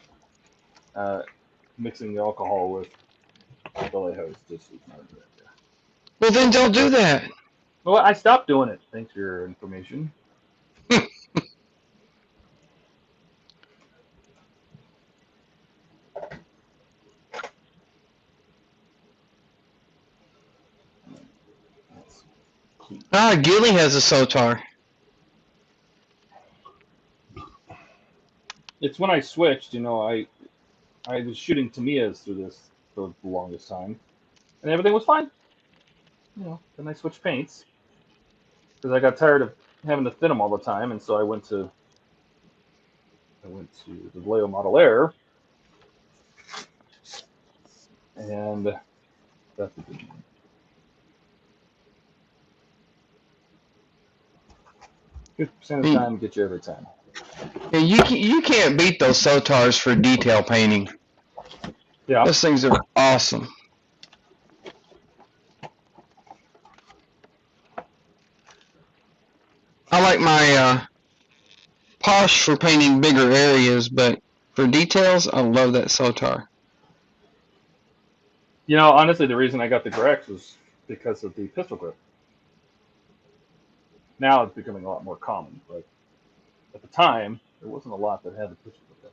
Mixing the alcohol with the lighthouse just is not a good idea. Well, then don't do that. Well, I stopped doing it. Thanks for your information. Gilly has a Sotar. It's when I switched, I was shooting Tamiya's through this for the longest time, and everything was fine. Then I switched paints because I got tired of having to thin them all the time, and so I went to the Vallejo Model Air, and that's a good one. % of the time, get you every time. And you can't beat those Sotars for detail painting. Yeah. Those things are awesome. I like my Posh for painting bigger areas, but for details, I love that Sotar. Honestly, the reason I got the Grex was because of the pistol grip. Now it's becoming a lot more common, but at the time, there wasn't a lot that had the pistol grip.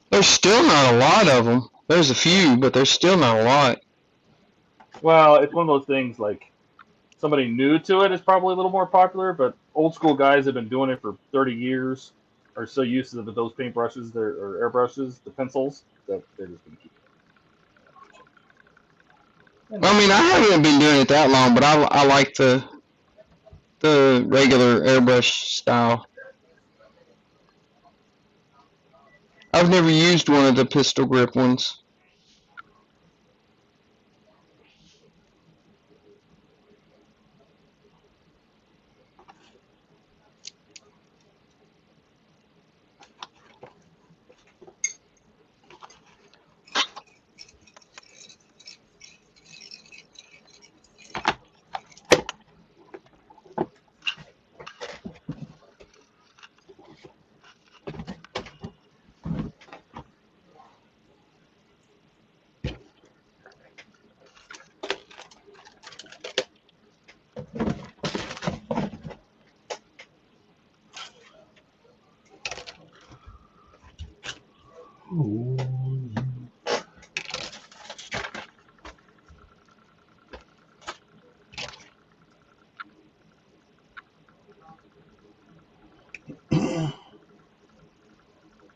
There's still not a lot of them. There's a few, but there's still not a lot. Well, it's one of those things like somebody new to it is probably a little more popular, but old school guys have been doing it for 30 years, are so used to those paintbrushes or airbrushes, the pencils, that they're just going to keep it. I mean, I haven't been doing it that long, but I like the regular airbrush style. I've never used one of the pistol grip ones. Ooh.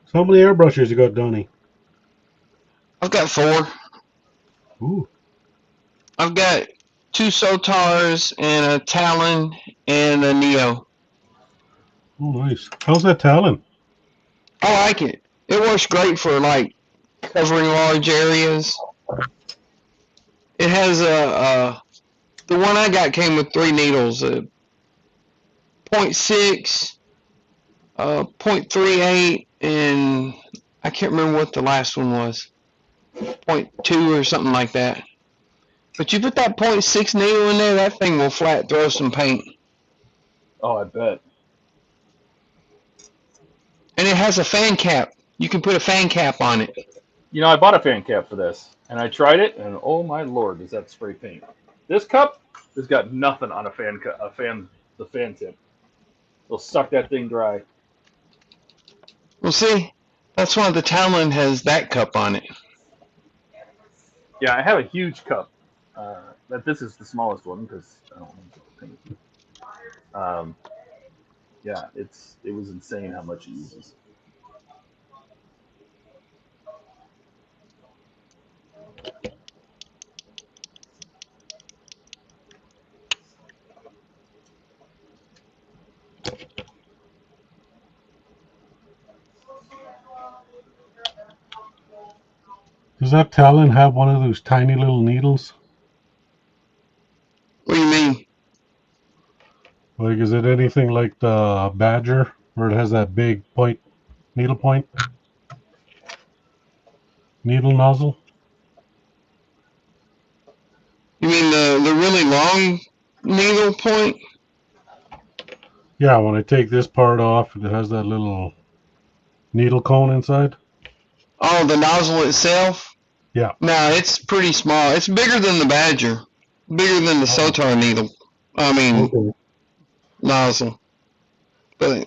So how many airbrushes you got, Donnie? I've got 4. Ooh. I've got 2 Sotars and a Talon and a Neo. Oh, nice. How's that Talon? I like it. It works great for like covering large areas. It has the one I got came with 3 needles, 0.6, 0.38, and I can't remember what the last one was, 0.2 or something like that. But you put that 0.6 needle in there, that thing will flat throw some paint. Oh, I bet. And it has a fan cap. You can put a fan cap on it. You know, I bought a fan cap for this, and I tried it, and oh my lord, does that spray paint? This cup has got nothing on the fan tip. It'll suck that thing dry. Well, see, that's why the Talon has that cup on it. Yeah, I have a huge cup. But this is the smallest one because I don't want to put the paint. Yeah, it was insane how much it uses. Does that Talon have one of those tiny little needles? What do you mean? Like, is it anything like the Badger, where it has that big needle nozzle? You mean the really long needle point? Yeah, when I take this part off, it has that little needle cone inside. Oh, the nozzle itself? Yeah. No, it's pretty small. It's bigger than the Badger. Bigger than the Sotar needle. I mean, Okay. nozzle. But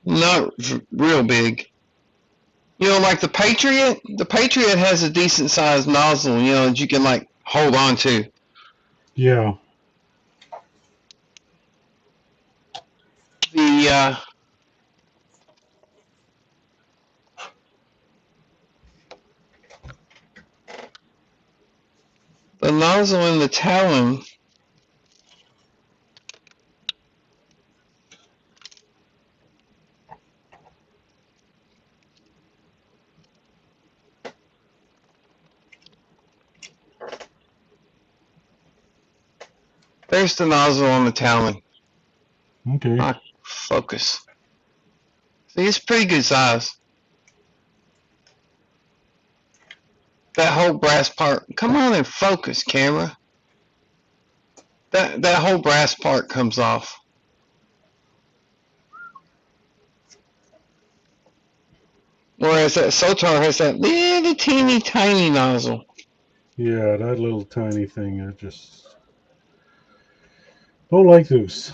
not real big. You know, like the Patriot? The Patriot has a decent sized nozzle, you know, that you can, like, hold on to. Yeah. The nozzle in the Talon, there's the nozzle on the Talon. Okay. Focus. See, it's pretty good size. That whole brass part. Come on and focus, camera. That whole brass part comes off. Whereas that Sotar has that little teeny tiny nozzle. Yeah, that little tiny thing, I just don't like those.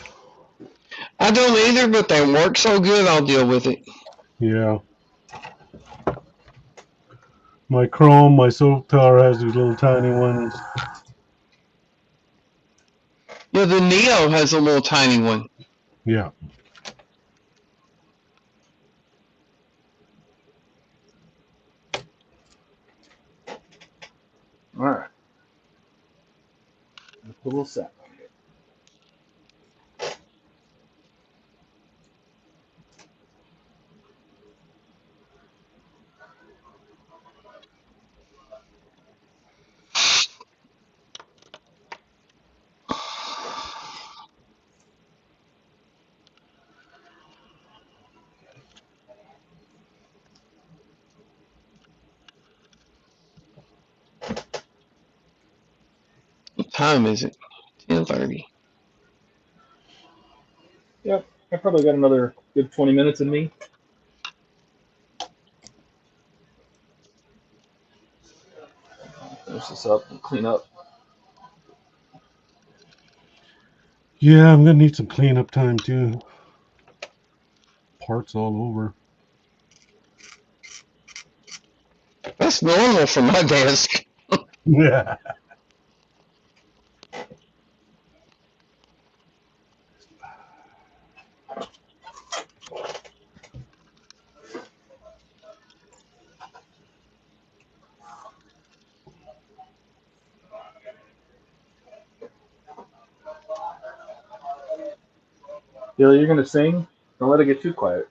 I don't either, but they work so good, I'll deal with it. Yeah. My Chrome, my Sotar has these little tiny ones. Yeah, the Neo has a little tiny one. Yeah. All right. Put a little set on here. What time is it? 10:30. Yep, I probably got another good 20 minutes in me. Finish this up and clean up. Yeah, I'm gonna need some cleanup time too. Parts all over. That's normal for my desk. Yeah. Billy, you're gonna sing? Don't let it get too quiet.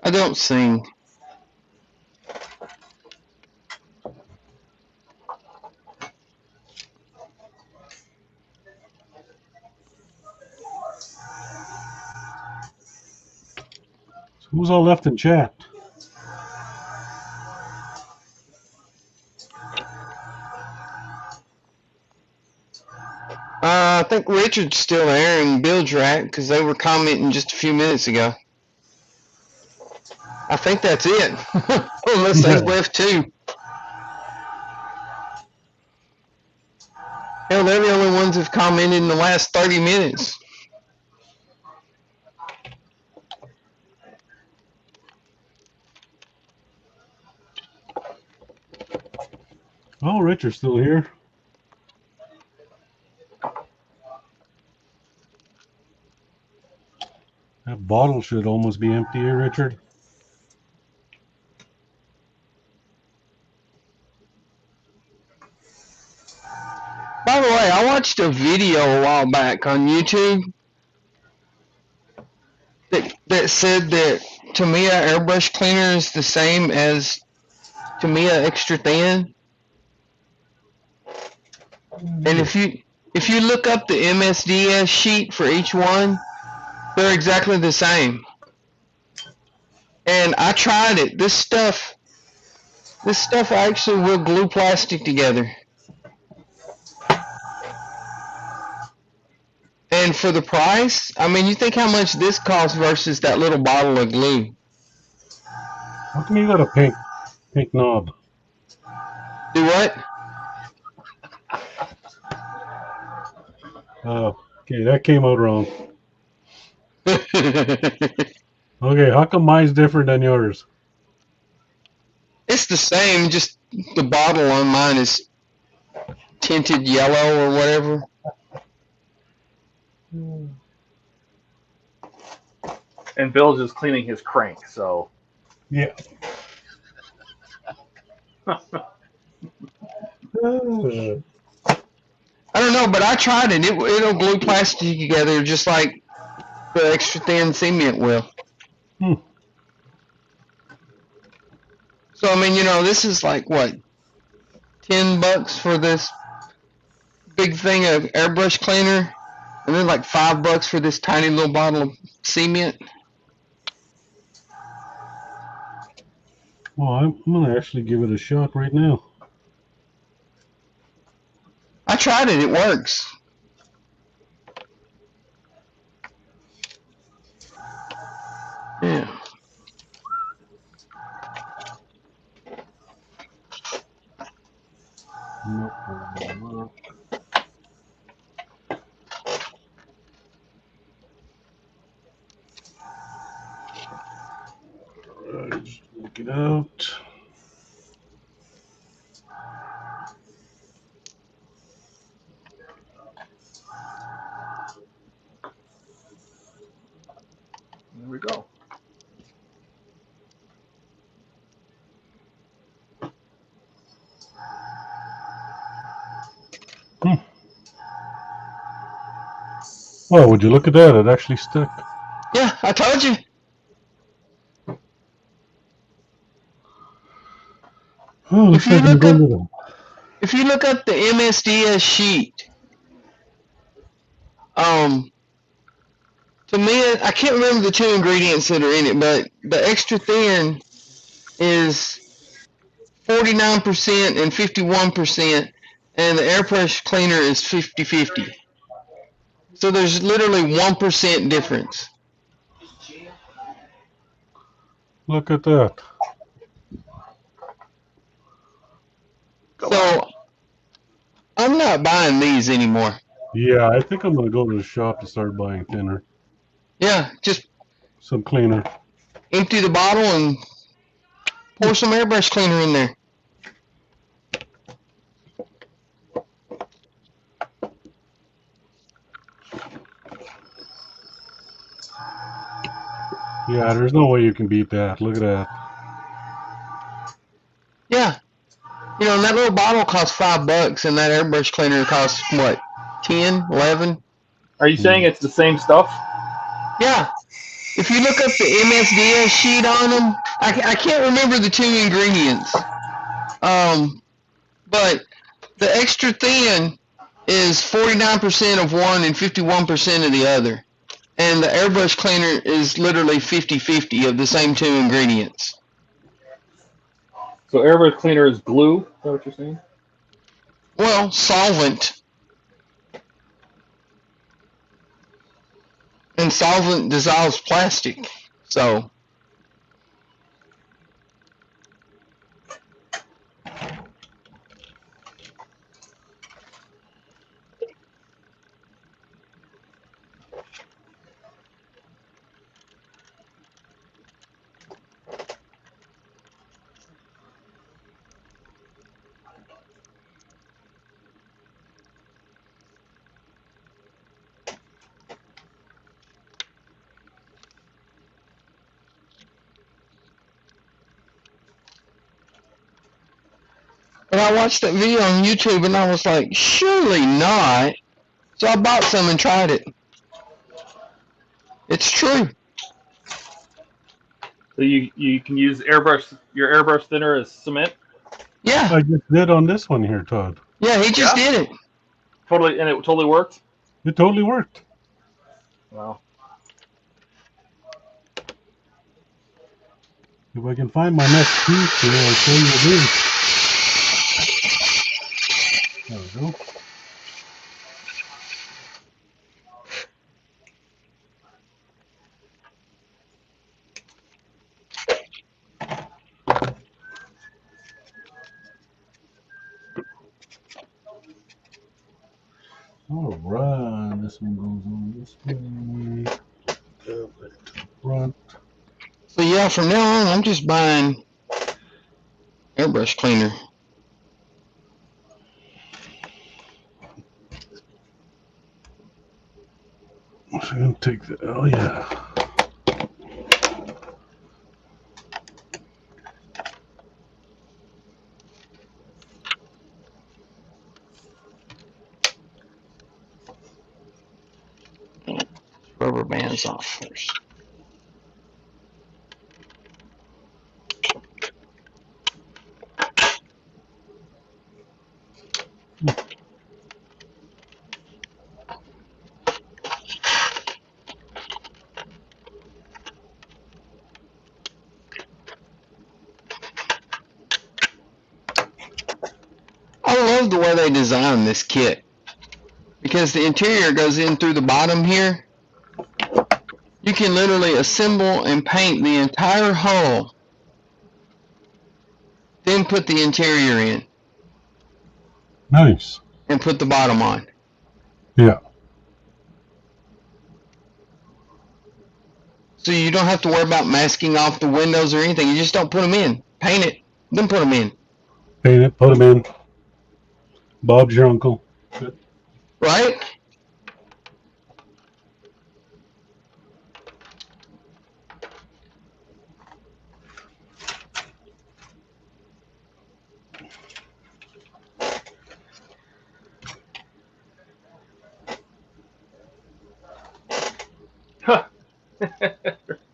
I don't sing. So who's all left in chat? I think Richard's still there and Bill's right because they were commenting just a few minutes ago. I think that's it. Unless they've left too. Hell, they're the only ones who've commented in the last 30 minutes. Oh, Richard's still here. That bottle should almost be empty here, Richard. By the way, I watched a video a while back on YouTube that said that Tamiya airbrush cleaner is the same as Tamiya extra thin. And if you look up the MSDS sheet for each one, they're exactly the same. And I tried it. This stuff actually will glue plastic together. And for the price, I mean, you think how much this costs versus that little bottle of glue. How come you got a pink knob? Do what? Okay, that came out wrong. Okay, how come mine's different than yours? It's the same, just the bottle on mine is tinted yellow or whatever. And Bill's just cleaning his crank, so. Yeah. I don't know, but I tried it. It'll glue plastic together just like the extra thin cement will. Hmm. So, I mean, you know, this is like, what, $10 for this big thing of airbrush cleaner? And then like $5 for this tiny little bottle of cement. Well, I'm going to actually give it a shot right now. I tried it. It works. Yeah. Nope. Alright, just look it out. There we go. Oh, would you look at that? It actually stuck. Yeah, I told you. Oh, looks If you like I'm look going up- to them. If you look up the MSDS sheet, to me, I can't remember the two ingredients that are in it, but the extra thin is 49% and 51%, and the airbrush cleaner is 50-50. So there's literally 1% difference. Look at that. So I'm not buying these anymore. Yeah, I think I'm going to go to the shop to start buying thinner. Yeah, just Some cleaner. empty the bottle and Pour some airbrush cleaner in there. Yeah, there's no way you can beat that. Look at that. Yeah. You know, and that little bottle costs $5, and that airbrush cleaner costs, what, 10, 11? Are you saying it's the same stuff? Yeah. If you look up the MSDS sheet on them, I can't remember the 2 ingredients. But the extra thin is 49% of one and 51% of the other. And the airbrush cleaner is literally 50-50 of the same 2 ingredients. So airbrush cleaner is glue? Is that what you're saying? Well, solvent. And solvent dissolves plastic. So, but I watched that video on YouTube and I was like, surely not. So I bought some and tried it. It's true. So you can use your airbrush thinner as cement? Yeah. I just did on this one here, Todd. Yeah, he just did it. Totally, and it totally worked? It totally worked. Wow. If I can find my next piece here, I'll show you this. There we go. All right, this one goes on this way. Front. So yeah, from now on, I'm just buying airbrush cleaner. So I'm gonna take the. Oh yeah. Rubber bands off first. I love the way they designed this kit because the interior goes in through the bottom here. You can literally assemble and paint the entire hull, then put the interior in Nice. and put the bottom on. Yeah. So you don't have to worry about masking off the windows or anything. You just don't put them in. Paint it, then put them in. Paint it, put them in. Bob's your uncle. Right?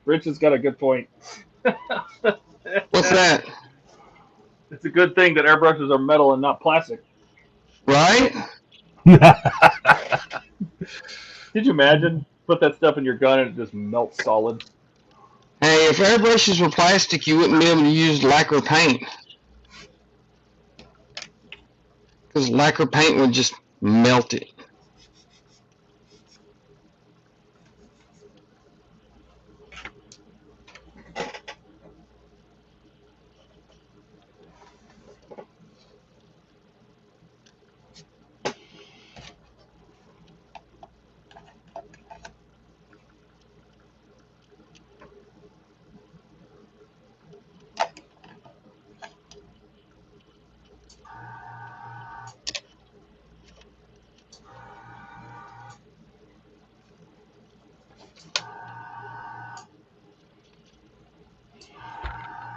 Rich has got a good point. What's that? It's a good thing that airbrushes are metal and not plastic. Right? Could you imagine? Put that stuff in your gun and it just melts solid. Hey, if airbrushes were plastic, you wouldn't be able to use lacquer paint. Because lacquer paint would just melt it.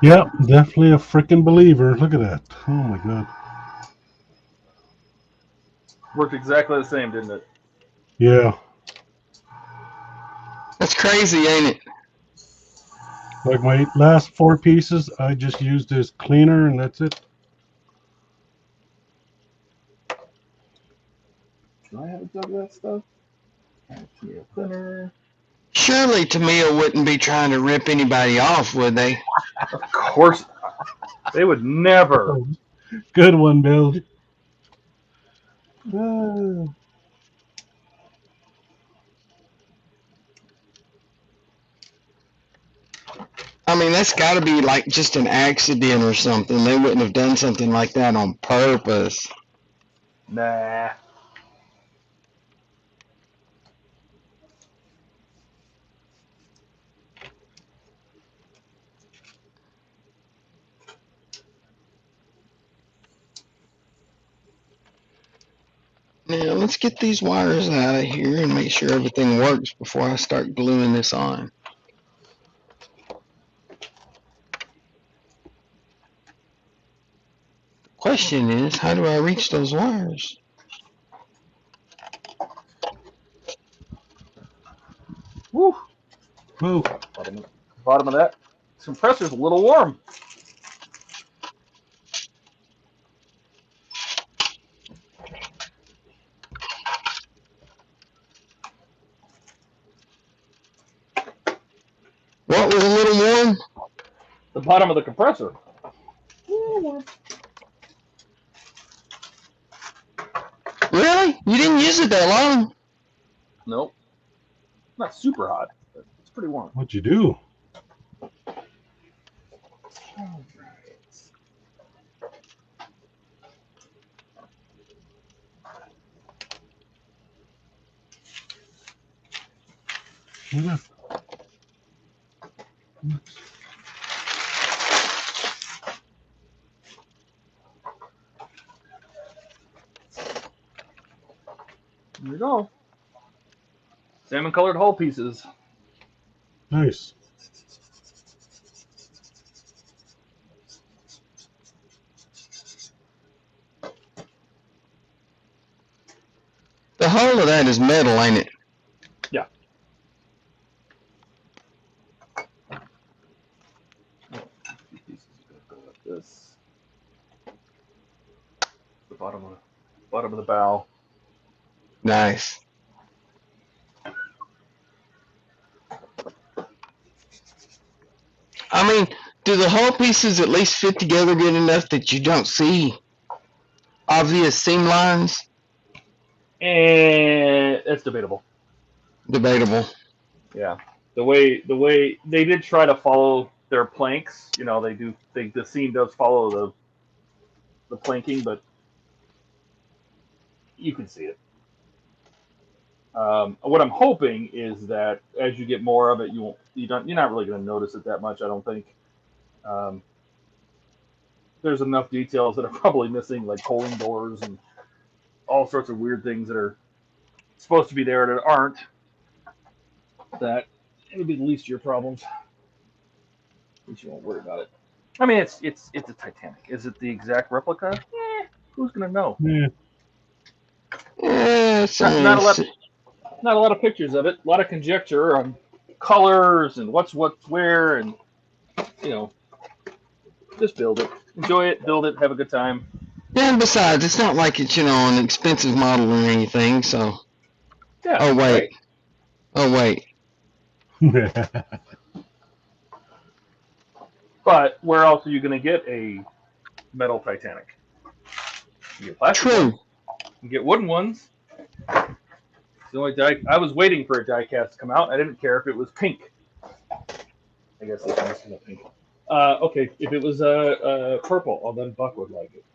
Yep, definitely a freaking believer. Look at that. Oh my god. Worked exactly the same, didn't it? Yeah. That's crazy, ain't it? Like my last 4 pieces, I just used this cleaner and that's it. Do I have a jug of that stuff? Thinner. Surely Tamiya wouldn't be trying to rip anybody off, would they? Of course not. They would never. Good one, Bill. Ah. I mean, that's got to be like just an accident or something. They wouldn't have done something like that on purpose. Nah. Now, let's get these wires out of here and make sure everything works before I start gluing this on. Question is, how do I reach those wires? Woo. Whoa. Bottom of that. This compressor's a little warm. What was a little warm? The bottom of the compressor. Really? You didn't use it that long? Nope. Not super hot, but it's pretty warm. What'd you do? Yeah. Here we go. Salmon colored hull pieces. Nice. The hull of that is metal, ain't it? Yeah. Pieces go like this. The bottom of the bow. Nice. I mean, do the hull pieces at least fit together good enough that you don't see obvious seam lines? And it's debatable. Debatable. Yeah. The way they did try to follow their planks, you know, the seam does follow the planking, but you can see it. What I'm hoping is that as you get more of it, you're not really going to notice it that much. I don't think. There's enough details that are probably missing, like coaling doors and all sorts of weird things that are supposed to be there that aren't. That it would be the least of your problems. At least you won't worry about it. I mean, it's a Titanic. Is it the exact replica? Who's gonna know? Yeah. Yeah, Not a lot of pictures of it. A lot of conjecture on colors and what's where, and just build it, enjoy it, build it, have a good time. Yeah, and besides, it's not like it's an expensive model or anything. So. Yeah. Oh wait. Right? Oh wait. But where else are you going to get a metal Titanic? You get plastic True. ones. You get wooden ones. It's the only I was waiting for a die cast to come out. I didn't care if it was pink. I guess it's missing a pink. Okay, if it was purple, oh, then Buck would like it.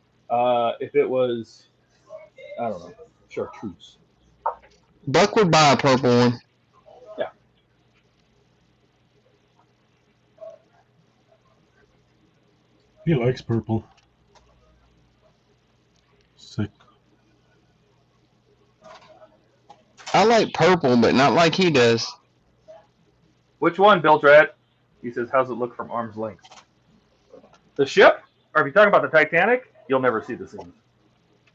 If it was, I don't know, chartreuse. Buck would buy a purple one. Yeah. He likes purple. Sick. I like purple, but not like he does. Which one, Bill Drat? He says, how's it look from arm's length? The ship, or if you're talking about the Titanic, you'll never see the seams.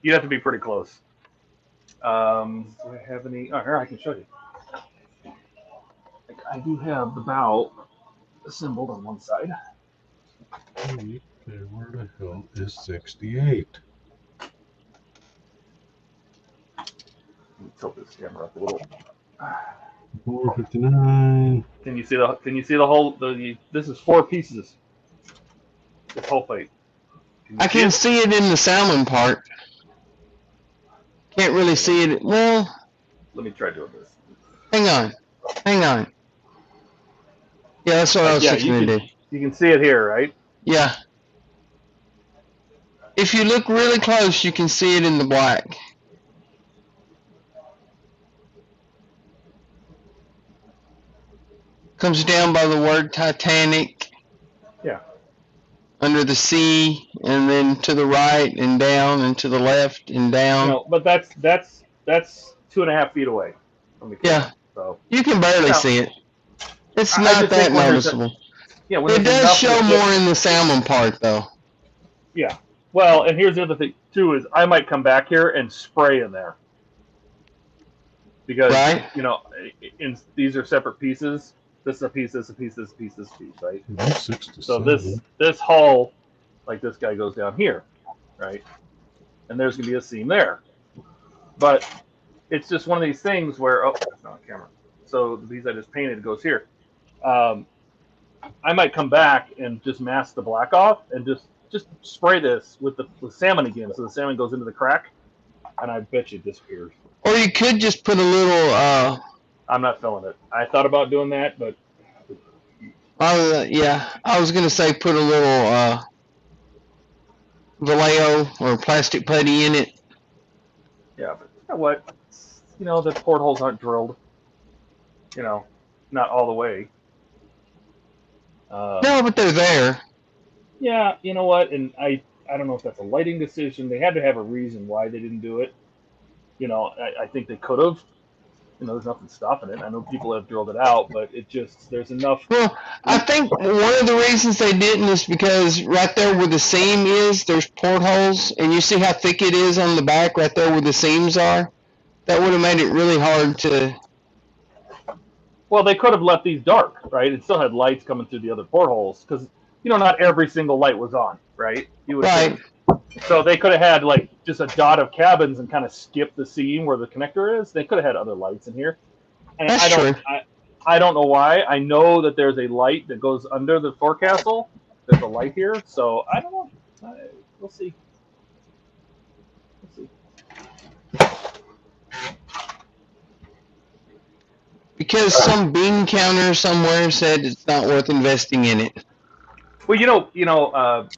You'd have to be pretty close. Do I have any? Oh, here I can show you. I do have the bow assembled on one side. Okay, where the hell is 68? Let me tilt this camera up a little. 459. Can you see the? Can you see the whole? This is 4 pieces. This whole plate. I can see it in the salmon part. Can't really see it. Well, Let me try doing this. hang on. Yeah, that's what I was Yeah, fixing to do. You can see it here, right? Yeah. If you look really close, you can see it in the black. Comes down by the word Titanic. Yeah. Under the sea, and then to the right and down and to the left and down. No, but that's 2.5 feet away from the camera. Yeah. So You can barely No. see it. It's I not just that think when there's a- noticeable. yeah, when It there's does enough show of the- more in the salmon part, though. Yeah. Well, and here's the other thing too: is I might come back here and spray in there because Right. these are separate pieces. This is a piece. This is a piece. This is a piece. This is a piece. Right. 67. So this hull, like this guy, goes down here, right? And there's gonna be a seam there, but it's just one of these things where that's not on camera. So the piece I just painted goes here. I might come back and just mask the black off and just spray this with the salmon again, so the salmon goes into the crack, and I bet you it disappears. Or you could just put a little, I'm not filling it. I thought about doing that, but I was going to say put a little Vallejo or plastic putty in it. yeah. But you know what? The portholes aren't drilled. Not all the way. No, but they're there. Yeah, you know what? And I don't know if that's a lighting decision. They had to have a reason why they didn't do it. I think they could have. There's nothing stopping it. I know people have drilled it out, but there's enough. Well, I think one of the reasons they didn't is because right there where the seam is, there's portholes, and you see how thick it is on the back right there where the seams are? That would have made it really hard to... Well, they could have left these dark, right? It still had lights coming through the other portholes because, not every single light was on, right? Right. So they could have had like just a dot of cabins and kind of skip the seam where the connector is. They could have had other lights in here. And That's true. I don't know why. I know that there's a light that goes under the forecastle. There's a light here, so I don't know. We'll see. Because some bean counter somewhere said it's not worth investing in it. Well,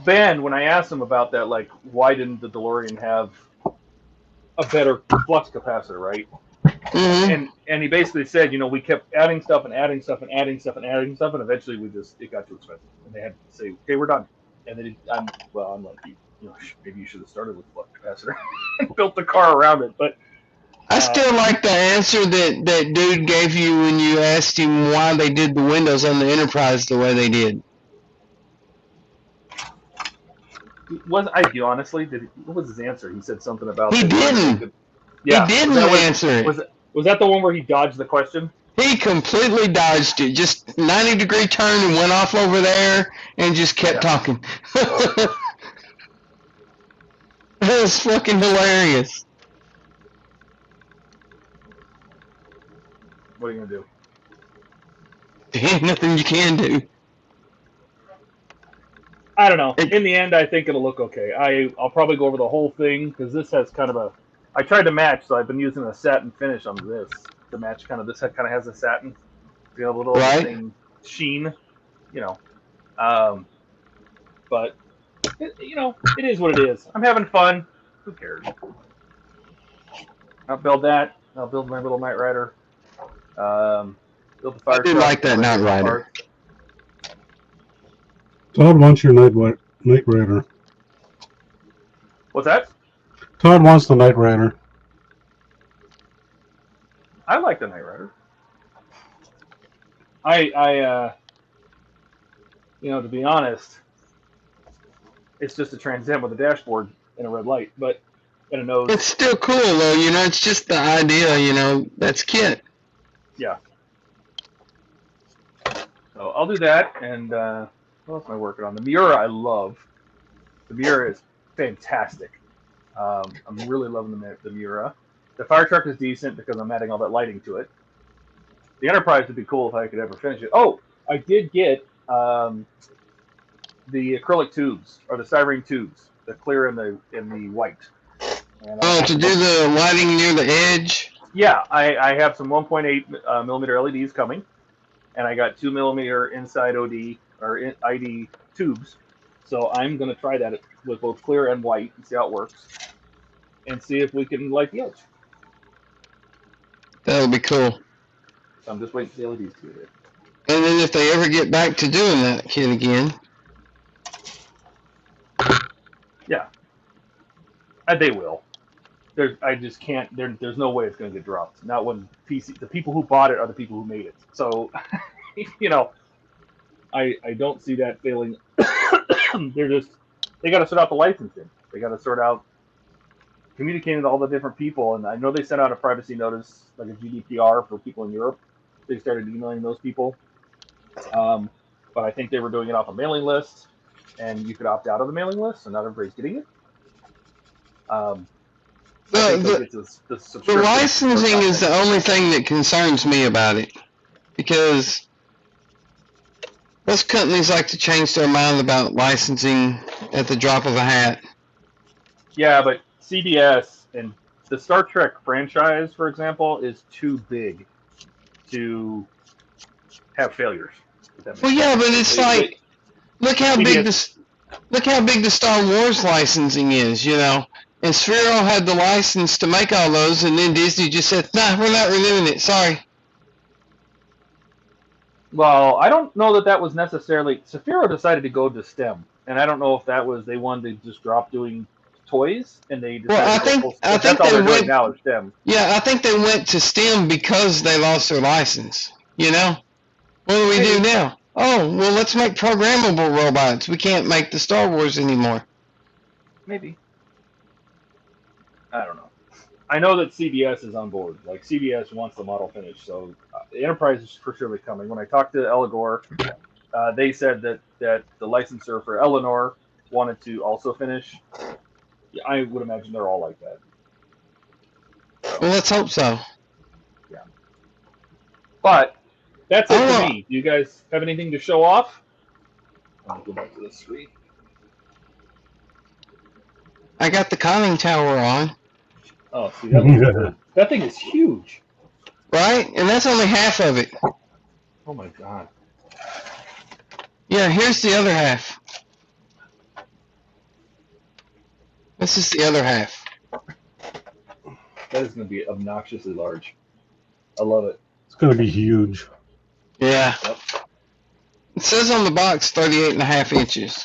Ben, when I asked him about that, like, why didn't the DeLorean have a better flux capacitor, right? Mm-hmm. And he basically said, we kept adding stuff and adding stuff and adding stuff and adding stuff, and eventually it got too expensive, and they had to say, okay, we're done. And then I'm like, maybe you should have started with flux capacitor and built the car around it, but. I still like the answer that dude gave you when you asked him why they did the windows on the Enterprise the way they did. What was his answer? He said something about. He didn't. Yeah, he didn't answer it. Was that the one where he dodged the question? He completely dodged it. Just 90-degree turn and went off over there and just kept talking. That was fucking hilarious. What are you gonna do? There ain't nothing you can do. I don't know. In the end, I think it'll look okay. I'll probably go over the whole thing because this has kind of a. I tried to match, so I've been using a satin finish on this to match. This kind of has a satin, a little thing, sheen, But it is what it is. I'm having fun. Who cares? I'll build that. I'll build my little Knight Rider. Build the fire. I do like that Knight Rider. Todd wants your Knight Rider. What's that? Todd wants the Knight Rider. I like the Knight Rider. I to be honest, it's just a Trans Am with a dashboard and a red light, but and a nose. It's still cool though, it's just the idea, that's Kit. Yeah. So I'll do that, and what else am I working on? The Miura I love. The Miura is fantastic. I'm really loving the Miura. The fire truck is decent because I'm adding all that lighting to it. The Enterprise would be cool if I could ever finish it. Oh, I did get the acrylic tubes, or the styrene tubes, the clear and the white. And To do the lighting near the edge? Yeah, I have some 1.8 millimeter LEDs coming, and I got 2 millimeter inside OD or ID tubes. So I'm going to try that with both clear and white and see how it works, and see if we can light the edge. That would be cool. So I'm just waiting for the LEDs to get it. And then if they ever get back to doing that, Kit, again. Yeah, they will. I just can't. There's no way it's going to get dropped. Not when the people who bought it are the people who made it. So, I don't see that failing. They got to sort out the licensing. They got to sort out communicating to all the different people. And I know they sent out a privacy notice, like a GDPR for people in Europe. They started emailing those people. But I think they were doing it off a mailing list, and you could opt out of the mailing list, so not everybody's getting it. The licensing is the only thing that concerns me about it, because most companies like to change their mind about licensing at the drop of a hat. Yeah, but CBS and the Star Trek franchise, for example, is too big to have failures. Well, yeah, but it's like, look how big the Star Wars licensing is, And Sphero had the license to make all those, and then Disney just said, "Nah, we're not renewing it. Sorry." Well, I don't know that was necessarily. Sphero decided to go to STEM, and I don't know if that was they wanted to just drop doing toys, and they decided. Well, I think that's all they they're doing now is STEM. Yeah, I think they went to STEM because they lost their license. What do we do now? Oh, well, let's make programmable robots. We can't make the Star Wars anymore. Maybe. I don't know. I know that CBS is on board. Like, CBS wants the model finished, so the Enterprise is for sure coming. When I talked to Eligor, they said that the licensor for Eleanor wanted to also finish. Yeah, I would imagine they're all like that. So, well, let's hope so. Yeah. But that's it for me. Do you guys have anything to show off? Let me go back to the screen. I got the conning tower on. Oh, see, that thing is huge. Right? And that's only half of it. Oh my god. Yeah, here's the other half. This is the other half. That is going to be obnoxiously large. I love it. It's going to be huge. Yeah. Yep. It says on the box 38.5 inches.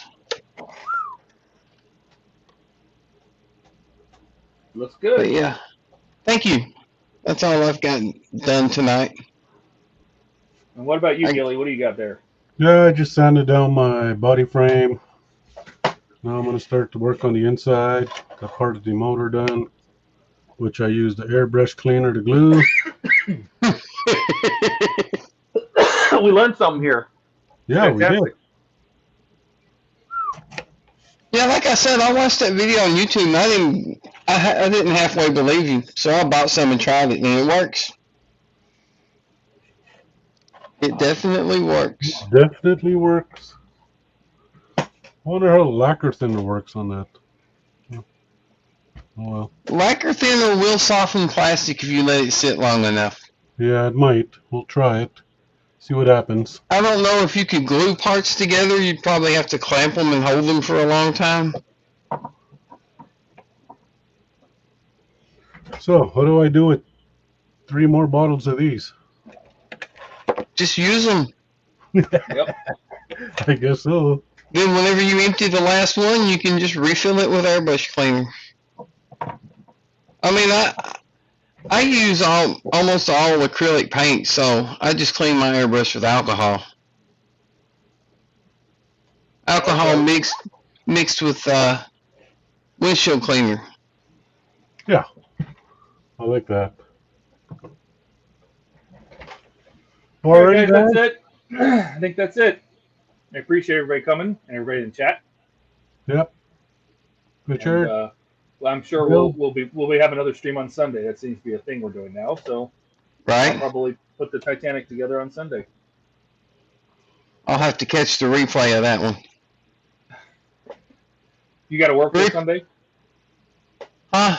Looks good. But yeah. Thank you. That's all I've got done tonight. And what about you, Gilly? What do you got there? Yeah, I just sanded down my body frame. Now I'm going to start to work on the inside. Got part of the motor done, which I used the airbrush cleaner to glue. We learned something here. Yeah, Fantastic. we did. Yeah, like I said, I watched that video on YouTube and I didn't halfway believe you. So I bought some and tried it, and it works. It definitely works. Definitely works. I wonder how lacquer thinner works on that. Oh well. Lacquer thinner will soften plastic if you let it sit long enough. Yeah, it might. We'll try it. See what happens. I don't know if you could glue parts together. You'd probably have to clamp them and hold them for a long time. So, what do I do with 3 more bottles of these? Just use them. Yep. I guess so. Then whenever you empty the last one, you can just refill it with airbrush cleaner. I mean, I use almost all acrylic paint, so I just clean my airbrush with alcohol. alcohol mixed with windshield cleaner. I like that. All right, Alrighty, guys, guys. that's it. I think that's it. I appreciate everybody coming and everybody in chat. Yep. Good shirt. And, well, I'm sure we'll be having another stream on Sunday. That seems to be a thing we're doing now. So I'll Right? probably put the Titanic together on Sunday. I'll have to catch the replay of that one. You got to work this Rick? Sunday?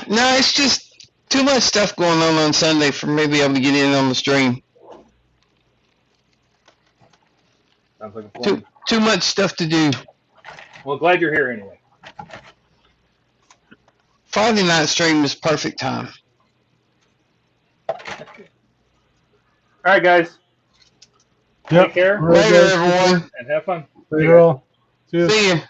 No, it's just too much stuff going on Sunday for me to be able to get in on the stream. Sounds like a plan. Too much stuff to do. Well, glad you're here anyway. Friday night stream is perfect time. All right, guys. Yep. Take care All right, Later, guys. everyone. and have fun. See you all. See ya. See you.